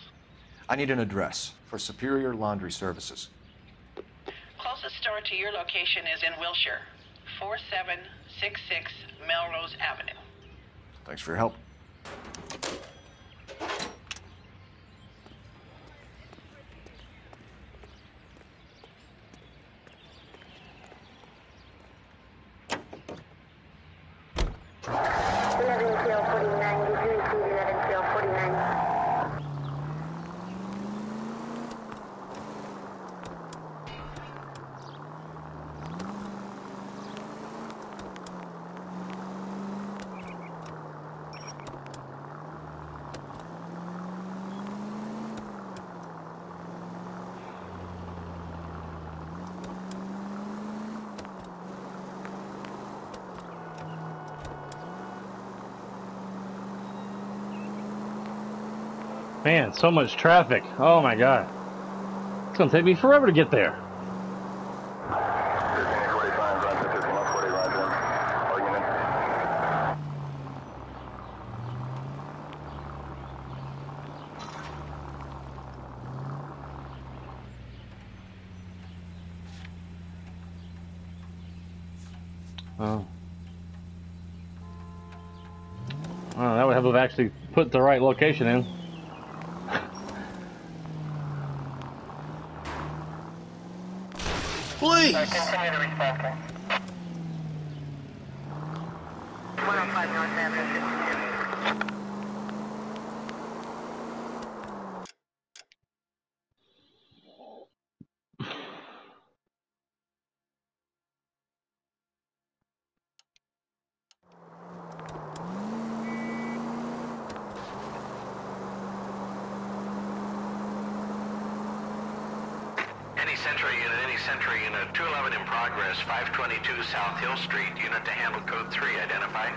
[SPEAKER 18] I need an address for Superior Laundry Services.
[SPEAKER 5] Closest store to your location is in Wilshire, 4766 Melrose Avenue.
[SPEAKER 18] Thanks for your help.
[SPEAKER 1] Man, so much traffic. Oh my god. It's gonna take me forever to get there. Oh. Oh, that would have actually put the right location in.
[SPEAKER 14] Please!
[SPEAKER 15] Continue to respond, King. 105 North Avenue, 52.
[SPEAKER 6] Any Sentry Unit, 211 in progress, 522 South Hill Street, unit to handle code 3, identify.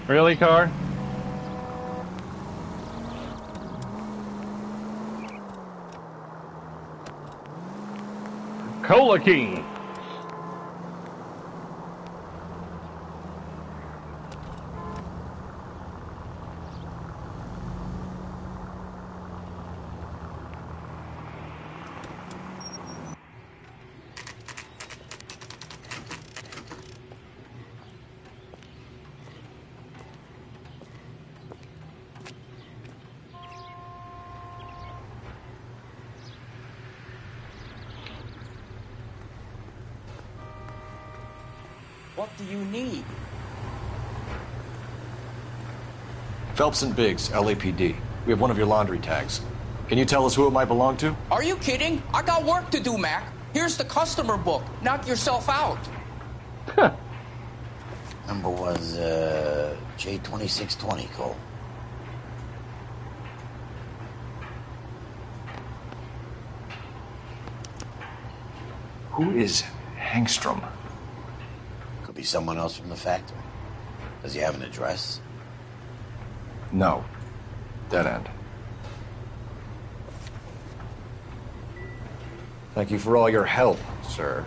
[SPEAKER 1] Really, car? Cola King.
[SPEAKER 22] What do you need?
[SPEAKER 18] Phelps and Biggs, LAPD. We have one of your laundry tags. Can you tell us who it might belong to?
[SPEAKER 22] Are you kidding? I got work to do, Mac. Here's the customer book. Knock yourself out.
[SPEAKER 16] Number was J2620, Cole.
[SPEAKER 18] Who is Hangstrom?
[SPEAKER 16] Could be someone else from the factory. Does he have an address?
[SPEAKER 18] No. Dead end. Thank you for all your help, sir.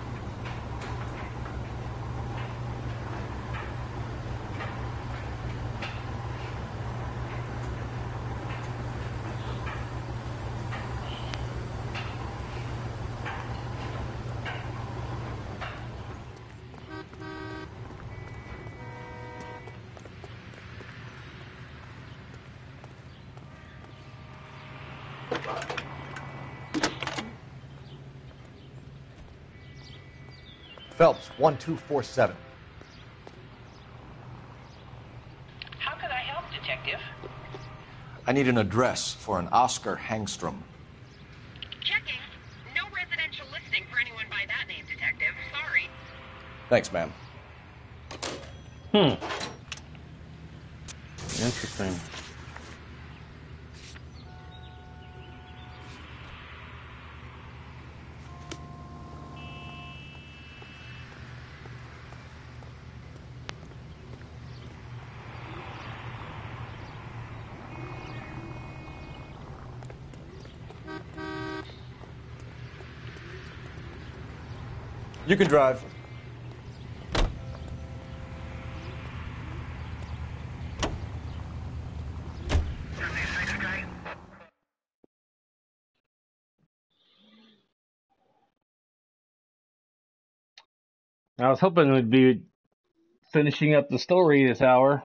[SPEAKER 23] Phelps, 1247.
[SPEAKER 5] How could I help, Detective?
[SPEAKER 18] I need an address for an Oscar Hangstrom.
[SPEAKER 5] Checking. No residential listing for anyone by that name, Detective. Sorry.
[SPEAKER 18] Thanks, ma'am.
[SPEAKER 1] Interesting.
[SPEAKER 23] You can drive.
[SPEAKER 1] I was hoping we'd be finishing up the story this hour,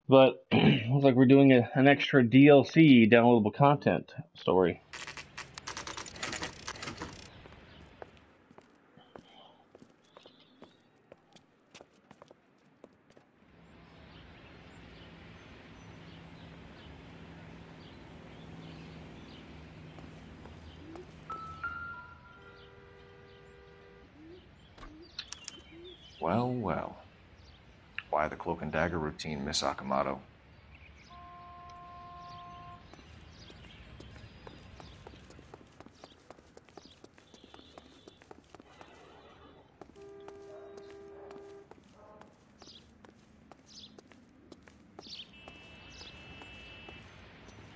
[SPEAKER 1] but looks like we're doing an extra DLC, downloadable content story.
[SPEAKER 18] Well, well. Why the cloak and dagger routine, Miss Akamoto?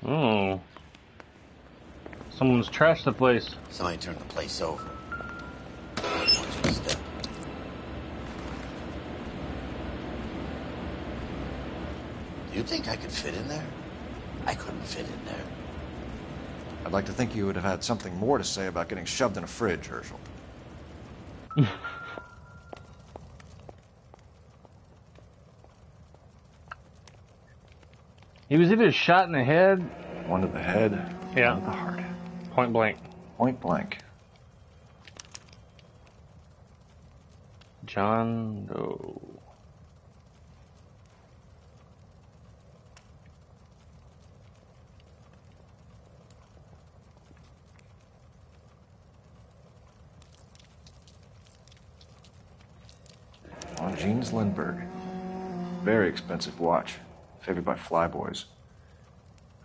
[SPEAKER 1] Oh. Someone's trashed the place.
[SPEAKER 16] Somebody turned the place over. Do you think I could fit in there? I couldn't fit in there.
[SPEAKER 18] I'd like to think you would have had something more to say about getting shoved in a fridge, Herschel.
[SPEAKER 1] He was either shot in the head.
[SPEAKER 18] One to the head,
[SPEAKER 1] Yeah.
[SPEAKER 18] one to the heart.
[SPEAKER 1] Point blank.
[SPEAKER 18] Point blank.
[SPEAKER 1] John Doe.
[SPEAKER 18] On Jeans Lindbergh. Very expensive watch. Favored by flyboys.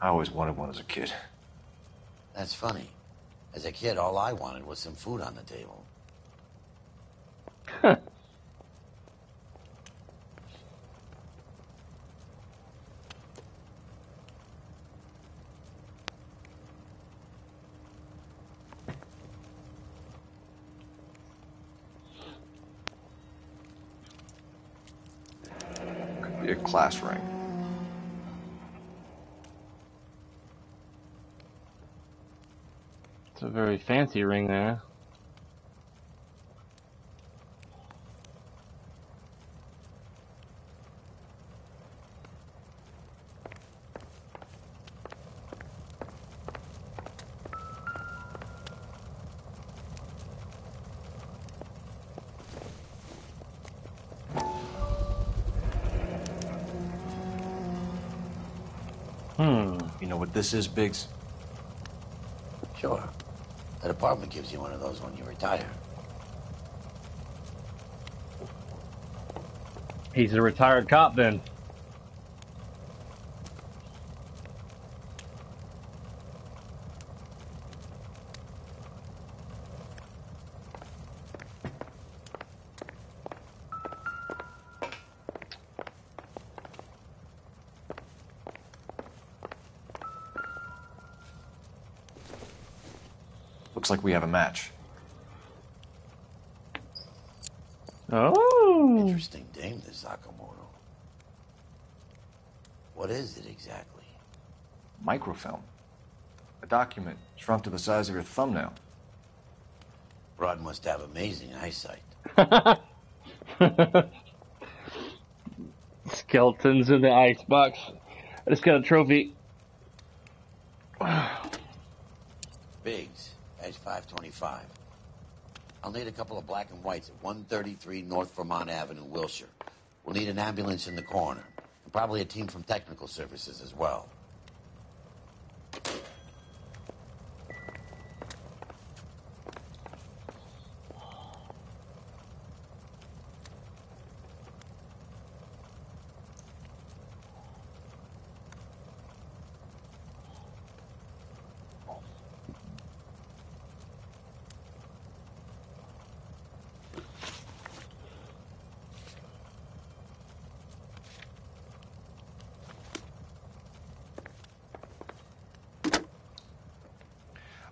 [SPEAKER 18] I always wanted one as a kid.
[SPEAKER 16] That's funny. As a kid, all I wanted was some food on the table.
[SPEAKER 18] Could be a class ring.
[SPEAKER 1] It's a very fancy ring there.
[SPEAKER 18] You know what this is, Biggs?
[SPEAKER 16] Sure. The department gives you one of those when you retire.
[SPEAKER 1] He's a retired cop then.
[SPEAKER 18] Looks like we have a match.
[SPEAKER 1] Oh.
[SPEAKER 16] Interesting dame, this Sakamoto. What is it exactly?
[SPEAKER 18] Microfilm. A document shrunk to the size of your thumbnail.
[SPEAKER 16] Rod must have amazing eyesight.
[SPEAKER 1] Skeletons in the icebox. I just got a trophy.
[SPEAKER 16] Biggs, edge 525. I'll need a couple of black and whites at 133 North Vermont Avenue, Wilshire. We'll need an ambulance in the corner. And probably a team from technical services as well.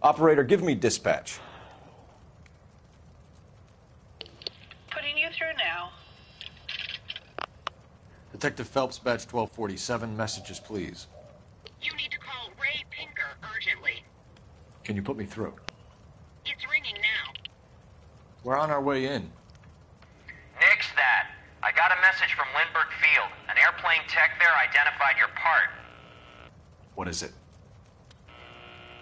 [SPEAKER 18] Operator, give me dispatch.
[SPEAKER 5] Putting you through now.
[SPEAKER 18] Detective Phelps, badge 1247. Messages, please.
[SPEAKER 2] You need to call Ray Pinker urgently.
[SPEAKER 18] Can you put me through?
[SPEAKER 2] It's ringing now.
[SPEAKER 18] We're on our way in.
[SPEAKER 8] Nix that. I got a message from Lindbergh Field. An airplane tech there identified your part.
[SPEAKER 18] What is it?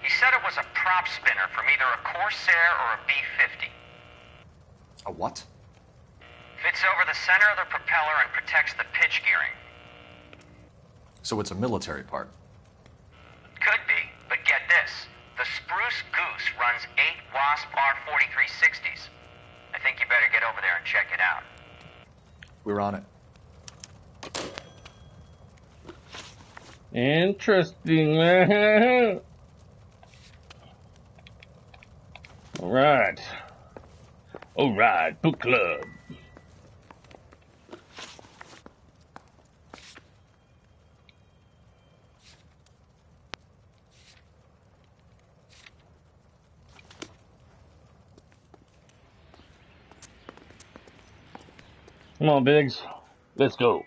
[SPEAKER 8] He said it was a prop spinner from either a Corsair or a B-50.
[SPEAKER 18] A what?
[SPEAKER 8] Fits over the center of the propeller and protects the pitch gearing.
[SPEAKER 18] So it's a military part.
[SPEAKER 8] Could be, but get this. The Spruce Goose runs 8 Wasp R-4360s. I think you better get over there and check it out.
[SPEAKER 18] We're on it.
[SPEAKER 1] Interesting. All right. All right. Book club. Come on, Biggs. Let's go.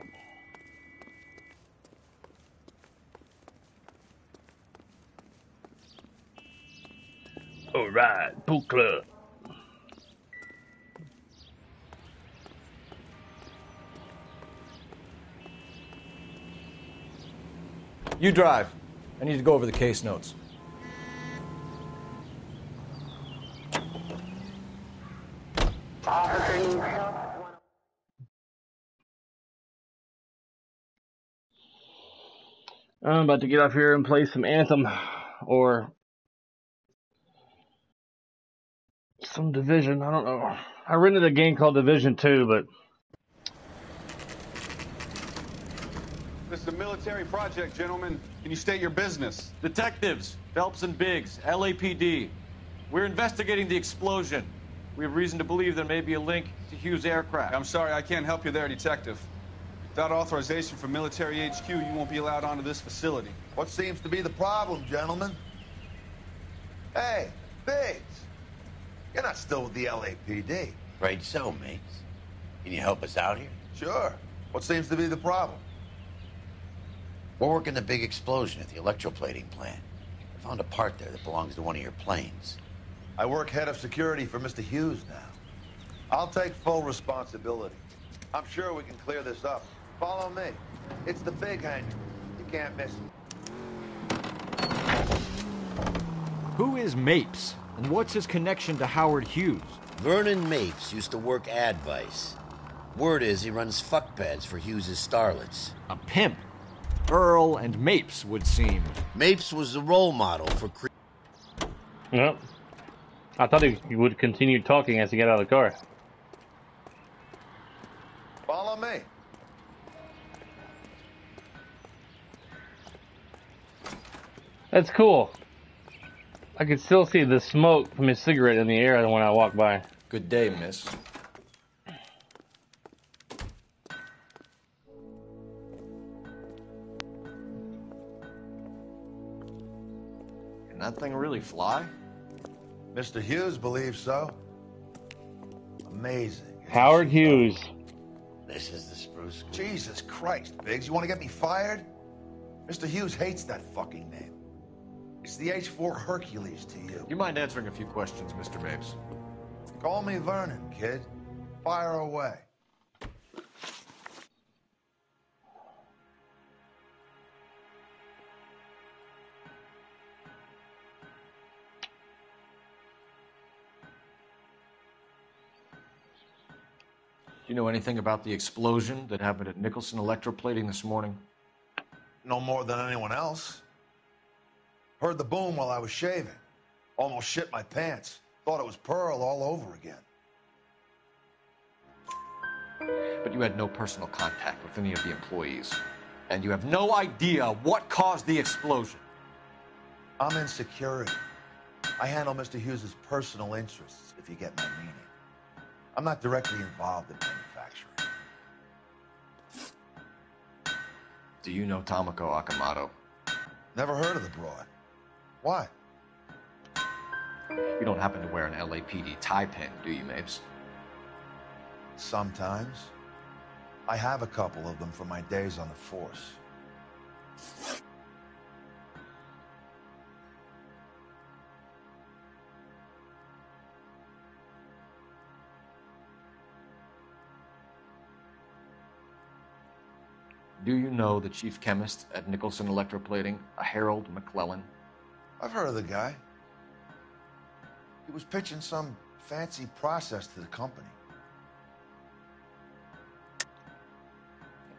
[SPEAKER 1] All right. Book club.
[SPEAKER 18] You drive. I need to go over the case notes.
[SPEAKER 1] I'm about to get off here and play some Anthem or some Division. I don't know. I rented a game called Division 2, but
[SPEAKER 15] This is a military project, gentlemen. Can you state your business?
[SPEAKER 23] Detectives, Phelps and Biggs, LAPD. We're investigating the explosion. We have reason to believe there may be a link to Hughes' aircraft.
[SPEAKER 15] I'm sorry, I can't help you there, Detective. Without authorization from military HQ, you won't be allowed onto this facility.
[SPEAKER 14] What seems to be the problem, gentlemen? Hey, Biggs. You're not still with the LAPD.
[SPEAKER 16] Afraid so, mates. Can you help us out here?
[SPEAKER 14] Sure. What seems to be the problem?
[SPEAKER 16] We're working the big explosion at the electroplating plant. I found a part there that belongs to one of your planes.
[SPEAKER 14] I work head of security for Mr. Hughes now. I'll take full responsibility. I'm sure we can clear this up. Follow me. It's the big hangar. You can't miss it.
[SPEAKER 23] Who is Mapes? And what's his connection to Howard Hughes?
[SPEAKER 16] Vernon Mapes used to work Advice. Word is he runs fuck pads for Hughes' starlets.
[SPEAKER 23] A pimp. Earl and Mapes would seem.
[SPEAKER 16] Mapes was the role model for...
[SPEAKER 1] Yep. I thought he would continue talking as he got out of the car.
[SPEAKER 14] Follow me.
[SPEAKER 1] That's cool. I could still see the smoke from his cigarette in the air when I walk by.
[SPEAKER 18] Good day, miss. Can that thing really fly?
[SPEAKER 14] Mr. Hughes believes so. Amazing.
[SPEAKER 1] Howard Hughes.
[SPEAKER 16] This is the spruce.
[SPEAKER 14] Jesus Christ, Biggs. You want to get me fired? Mr. Hughes hates that fucking name. It's the H-4 Hercules to you.
[SPEAKER 18] You mind answering a few questions, Mr. Mapes?
[SPEAKER 14] Call me Vernon, kid. Fire away.
[SPEAKER 18] Do you know anything about the explosion that happened at Nicholson Electroplating this morning?
[SPEAKER 14] No more than anyone else. Heard the boom while I was shaving. Almost shit my pants. Thought it was Pearl all over again.
[SPEAKER 18] But you had no personal contact with any of the employees. And you have no idea what caused the explosion.
[SPEAKER 14] I'm in security. I handle Mr. Hughes' personal interests, if you get my meaning. I'm not directly involved in manufacturing.
[SPEAKER 18] Do you know Tomoko Akamoto?
[SPEAKER 14] Never heard of the broad. Why?
[SPEAKER 18] You don't happen to wear an LAPD tie pin, do you, Mapes?
[SPEAKER 14] Sometimes. I have a couple of them from my days on the force.
[SPEAKER 18] Do you know the chief chemist at Nicholson Electroplating, a Harold McClellan?
[SPEAKER 14] I've heard of the guy. He was pitching some fancy process to the company.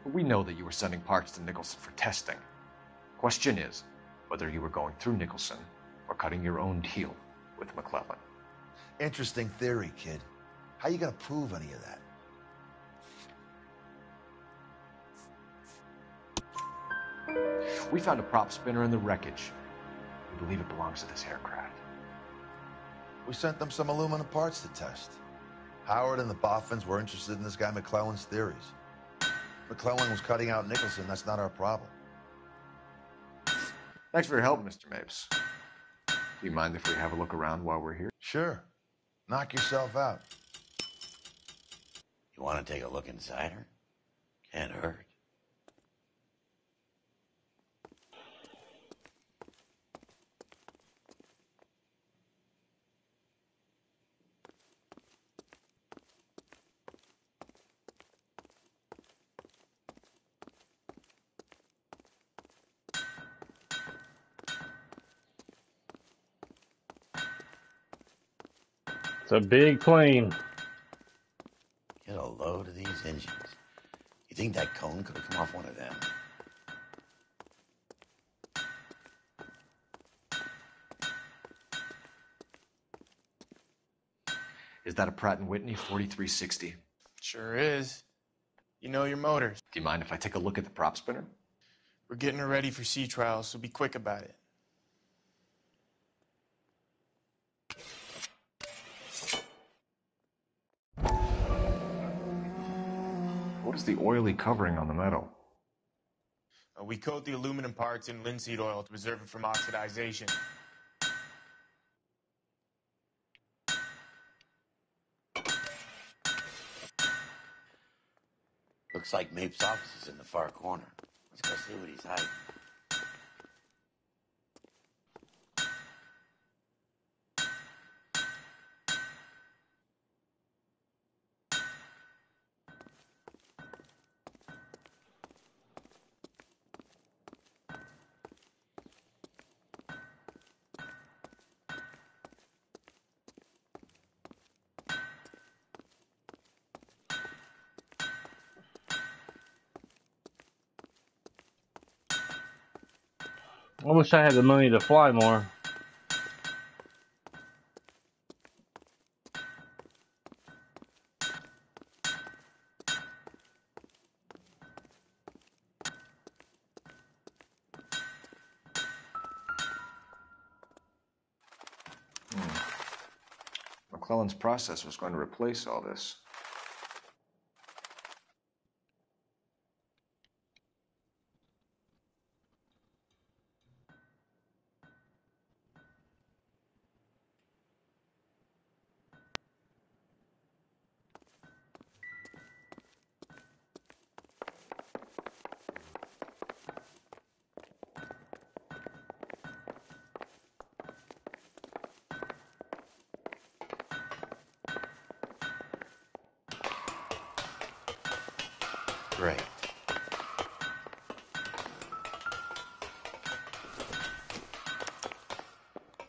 [SPEAKER 18] We know that you were sending parts to Nicholson for testing. Question is whether you were going through Nicholson or cutting your own deal with McClellan.
[SPEAKER 14] Interesting theory, kid. How you gonna prove any of that?
[SPEAKER 18] We found a prop spinner in the wreckage. We believe it belongs to this aircraft.
[SPEAKER 14] We sent them some aluminum parts to test. Howard and the Boffins were interested in this guy McClellan's theories. McClellan was cutting out Nicholson. That's not our problem.
[SPEAKER 18] Thanks for your help, Mr. Mapes. Do you mind if we have a look around while we're here?
[SPEAKER 14] Sure. Knock yourself out.
[SPEAKER 16] You want to take a look inside her? Can't hurt.
[SPEAKER 1] It's a big plane.
[SPEAKER 16] Get a load of these engines. You think that cone could have come off one of them?
[SPEAKER 18] Is that a Pratt & Whitney 4360?
[SPEAKER 9] Sure is. You know your motors.
[SPEAKER 18] Do you mind if I take a look at the prop spinner?
[SPEAKER 9] We're getting her ready for sea trials, so be quick about it.
[SPEAKER 18] What is the oily covering on the metal?
[SPEAKER 9] We coat the aluminum parts in linseed oil to preserve it from oxidization.
[SPEAKER 16] Looks like Mapes' office is in the far corner. Let's go see what he's hiding.
[SPEAKER 1] I wish I had the money to fly more.
[SPEAKER 18] McClellan's process was going to replace all this.
[SPEAKER 16] Great.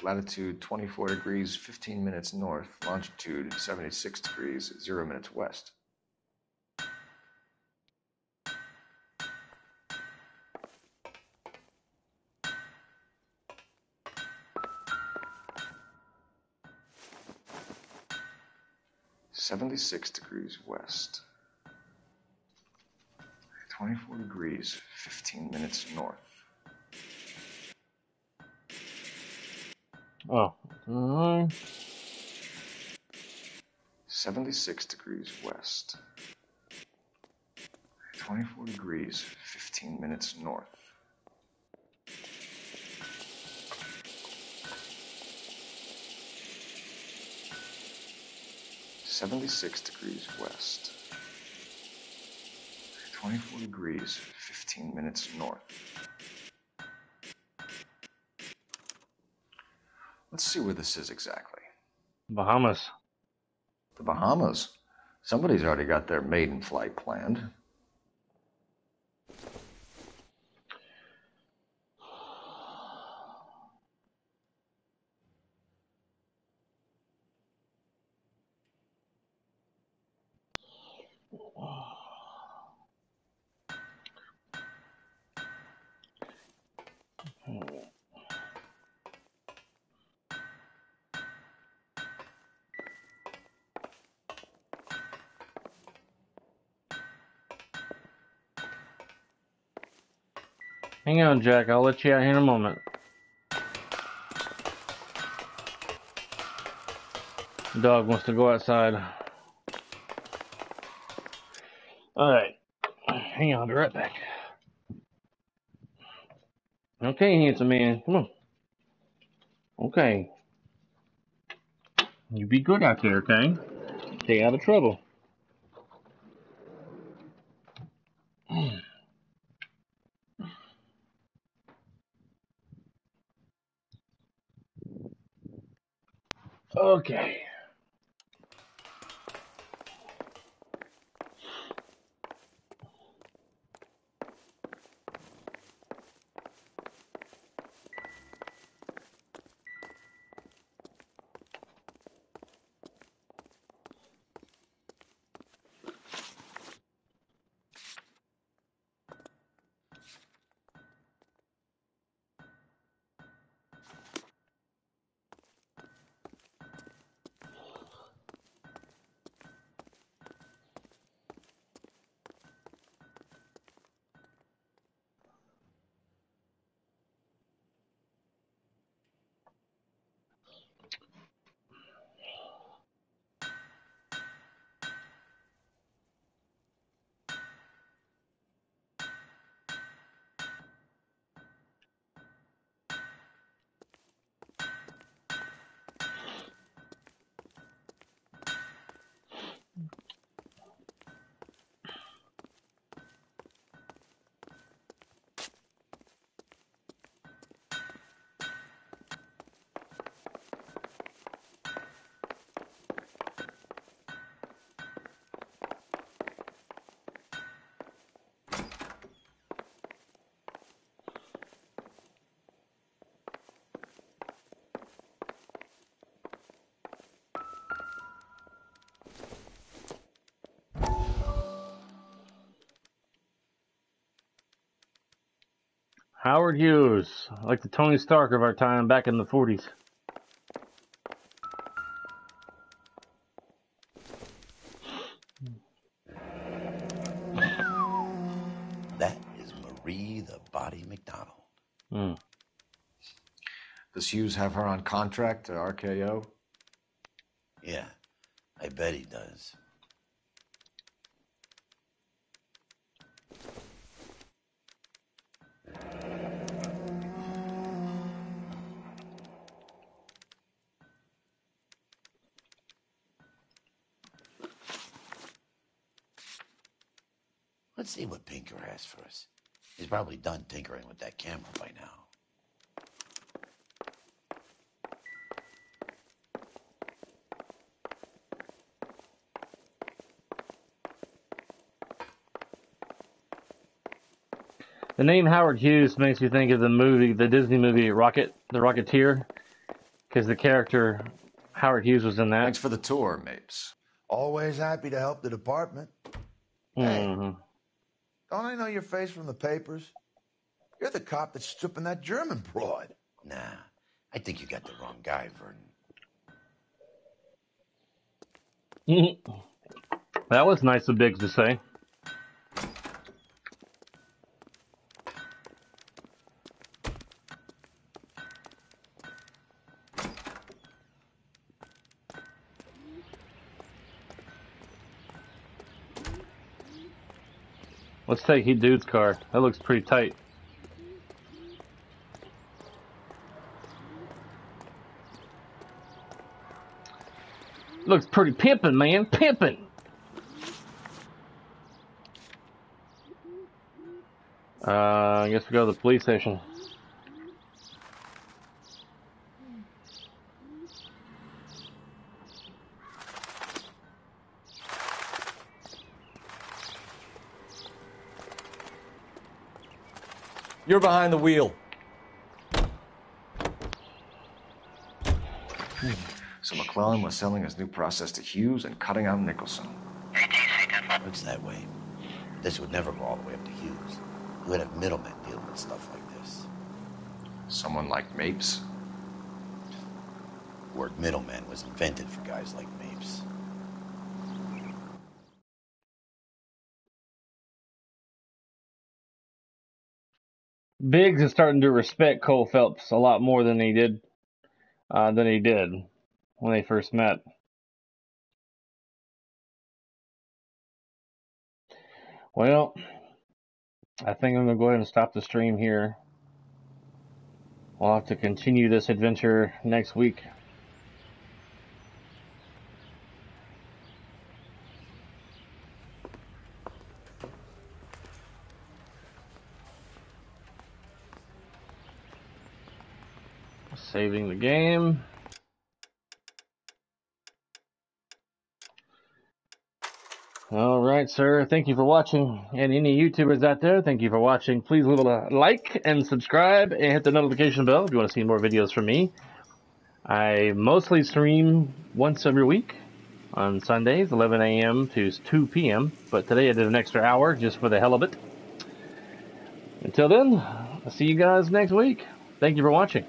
[SPEAKER 18] Latitude 24 degrees, 15 minutes north. Longitude 76 degrees, 0 minutes west. (76 degrees west). 24 degrees, 15 minutes north.
[SPEAKER 1] Oh.
[SPEAKER 18] 76 degrees west. 24 degrees, 15 minutes north. (76 degrees west). 24 degrees, 15 minutes north. Let's see where this is exactly.
[SPEAKER 1] Bahamas.
[SPEAKER 18] The Bahamas? Somebody's already got their maiden flight planned.
[SPEAKER 1] Hang on, Jack. I'll let you out here in a moment. The dog wants to go outside. Alright. Hang on, I'll be right back. Okay, handsome man. Come on. Okay. You be good out there, okay? Stay out of trouble. Okay. Howard Hughes, like the Tony Stark of our time back in the 40s.
[SPEAKER 16] That is Marie the Body McDonald.
[SPEAKER 18] Hmm. Does Hughes have her on contract to RKO?
[SPEAKER 16] Yeah, I bet he does. Let's see what Pinker has for us. He's probably done tinkering with that camera by now.
[SPEAKER 1] The name Howard Hughes makes me think of the Disney movie Rocket, the Rocketeer, because the character Howard Hughes was in that.
[SPEAKER 18] Thanks for the tour, Mapes.
[SPEAKER 14] Always happy to help the department. Hey, don't I know your face from the papers? You're the cop that's stripping that German broad.
[SPEAKER 16] Nah, I think you got the wrong guy, Vernon.
[SPEAKER 1] That was nice of Biggs to say. Let's take Heat Dude's car. That looks pretty tight. Looks pretty pimpin', man. Pimpin'. I guess we go to the police station.
[SPEAKER 18] You're behind the wheel. So McClellan was selling his new process to Hughes and cutting out Nicholson.
[SPEAKER 16] Looks that way. This would never go all the way up to Hughes. You would have middlemen dealing with stuff like this.
[SPEAKER 18] Someone like Mapes?
[SPEAKER 16] The word middleman was invented for guys like Mapes.
[SPEAKER 1] Biggs is starting to respect Cole Phelps a lot more than he did when they first met. Well, I think I'm going to go ahead and stop the stream here. We'll have to continue this adventure next week. Saving the game. All right, sir. Thank you for watching. And any YouTubers out there, thank you for watching. Please leave a like and subscribe and hit the notification bell if you want to see more videos from me. I mostly stream once every week on Sundays, 11 a.m. to 2 p.m. But today I did an extra hour just for the hell of it. Until then, I'll see you guys next week. Thank you for watching.